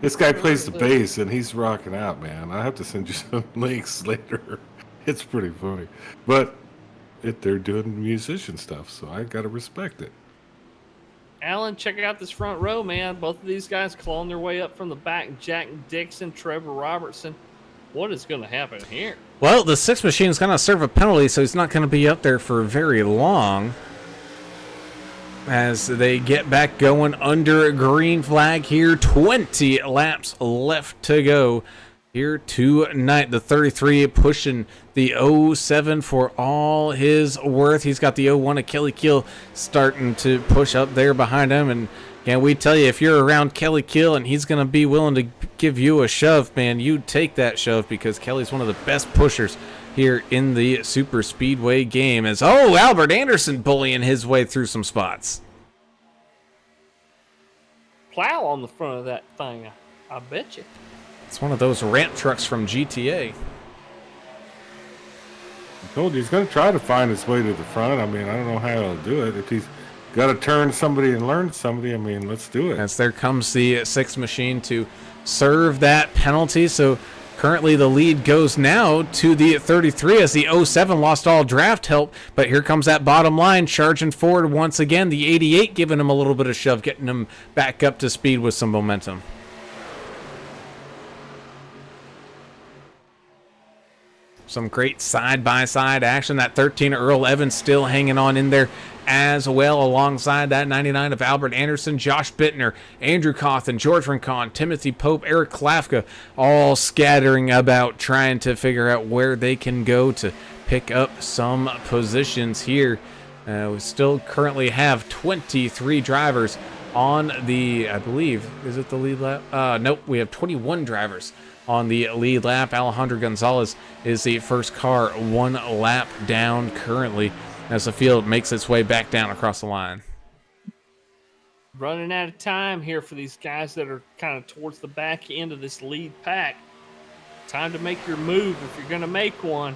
This guy plays the bass, and he's rocking out, man. I have to send you some links later. It's pretty funny, but they're doing musician stuff, so I gotta respect it. Alan, check out this front row, man. Both of these guys clawing their way up from the back. Jack Dixon, Trevor Robertson. What is going to happen here? Well, the 6 machine's going to serve a penalty, so he's not going to be up there for very long. As they get back going under a green flag here. 20 laps left to go here tonight. The 33 pushing the 07 for all his worth. He's got the 01 of Kelly Kill starting to push up there behind him. And can we tell you, if you're around Kelly Kill and he's going to be willing to give you a shove, man, you take that shove, because Kelly's one of the best pushers here in the super speedway game. As Albert Anderson bullying his way through some spots. Plow on the front of that thing, I bet you. It's one of those ramp trucks from GTA. I told you he's going to try to find his way to the front. I mean, I don't know how he'll do it. If he's got to turn somebody and learn somebody, I mean, let's do it. As there comes the 6 machine to serve that penalty. So currently the lead goes now to the 33 as the 07 lost all draft help. But here comes that bottom line charging forward once again. The 88 giving him a little bit of shove, getting him back up to speed with some momentum. Some great side-by-side action. That 13 Earl Evans still hanging on in there as well, alongside that 99 of Albert Anderson, Josh Bittner, Andrew Cawthon, George Rincon, Timothy Pope, Eric Klafka, all scattering about trying to figure out where they can go to pick up some positions here. We still currently have 23 drivers on the, I believe, is it the lead lap? Nope, we have 21 drivers on the lead lap. Alejandro Gonzalez is the first car 1 lap down currently as the field makes its way back down across the line. Running out of time here for these guys that are kind of towards the back end of this lead pack. Time to make your move if you're going to make one.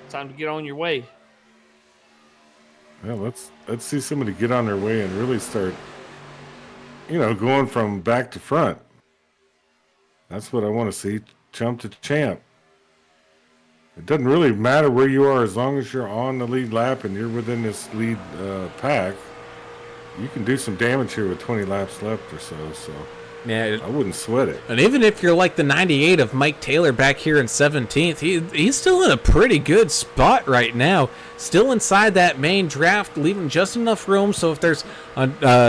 Time to get on your way. Well, let's see somebody get on their way and really start, going from back to front. That's what I want to see, chump to champ. It doesn't really matter where you are as long as you're on the lead lap and you're within this lead pack. You can do some damage here with 20 laps left or so. Yeah, I wouldn't sweat it. And even if you're like the 98 of Mike Taylor back here in 17th, he's still in a pretty good spot right now. Still inside that main draft, leaving just enough room so if there's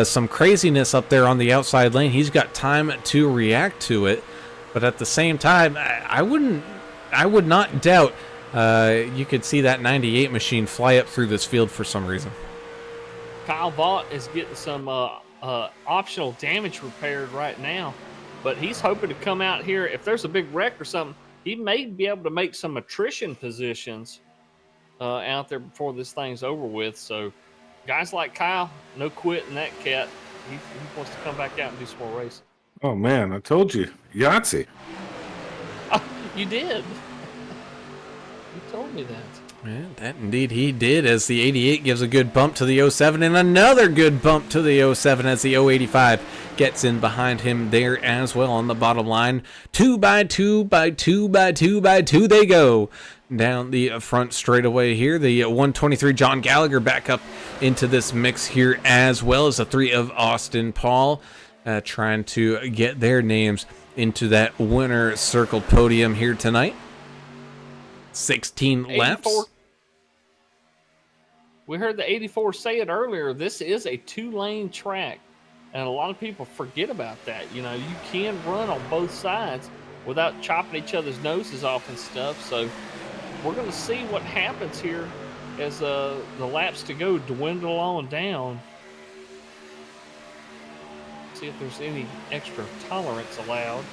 some craziness up there on the outside lane, he's got time to react to it. But at the same time, I would not doubt you could see that 98 machine fly up through this field for some reason. Kyle Vaught is getting some optional damage repaired right now, but he's hoping to come out here. If there's a big wreck or something, he may be able to make some attrition positions out there before this thing's over with. So guys like Kyle, no quitting that cat. He wants to come back out and do some more racing. Oh man, I told you, Yahtzee. You did. You told me that. Yeah, that indeed he did, as the 88 gives a good bump to the 07 and another good bump to the 07 as the 085 gets in behind him there as well on the bottom line. 2 by 2 by 2 by 2 by 2 they go down the front straightaway here. The 123 John Gallagher back up into this mix here, as well as the 3 of Austin Paul trying to get their names into that winner circle podium here tonight. 16 laps. 84. We heard the 84 say it earlier. This is a 2-lane track, and a lot of people forget about that. You know, you can run on both sides without chopping each other's noses off and stuff. So we're going to see what happens here as the laps to go dwindle on down. See if there's any extra tolerance allowed.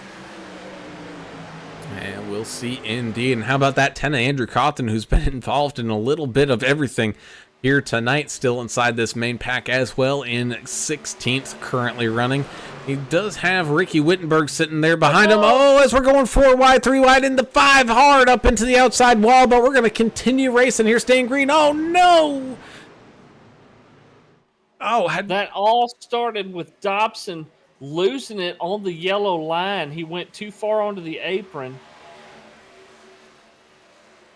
And we'll see indeed. And how about that 10 of Andrew Cawthon, who's been involved in a little bit of everything here tonight, still inside this main pack as well, in 16th currently running. He does have Ricky Wittenberg sitting there behind him. Oh, as we're going 4 wide, 3 wide into 5 hard up into the outside wall, but we're going to continue racing here, staying green. Oh, no! Oh, that all started with Dobson losing it on the yellow line. He went too far onto the apron,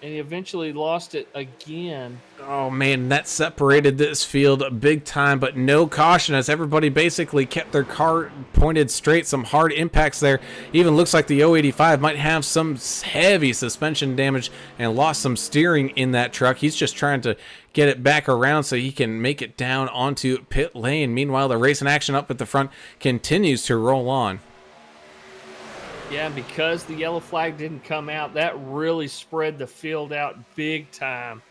and he eventually lost it again. Oh, man, that separated this field big time, but no caution as everybody basically kept their car pointed straight. Some hard impacts there. Even looks like the 085 might have some heavy suspension damage and lost some steering in that truck. He's just trying to get it back around so he can make it down onto pit lane. Meanwhile, the racing action up at the front continues to roll on. Yeah, because the yellow flag didn't come out, that really spread the field out big time.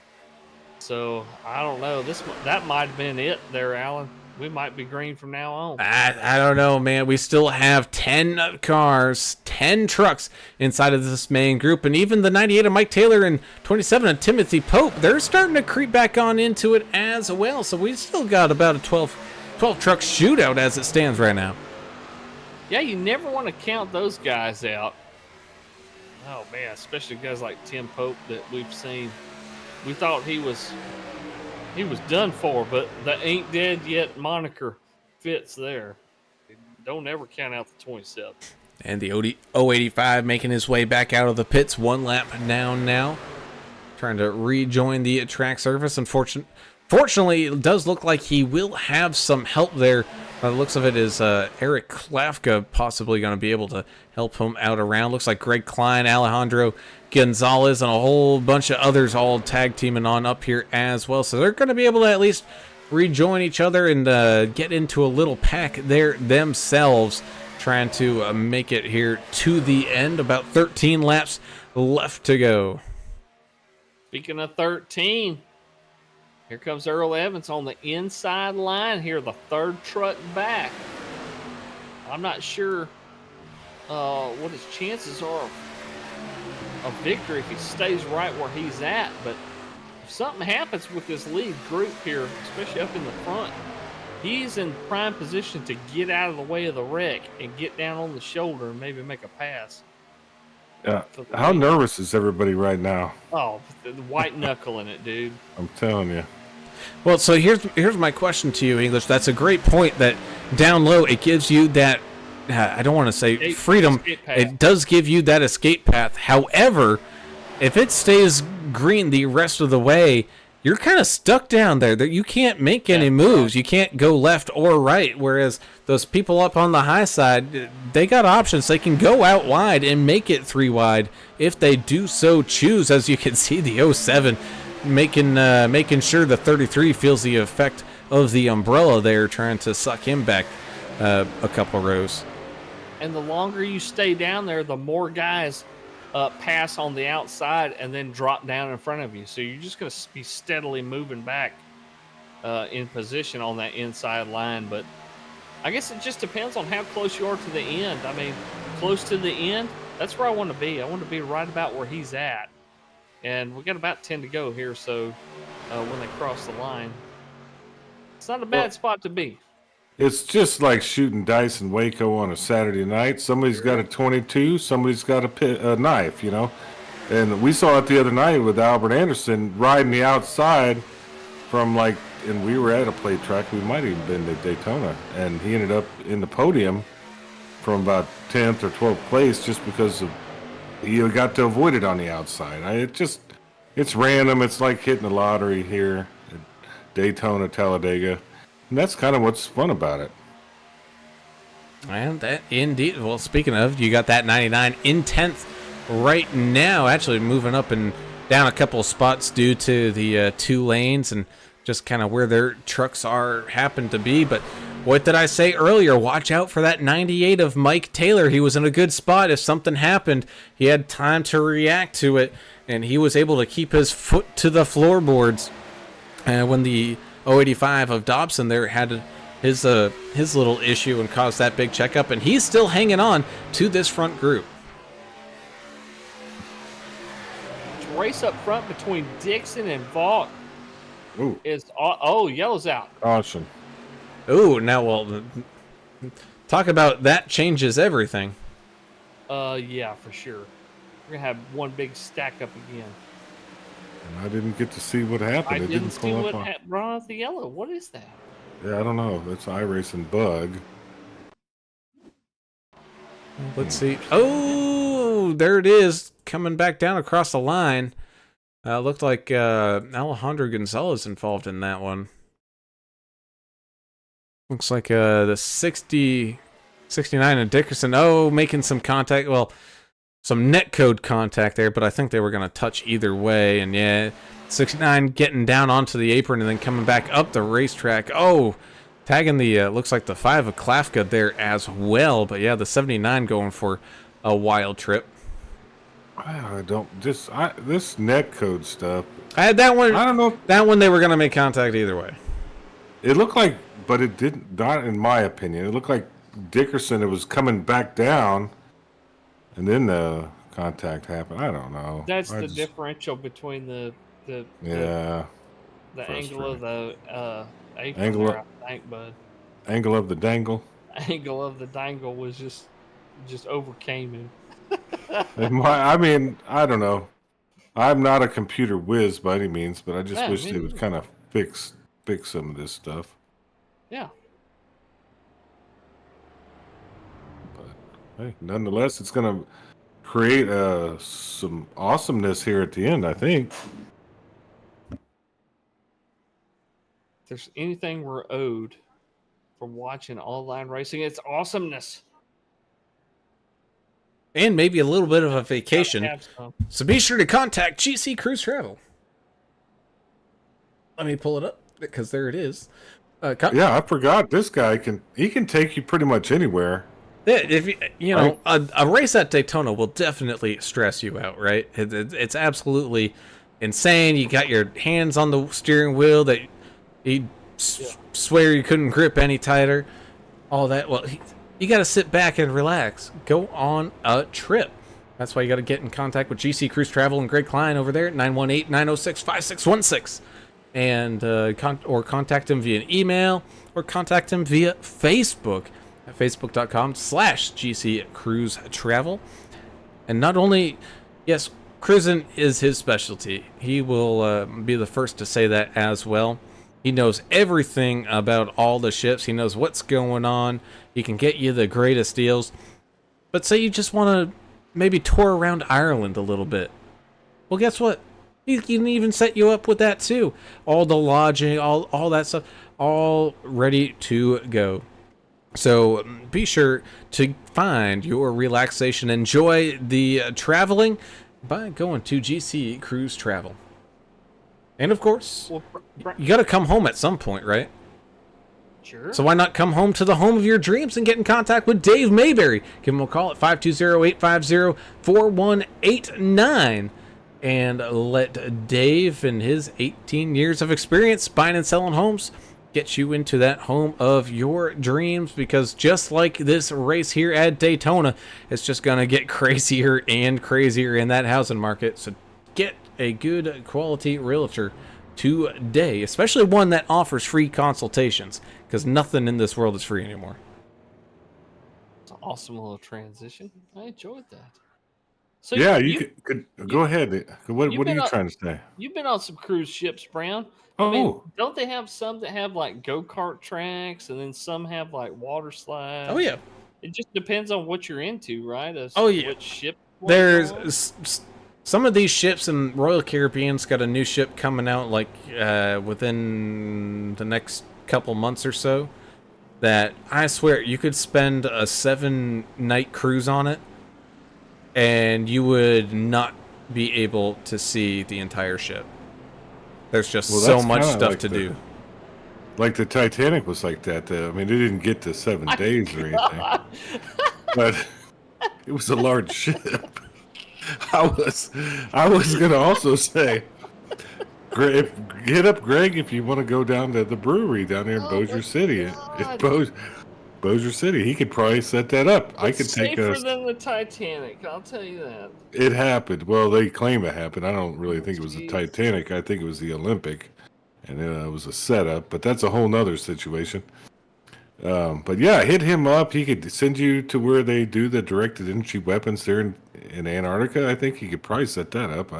So, I don't know. That might have been it there, Alan. We might be green from now on. I don't know, man. We still have 10 cars, 10 trucks inside of this main group. And even the 98 of Mike Taylor and 27 of Timothy Pope, they're starting to creep back on into it as well. So we still got about a 12 truck shootout as it stands right now. Yeah, you never want to count those guys out. Oh, man, especially guys like Tim Pope that we've seen. We thought he was done for, but the ain't dead yet moniker fits there. Don't ever count out the 27. And the 085 making his way back out of the pits, 1 lap down now, trying to rejoin the track surface. Fortunately, it does look like he will have some help there. By the looks of it, is Eric Klafka possibly going to be able to help him out around. Looks like Greg Klein, Alejandro Gonzalez, and a whole bunch of others all tag teaming on up here as well. So they're going to be able to at least rejoin each other and get into a little pack there themselves, trying to make it here to the end. About 13 laps left to go. Speaking of 13, here comes Earl Evans on the inside line here, the 3rd truck back. I'm not sure what his chances are of victory if he stays right where he's at, but if something happens with this lead group here, especially up in the front, he's in prime position to get out of the way of the wreck and get down on the shoulder and maybe make a pass. Yeah. How nervous is everybody right now? Oh, the white knuckling it, dude. I'm telling you. Well, so here's my question to you, English. That's a great point, that down low it gives you that, I don't want to say freedom. It does give you that escape path. However, if it stays green the rest of the way, you're kind of stuck down there. You can't make any moves. You can't go left or right, whereas those people up on the high side, they got options. They can go out wide and make it 3 wide if they do so choose. As you can see, the 07 making sure the 33 feels the effect of the umbrella there, trying to suck him back a couple rows. And the longer you stay down there, the more guys pass on the outside and then drop down in front of you. So you're just going to be steadily moving back in position on that inside line. But I guess it just depends on how close you are to the end. I mean, close to the end, that's where I want to be. I want to be right about where he's at. And we got about 10 to go here, so when they cross the line, it's not a bad spot to be. It's just like shooting dice in Waco on a Saturday night. Somebody's got a 22, somebody's got a knife, you know. And we saw it the other night with Albert Anderson riding the outside from and we were at a plate track. We might have even been to Daytona, and he ended up in the podium from about 10th or 12th place just because he got to avoid it on the outside. It's random. It's like hitting the lottery here at Daytona, Talladega. And that's kind of what's fun about it. And that indeed. Well, speaking of, you got that 99 in 10th right now, actually moving up and down a couple of spots due to the 2 lanes and just kind of where their trucks happen to be. But what did I say earlier? Watch out for that 98 of Mike Taylor. He was in a good spot. If something happened, he had time to react to it, and he was able to keep his foot to the floorboards. When the 085 of Dobson there had his little issue and caused that big checkup, and he's still hanging on to this front group. Race up front between Dixon and Vaught Ooh. is yellow's out. Caution. Ooh, now, well, talk about that changes everything. Yeah, for sure. We're gonna have one big stack up again. And I didn't get to see what happened. I It didn't see pull what up. brought out the yellow. What is that? Yeah, I don't know. It's iRacing bug. Let's see. Oh, there it is, coming back down across the line. Looked like Alejandro Gonzalez involved in that one. Looks like the 69 of Dickerson. Oh, making some contact. Well, some netcode contact there, but I think they were going to touch either way. And yeah, 69 getting down onto the apron and then coming back up the racetrack. Oh, tagging the, looks like the 5 of Klafka there as well. But yeah, the 79 going for a wild trip. I don't, this netcode stuff. I had that one. I don't know. That one they were going to make contact either way. It looked like, but it didn't, not in my opinion. It looked like Dickerson, it was coming back down, and then the contact happened. I don't know. That's the differential between the angle of the apron Angle there, I think, bud. Angle of the dangle. Angle of the dangle was just overcame him. I mean, I don't know. I'm not a computer whiz by any means, but I just wish they would kind of fix some of this stuff. Yeah. But hey, nonetheless, it's going to create some awesomeness here at the end, I think. If there's anything we're owed from watching online racing, it's awesomeness. And maybe a little bit of a vacation. So be sure to contact GC Cruise Travel. Let me pull it up because there it is. Yeah, I forgot this guy can take you pretty much anywhere. Yeah, if you know, a race at Daytona will definitely stress you out, right? It's absolutely insane. You got your hands on the steering wheel that you swear you couldn't grip any tighter. All that. Well, you got to sit back and relax. Go on a trip. That's why you got to get in contact with GC Cruise Travel and Greg Klein over there at 918-906-5616. And or contact him via an email or contact him via Facebook at facebook.com/GC Cruise Travel. And not only, yes, cruising is his specialty. He will be the first to say that as well. He knows everything about all the ships. He knows what's going on. He can get you the greatest deals. But say you just want to maybe tour around Ireland a little bit. Well, guess what? He can even set you up with that too. All the lodging, all that stuff, all ready to go. So be sure to find your relaxation. Enjoy the traveling by going to GC Cruise Travel. And of course, you got to come home at some point, right? Sure. So why not come home to the home of your dreams and get in contact with Dave Mayberry? Give him a call at 520-850-4189 and let Dave and his 18 years of experience buying and selling homes get you into that home of your dreams, because just like this race here at Daytona, it's just going to get crazier and crazier in that housing market. So get a good quality realtor today, especially one that offers free consultations, because nothing in this world is free anymore. It's an awesome little transition. I enjoyed that. So Yeah, you could go ahead. What are you on- trying to say? You've been on some cruise ships, Brown. Oh, I mean, don't they have some that have like go-kart tracks, and then some have like water slides? Oh yeah. It just depends on what you're into, right? Oh, yeah. What ship? you wanna go There's on? some of these ships in Royal Caribbean's got a new ship coming out like within the next couple months or so, that I swear you could spend a 7-night cruise on it and you would not be able to see the entire ship. There's just Well, so that's much kinda stuff like to do. Like the Titanic was like that. I mean, it didn't get to 7 days or anything, but it was a large ship. I was gonna also say, hit up Greg if you want to go down to the brewery down there in Bossier City. Bossier City, he could probably set that up. I could take safer us. than the Titanic. I'll tell you that. It happened. Well, they claim it happened. I don't really think it was the Jeez. Titanic. I think it was the Olympic, and it was a setup. But that's a whole nother situation. But yeah, hit him up. He could send you to where they do the directed entry weapons there in Antarctica. I think he could probably set that up.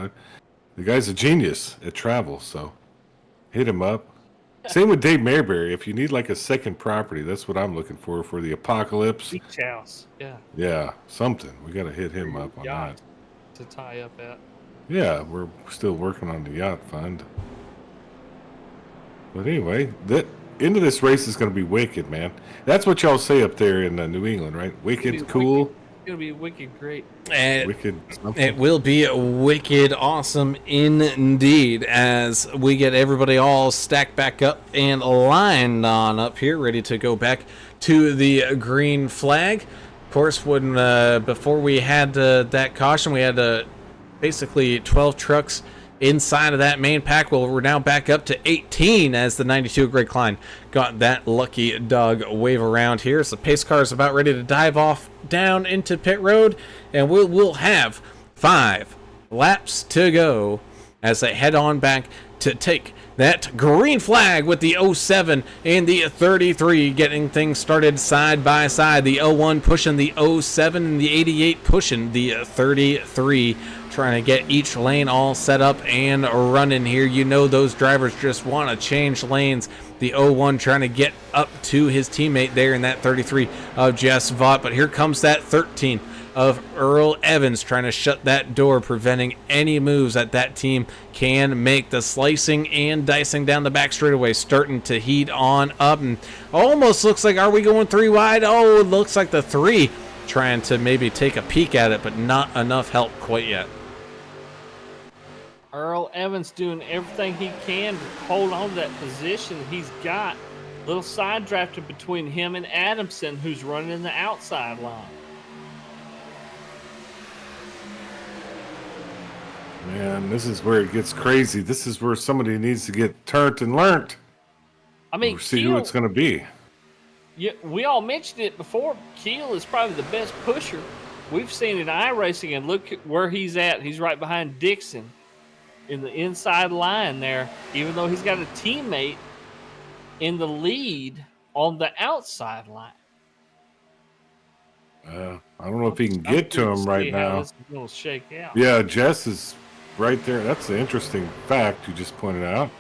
The guy's a genius at travel, so hit him up. Same with Dave Mayberry. If you need like a second property, that's what I'm looking for the apocalypse. Beach house. Yeah. Yeah, something. We got to hit him up on Yacht that. to tie up at. Yeah, we're still working on the yacht fund. But anyway, the end of this race is going to be wicked, man. That's what y'all say up there in New England, right? Wicked, cool, It's gonna be wicked great. And wicked. it will be wicked awesome indeed, as we get everybody all stacked back up and lined on up here, ready to go back to the green flag. Of course, when before we had that caution, we had basically 12 trucks inside of that main pack. Well, we're now back up to 18 as the 92 Greg Klein got that lucky dog wave around here. So the pace car is about ready to dive off down into pit road, and we'll have 5 laps to go as they head on back to take that green flag with the 07 and the 33 getting things started side by side. The 01 pushing the 07 and the 88 pushing the 33, trying to get each lane all set up and running here. You know those drivers just want to change lanes. The 01 trying to get up to his teammate there in that 33 of Jess Vaught, but here comes that 13 of Earl Evans trying to shut that door, preventing any moves that team can make. The slicing and dicing down the back straightaway starting to heat on up, and almost looks like, are we going 3 wide? Oh, it looks like the 3 trying to maybe take a peek at it, but not enough help quite yet. Earl Evans doing everything he can to hold on to that position he's got. Little side drafted between him and Adamson, who's running in the outside line. Man, this is where it gets crazy. This is where somebody needs to get turned and learned. I mean, We'll see who it's going to be. Yeah, we all mentioned it before. Keel is probably the best pusher we've seen in iRacing, and look where he's at. He's right behind Dixon in the inside line there, even though he's got a teammate in the lead on the outside line. I don't know if he can get to him right now. This is going to shake out. Yeah, Jess is right there. That's an interesting fact you just pointed out.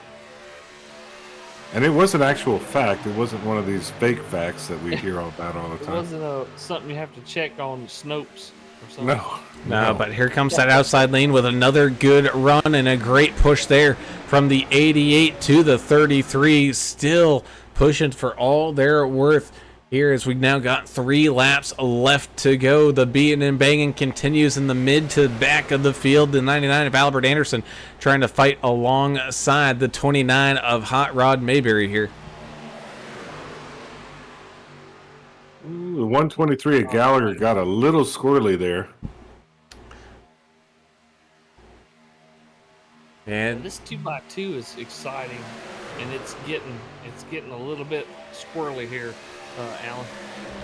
And it was an actual fact. It wasn't one of these fake facts that we hear all about all the It time. wasn't something you have to check on Snopes or something. No, but here comes that outside lane with another good run and a great push there from the 88 to the 33. Still pushing for all they're worth here, as we've now got 3 laps left to go. The beating and banging continues in the mid to back of the field. The 99 of Albert Anderson trying to fight alongside the 29 of Hot Rod Mayberry here. Ooh, the 123 of Gallagher got a little squirrely there. And This 2x2 is exciting. and it's getting a little bit squirrely here, Alan.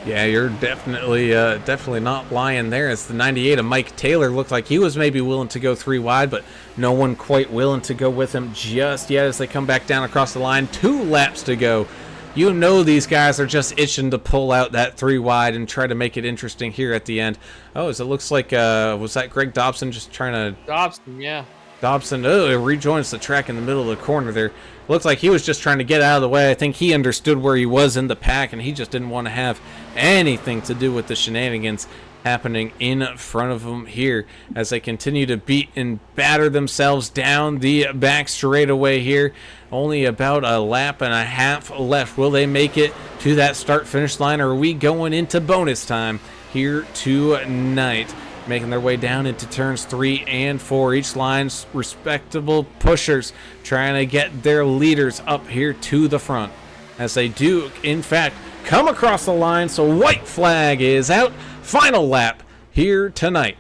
Yeah, you're definitely not lying there. It's the 98 of Mike Taylor. Looked like he was maybe willing to go 3 wide, but no one quite willing to go with him just yet as they come back down across the line. 2 laps to go. You know these guys are just itching to pull out that 3 wide and try to make it interesting here at the end. Oh, as it looks like, was that Greg Dobson just trying to... Dobson, yeah. Dobson, rejoins the track in the middle of the corner there. Looks like he was just trying to get out of the way. I think he understood where he was in the pack, and he just didn't want to have anything to do with the shenanigans happening in front of him here as they continue to beat and batter themselves down the back straightaway here. Only about a lap and a half left. Will they make it to that start-finish line, or are we going into bonus time here tonight? Making their way down into turns 3 and 4. Each line's respectable pushers trying to get their leaders up here to the front. As they do, in fact, come across the line, so white flag is out. Final lap here tonight.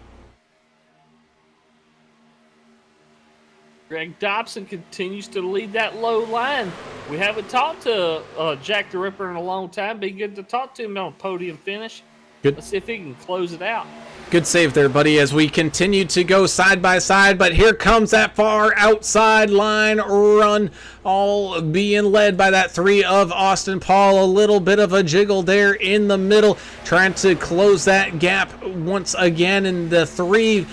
Greg Dobson continues to lead that low line. We haven't talked to Jack the Ripper in a long time. Be good to talk to him on podium finish. Good. Let's see if he can close it out. Good save there, buddy, as we continue to go side by side, but here comes that far outside line run, all being led by that 3 of Austin Paul. A little bit of a jiggle there in the middle, trying to close that gap once again, and the 3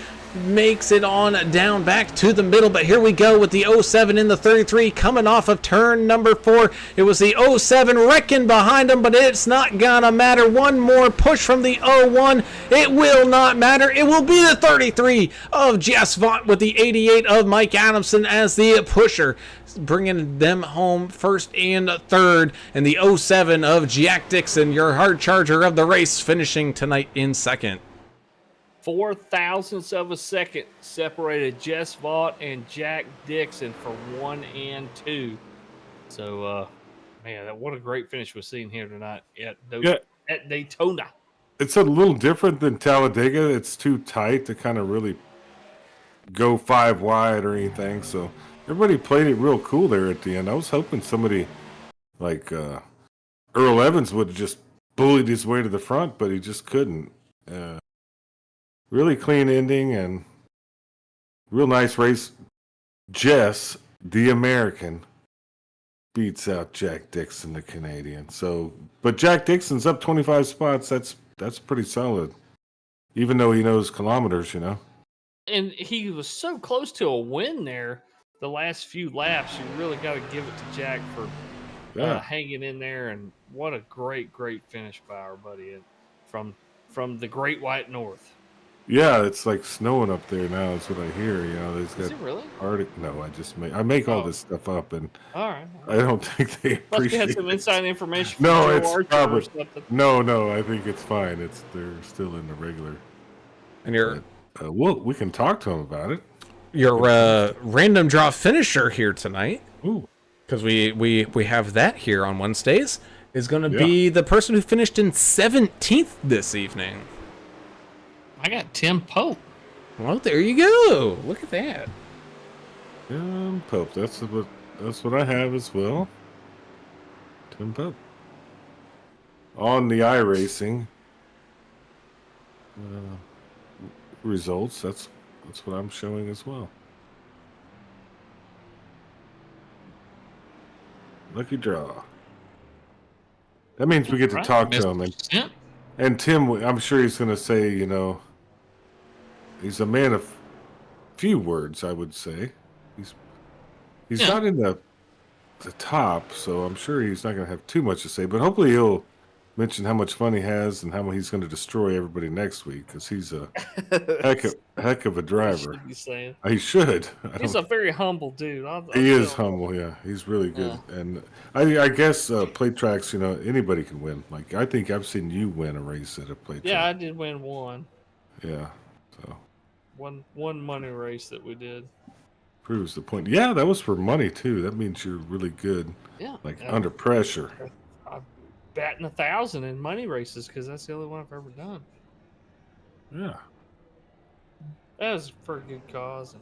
makes it on down back to the middle. But here we go with the 07 in the 33 coming off of turn number 4. It was the 07 wrecking behind him, but it's not gonna matter. One more push from the 01. It will not matter. It will be the 33 of Jess Vaught with the 88 of Mike Adamson as the pusher, bringing them home first and third, and the 07 of Jack Dixon, your hard charger of the race, finishing tonight in second. 4 thousandths of a second separated Jess Vaught and Jack Dixon for 1 and 2. So, man, what a great finish we're seeing here tonight at Daytona. It's a little different than Talladega. It's too tight to kind of really go 5 wide or anything. So everybody played it real cool there at the end. I was hoping somebody like Earl Evans would have just bullied his way to the front, but he just couldn't. Really clean ending and real nice race. Jess, the American, beats out Jack Dixon, the Canadian. So, but Jack Dixon's up 25 spots. That's pretty solid, even though he knows kilometers, you know. And he was so close to a win there the last few laps. You really got to give it to Jack for hanging in there. And what a great finish by our buddy from the Great White North. Yeah, it's like snowing up there now. That's what I hear. You know, Is it really? Arctic. No, I make all this stuff up, and all right. I don't think they Must appreciate. have some inside information. No, Joe it's Archer probably or something. no. I think it's fine. They're still in the regular. And your we can talk to them about it. Your random draw finisher here tonight, Ooh, because we have that here on Wednesdays, is going to be the person who finished in 17th this evening. I got Tim Pope. Well, there you go. Look at that. Tim Pope. That's what I have as well. Tim Pope. On the iRacing results, that's what I'm showing as well. Lucky draw. That means we get to talk to him, and Tim, I'm sure he's going to say, you know, he's a man of few words, I would say. He's not in the top, so I'm sure he's not going to have too much to say. But hopefully he'll mention how much fun he has and how he's going to destroy everybody next week, because he's a heck of a driver. He should. He's a very humble dude. He is humble, yeah. He's really good. Yeah. And I guess plate tracks, you know, anybody can win. Like, I think I've seen you win a race at a plate track. Yeah, I did win one. Yeah, so. One money race that we did. Proves the point. Yeah, that was for money, too. That means you're really good. Yeah. Like, under pressure. I'm batting 1,000 in money races because that's the only one I've ever done. Yeah. That was for a good cause.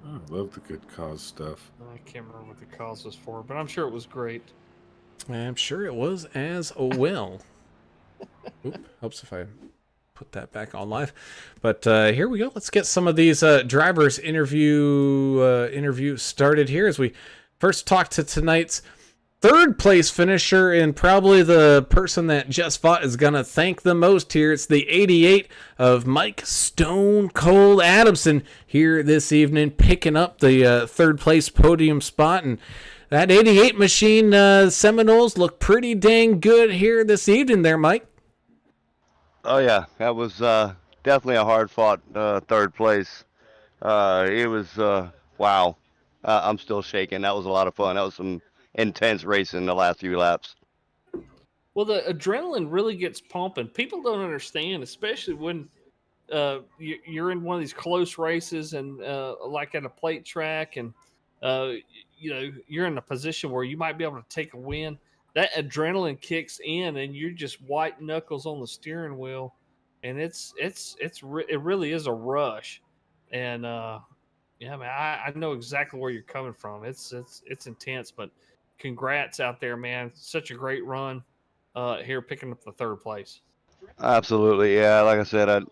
I love the good cause stuff. I can't remember what the cause was for, but I'm sure it was great. I'm sure it was as well. Oop, helps if I put that back on live. But here we go. Let's get some of these drivers interview started here as we first talk to tonight's third place finisher and probably the person that Just Fought is going to thank the most here. It's the 88 of Mike Stone Cold Adamson here this evening, picking up the third place podium spot. And that 88 machine Seminoles look pretty dang good here this evening there, Mike. Oh yeah, that was definitely a hard-fought third place. It was wow. I'm still shaking. That was a lot of fun. That was some intense racing the last few laps. Well, the adrenaline really gets pumping. People don't understand, especially when you're in one of these close races and like at a plate track, and you're in a position where you might be able to take a win. That adrenaline kicks in, and you're just white knuckles on the steering wheel, and it really is a rush. And yeah, man, I know exactly where you're coming from. It's intense, but congrats out there, man! Such a great run here, picking up the third place. Absolutely, yeah. Like I said, I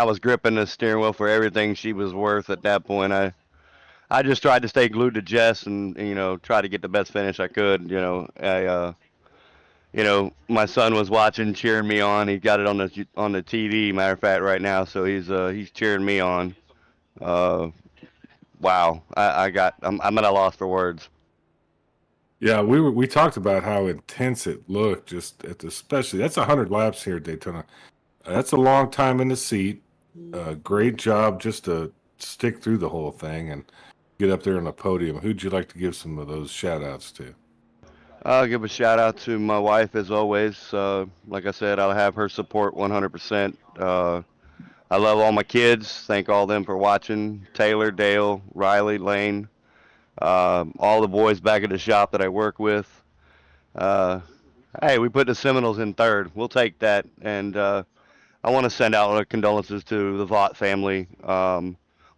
was gripping the steering wheel for everything she was worth at that point. I just tried to stay glued to Jess and try to get the best finish I could. My son was watching, cheering me on. He got it on the TV. Matter of fact, right now, so he's cheering me on. Wow, I'm at a loss for words. Yeah, we talked about how intense it looked. Just especially that's 100 laps here at Daytona. That's a long time in the seat. Great job just to stick through the whole thing and get up there on the podium. Who'd you like to give some of those shout outs to? I'll give a shout out to my wife as always. Like I said, I'll have her support 100%. I love all my kids. Thank all of them for watching. Taylor, Dale, Riley, Lane, all the boys back at the shop that I work with. Hey, we put the Seminoles in third. We'll take that. And I want to send out condolences to the Vaught family.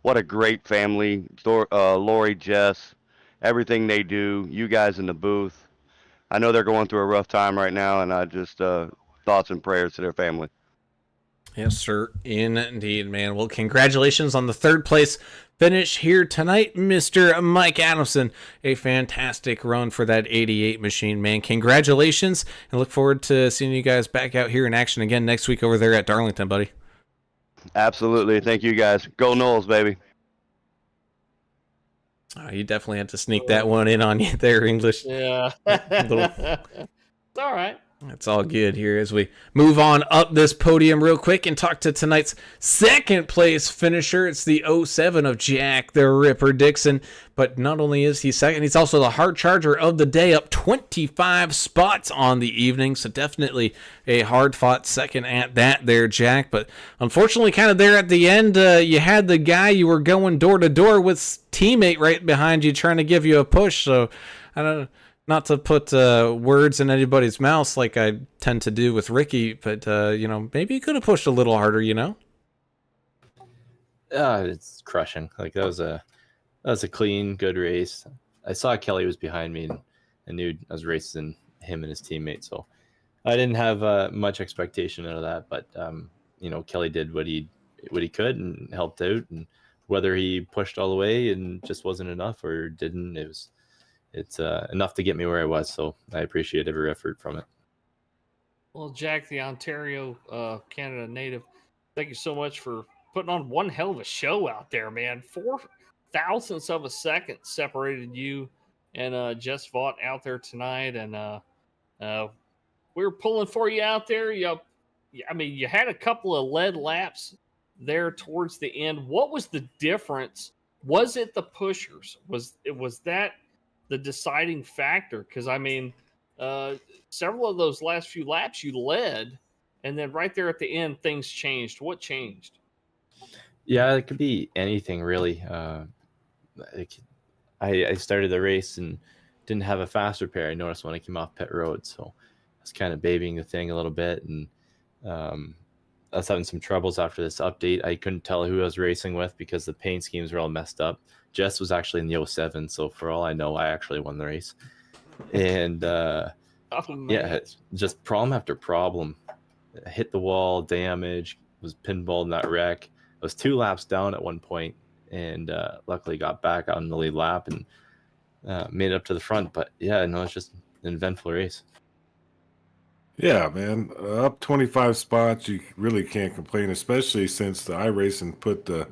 What a great family. Lori, Jess, everything they do, you guys in the booth. I know they're going through a rough time right now, and I just thoughts and prayers to their family. Yes, sir. Indeed, man. Well, congratulations on the third place finish here tonight, Mr. Mike Adamson. A fantastic run for that 88 machine, man. Congratulations, and look forward to seeing you guys back out here in action again next week over there at Darlington, buddy. Absolutely. Thank you, guys. Go Knowles, baby. You definitely had to sneak that one in on you there, English. Yeah. It's all right. It's all good here as we move on up this podium real quick and talk to tonight's second place finisher. It's the 07 of Jack the Ripper Dixon. But not only is he second, he's also the hard charger of the day, up 25 spots on the evening. So definitely a hard-fought second at that there, Jack. But unfortunately, kind of there at the end, you had the guy you were going door-to-door with, teammate right behind you trying to give you a push. So I don't know. Not to put words in anybody's mouth like I tend to do with Ricky, but, maybe he could have pushed a little harder, It's crushing. Like that was a clean, good race. I saw Kelly was behind me and I knew I was racing him and his teammate. So I didn't have much expectation out of that, but, Kelly did what he could and helped out, and whether he pushed all the way and just wasn't enough or didn't, it's enough to get me where I was, so I appreciate every effort from it. Well, Jack, the Ontario, Canada native, thank you so much for putting on one hell of a show out there, man. 4 thousandths of a second separated you and Jess Vaught out there tonight, and we were pulling for you out there. You had a couple of lead laps there towards the end. What was the difference? Was it the pushers? Was that the deciding factor? Because several of those last few laps you led, and then right there at the end things changed. What changed? Yeah, it could be anything really. I started the race and didn't have a faster pair. I noticed when I came off pit road, so I was kind of babying the thing a little bit, and I was having some troubles after this update. I couldn't tell who I was racing with because the paint schemes were all messed up. Jess was actually in the 07, so for all I know, I actually won the race. And Oh man. yeah, it's just problem after problem. I hit the wall, damage, was pinballed in that wreck. I was 2 laps down at one point, and luckily got back on the lead lap and made it up to the front. But yeah, no, it's just an eventful race. Yeah, man. Up 25 spots, you really can't complain, especially since the iRacing put the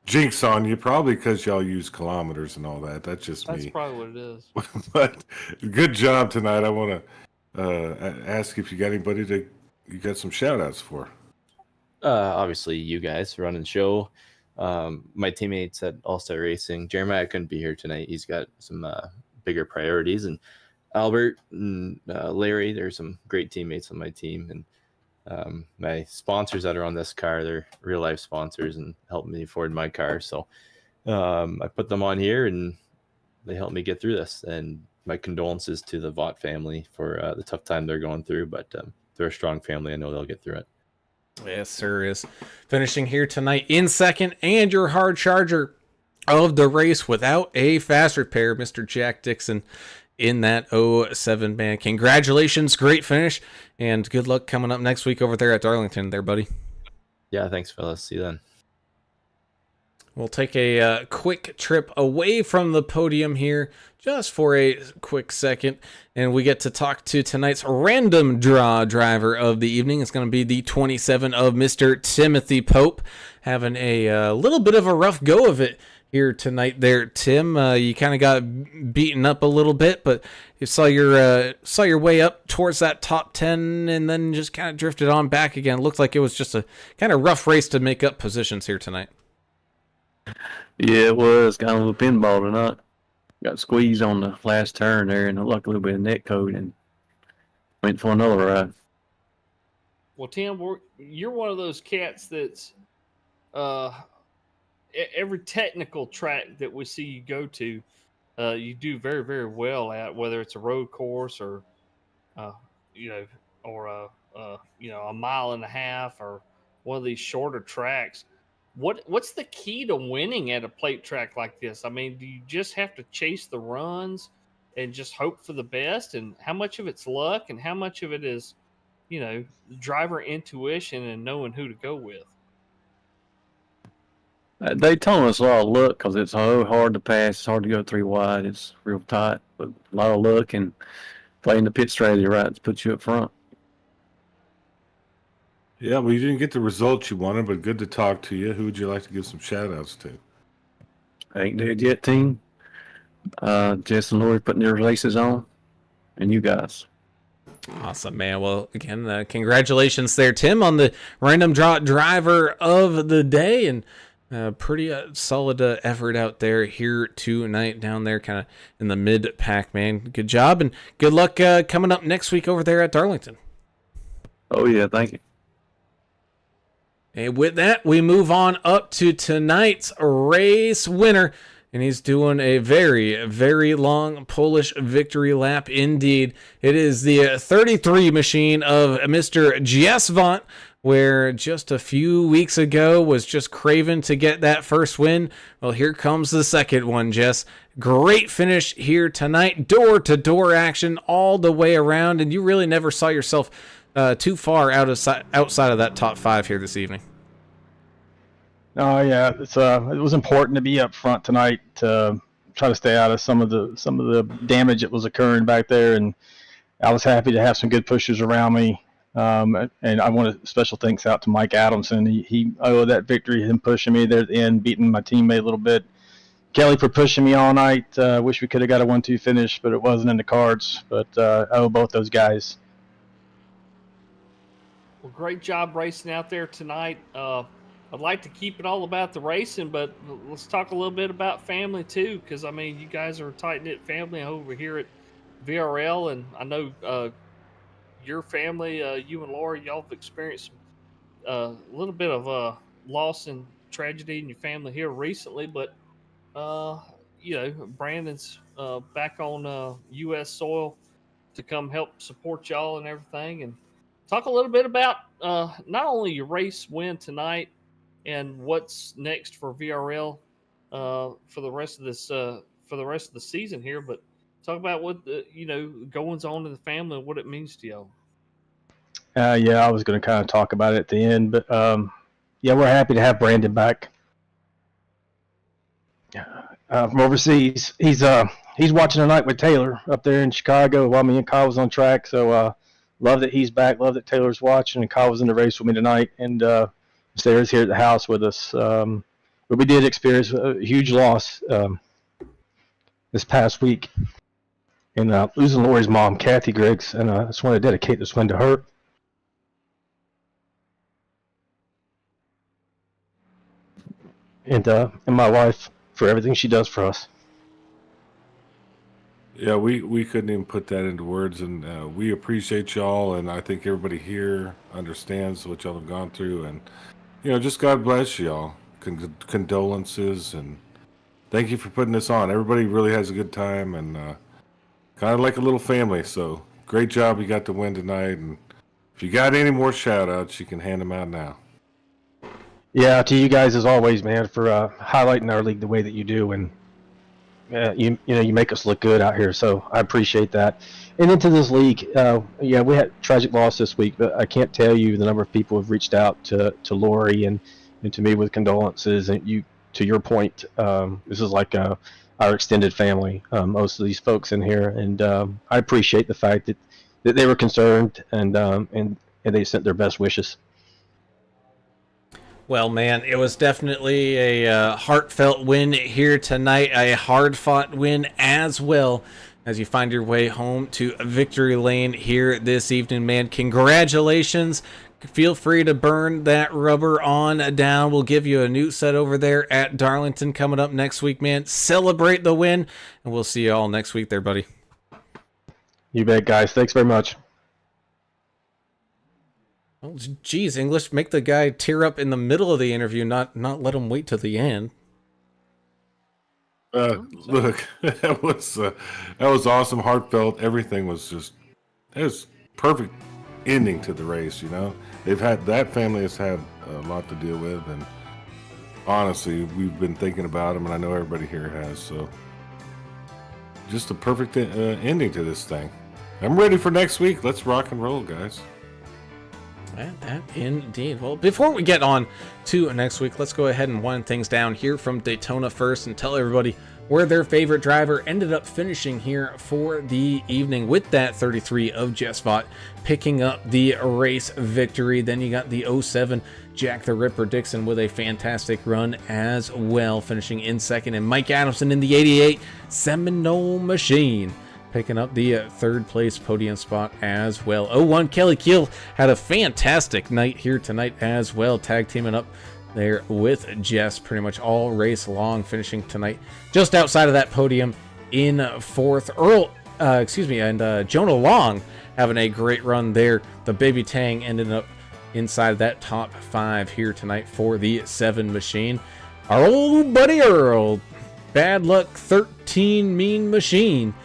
jinx on you, probably because y'all use kilometers and all that. That's just That's me. probably what it is. But good job tonight. I want to ask if you got anybody that you got some shout outs for. Obviously, you guys running the show. My teammates at All Star Racing. Jeremiah couldn't be here tonight. He's got some bigger priorities. And Albert and Larry, there's some great teammates on my team. And my sponsors that are on this car, they're real life sponsors and help me afford my car. So I put them on here and they helped me get through this. And my condolences to the Vaught family for the tough time they're going through. But they're a strong family. I know they'll get through it. Yes, sir. Is finishing here tonight in second, and your hard charger of the race without a fast repair, Mr. Jack Dixon, in that 07 band. Congratulations, great finish, and good luck coming up next week over there at Darlington there, buddy. Yeah, thanks, fellas. See you then. We'll take a quick trip away from the podium here just for a quick second, and we get to talk to tonight's random draw driver of the evening. It's going to be the 27 of Mr. Timothy Pope, having a little bit of a rough go of it here tonight there, Tim. You kind of got beaten up a little bit, but you saw your way up towards that top 10 and then just kind of drifted on back again. It looked like it was just a kind of rough race to make up positions here tonight. Yeah, it was kind of a pinball tonight. Got squeezed on the last turn there, and luckily a little bit of net code, and went for another ride. Well, Tim, you're one of those cats that's every technical track that we see you go to, you do very, very well at, whether it's a road course or, or a mile and a half or one of these shorter tracks. What's the key to winning at a plate track like this? I mean, do you just have to chase the runs and just hope for the best? And how much of it's luck and how much of it is, driver intuition and knowing who to go with? Daytona's a lot of luck because it's so hard to pass. It's hard to go 3 wide. It's real tight, but a lot of luck and playing the pit strategy right to put you up front. Yeah, well, you didn't get the results you wanted, but good to talk to you. Who would you like to give some shout outs to? Ain't Dead Yet team. Jess and Lori putting their races on, and you guys. Awesome, man. Well, again, congratulations there, Tim, on the random draw driver of the day, and pretty solid effort out there here tonight down there kind of in the mid-pack, man. Good job, and good luck coming up next week over there at Darlington. Oh, yeah, thank you. And with that, we move on up to tonight's race winner. And he's doing a very, very long Polish victory lap indeed. It is the 33 machine of Mr. Giesvant, where just a few weeks ago was just craving to get that first win. Well, here comes the second one, Jess. Great finish here tonight. Door-to-door action all the way around, and you really never saw yourself too far outside of that top 5 here this evening. Oh yeah, it was important to be up front tonight to try to stay out of some of the damage that was occurring back there, and I was happy to have some good pushers around me. And I want a special thanks out to Mike Adamson. He owed that victory, him pushing me there at the end, beating my teammate a little bit. Kelly for pushing me all night. Wish we could have got a 1-2 finish, but it wasn't in the cards. But I owe both those guys. Well, great job racing out there tonight. I'd like to keep it all about the racing, but let's talk a little bit about family too, because I mean, you guys are a tight-knit family over here at VRL, and I know your family, you and Laura, y'all have experienced a little bit of loss and tragedy in your family here recently, but Brandon's back on U.S. soil to come help support y'all and everything, and talk a little bit about not only your race win tonight and what's next for VRL for the rest of the season here, but talk about what the goings on in the family and what it means to y'all. Yeah, I was going to kind of talk about it at the end, but yeah, we're happy to have Brandon back from overseas. He's watching tonight with Taylor up there in Chicago while me and Kyle was on track. So love that he's back. Love that Taylor's watching, and Kyle was in the race with me tonight, and Sarah's here at the house with us. But we did experience a huge loss this past week in losing Lori's mom, Kathy Griggs, and I just want to dedicate this one to her. And my wife for everything she does for us. Yeah, we couldn't even put that into words, and we appreciate y'all, and I think everybody here understands what y'all have gone through, and just God bless y'all. Condolences, and thank you for putting this on. Everybody really has a good time, and kind of like a little family. So great job, you got the win tonight, and if you got any more shout outs, you can hand them out now. Yeah, to you guys as always, man, for highlighting our league the way that you do, and you make us look good out here. So I appreciate that. And into this league, yeah, we had tragic loss this week, but I can't tell you the number of people who have reached out to Lori and to me with condolences. And to your point, this is like our extended family. Most of these folks in here, and I appreciate the fact that they were concerned and they sent their best wishes. Well, man, it was definitely a heartfelt win here tonight, a hard-fought win as well as you find your way home to victory lane here this evening, man. Congratulations. Feel free to burn that rubber on down. We'll give you a new set over there at Darlington coming up next week, man. Celebrate the win, and we'll see you all next week there, buddy. You bet, guys. Thanks very much. Oh, geez, English, make the guy tear up in the middle of the interview, not let him wait till the end. Look, that was awesome, heartfelt. Everything was it was perfect ending to the race. That family has had a lot to deal with, and honestly, we've been thinking about them, and I know everybody here has. So, just a perfect ending to this thing. I'm ready for next week. Let's rock and roll, guys. That indeed. Well, before we get on to next week, let's go ahead and wind things down here from Daytona first and tell everybody where their favorite driver ended up finishing here for the evening with that 33 of Jess Vaught picking up the race victory. Then you got the 07 Jack the Ripper Dixon with a fantastic run as well, finishing in second, and Mike Adamson in the 88 Seminole Machine picking up the third place podium spot as well. 01 Kelly Keel had a fantastic night here tonight as well, tag teaming up there with Jess pretty much all race long, finishing tonight just outside of that podium in fourth. And Jonah Long having a great run there. The Baby Tang ended up inside that top 5 here tonight for the 7 machine. Our old buddy Earl, Bad Luck 13 Mean Machine,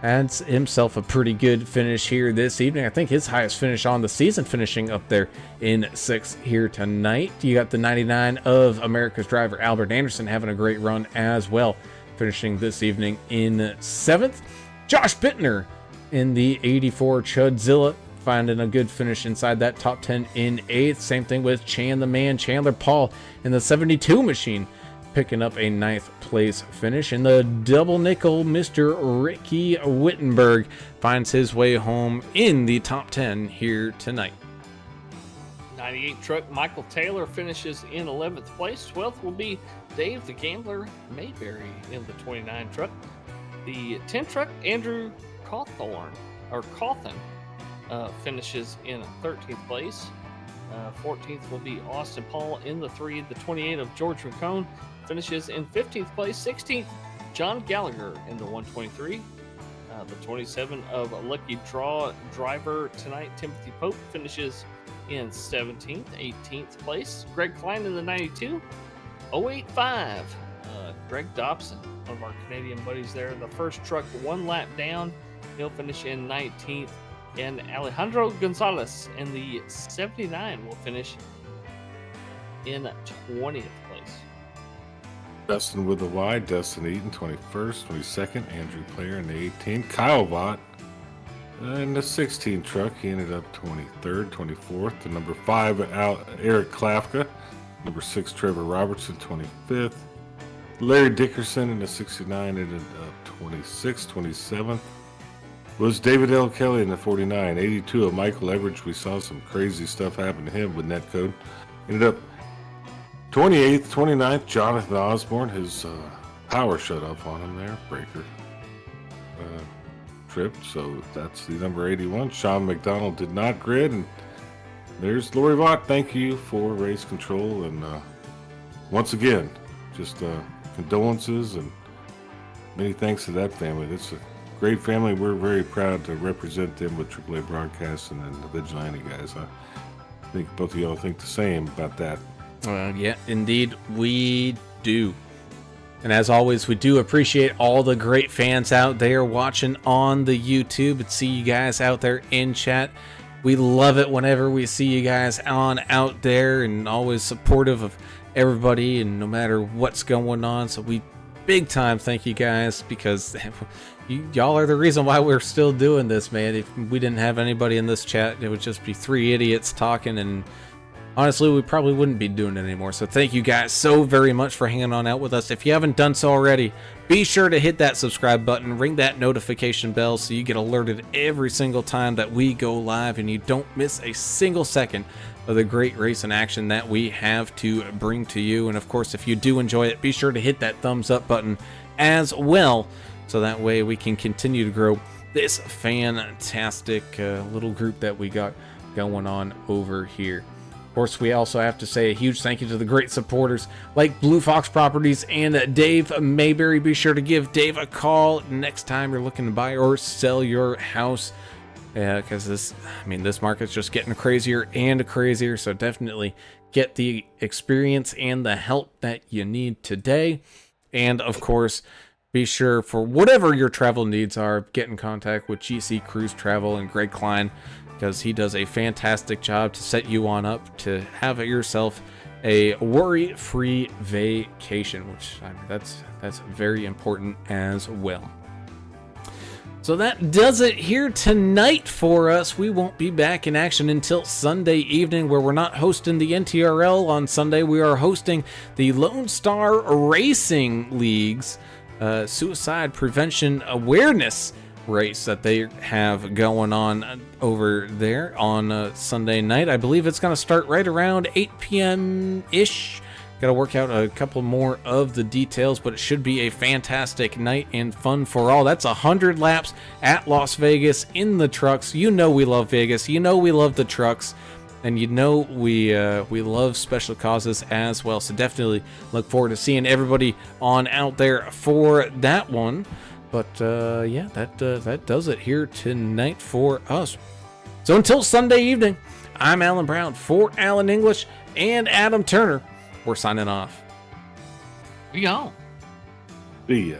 adds himself a pretty good finish here this evening. I think his highest finish on the season, finishing up there in 6th here tonight. You got the 99 of America's driver Albert Anderson having a great run as well, finishing this evening in 7th. Josh Bittner in the 84 Chudzilla finding a good finish inside that top 10 in 8th. Same thing with Chan the Man, Chandler Paul in the 72 machine, picking up a 9th place finish. In the double nickel, Mr. Ricky Wittenberg finds his way home in the top 10 here tonight. 98 truck Michael Taylor finishes in 11th place. 12th will be Dave the Gambler Mayberry in the 29 truck. The 10 truck Andrew Cawthon finishes in 13th place. 14th will be Austin Paul in the 3. The 28 of George McCone finishes in 15th place. 16th, John Gallagher in the 123. The 27 of Lucky Draw driver tonight, Timothy Pope, finishes in 17th. 18th place, Greg Klein in the 92. 085, Greg Dobson, one of our Canadian buddies there. The first truck, one lap down. He'll finish in 19th. And Alejandro Gonzalez in the 79 will finish in 20th place. Dustin with the Y, Dustin Eaton, 21st, 22nd, Andrew Player in the 18, Kyle Vaught in the 16 truck. He ended up 23rd, 24th. The number 5, Eric Klafka. Number 6, Trevor Robertson, 25th. Larry Dickerson in the 69 ended up 26th, 27th. Was David L. Kelly in the 49, 82 of Michael Everidge. We saw some crazy stuff happen to him with netcode. Ended up 28th, 29th, Jonathan Osborne. His power shut off on him there, breaker trip. So that's the number 81. Sean McDonald did not grid. And there's Lori Vaught. Thank you for race control. And once again, just condolences and many thanks to that family. It's a great family. We're very proud to represent them with AAA Broadcasting and the Vigilante guys. I think both of y'all think the same about that. Yeah, indeed we do. And as always, we do appreciate all the great fans out there watching on the YouTube and see you guys out there in chat. We love it whenever we see you guys on out there and always supportive of everybody and no matter what's going on. So we big time thank you guys because y'all are the reason why we're still doing this, man. If we didn't have anybody in this chat, it would just be 3 idiots talking, and honestly, we probably wouldn't be doing it anymore. So thank you guys so very much for hanging on out with us. If you haven't done so already, be sure to hit that subscribe button, ring that notification bell so you get alerted every single time that we go live and you don't miss a single second of the great race and action that we have to bring to you. And of course, if you do enjoy it, be sure to hit that thumbs up button as well, so that way we can continue to grow this fantastic little group that we got going on over here. Of course, we also have to say a huge thank you to the great supporters like Blue Fox Properties and Dave Mayberry. Be sure to give Dave a call next time you're looking to buy or sell your house, because this market's just getting crazier and crazier. So definitely get the experience and the help that you need today. And of course, be sure for whatever your travel needs are, get in contact with GC Cruise Travel and Greg Klein, because he does a fantastic job to set you on up to have yourself a worry-free vacation, which that's very important as well. So that does it here tonight for us. We won't be back in action until Sunday evening, where we're not hosting the NTRL on Sunday. We are hosting the Lone Star Racing League's suicide prevention awareness race that they have going on over there on Sunday night. I believe it's going to start right around 8 p.m.-ish. Got to work out a couple more of the details, but it should be a fantastic night and fun for all. That's 100 laps at Las Vegas in the trucks. You know we love Vegas. You know we love the trucks. And you know we love special causes as well. So definitely look forward to seeing everybody on out there for that one. But yeah, that does it here tonight for us. So until Sunday evening, I'm Alan Brown for Alan English and Adam Turner. We're signing off. We gone. See ya.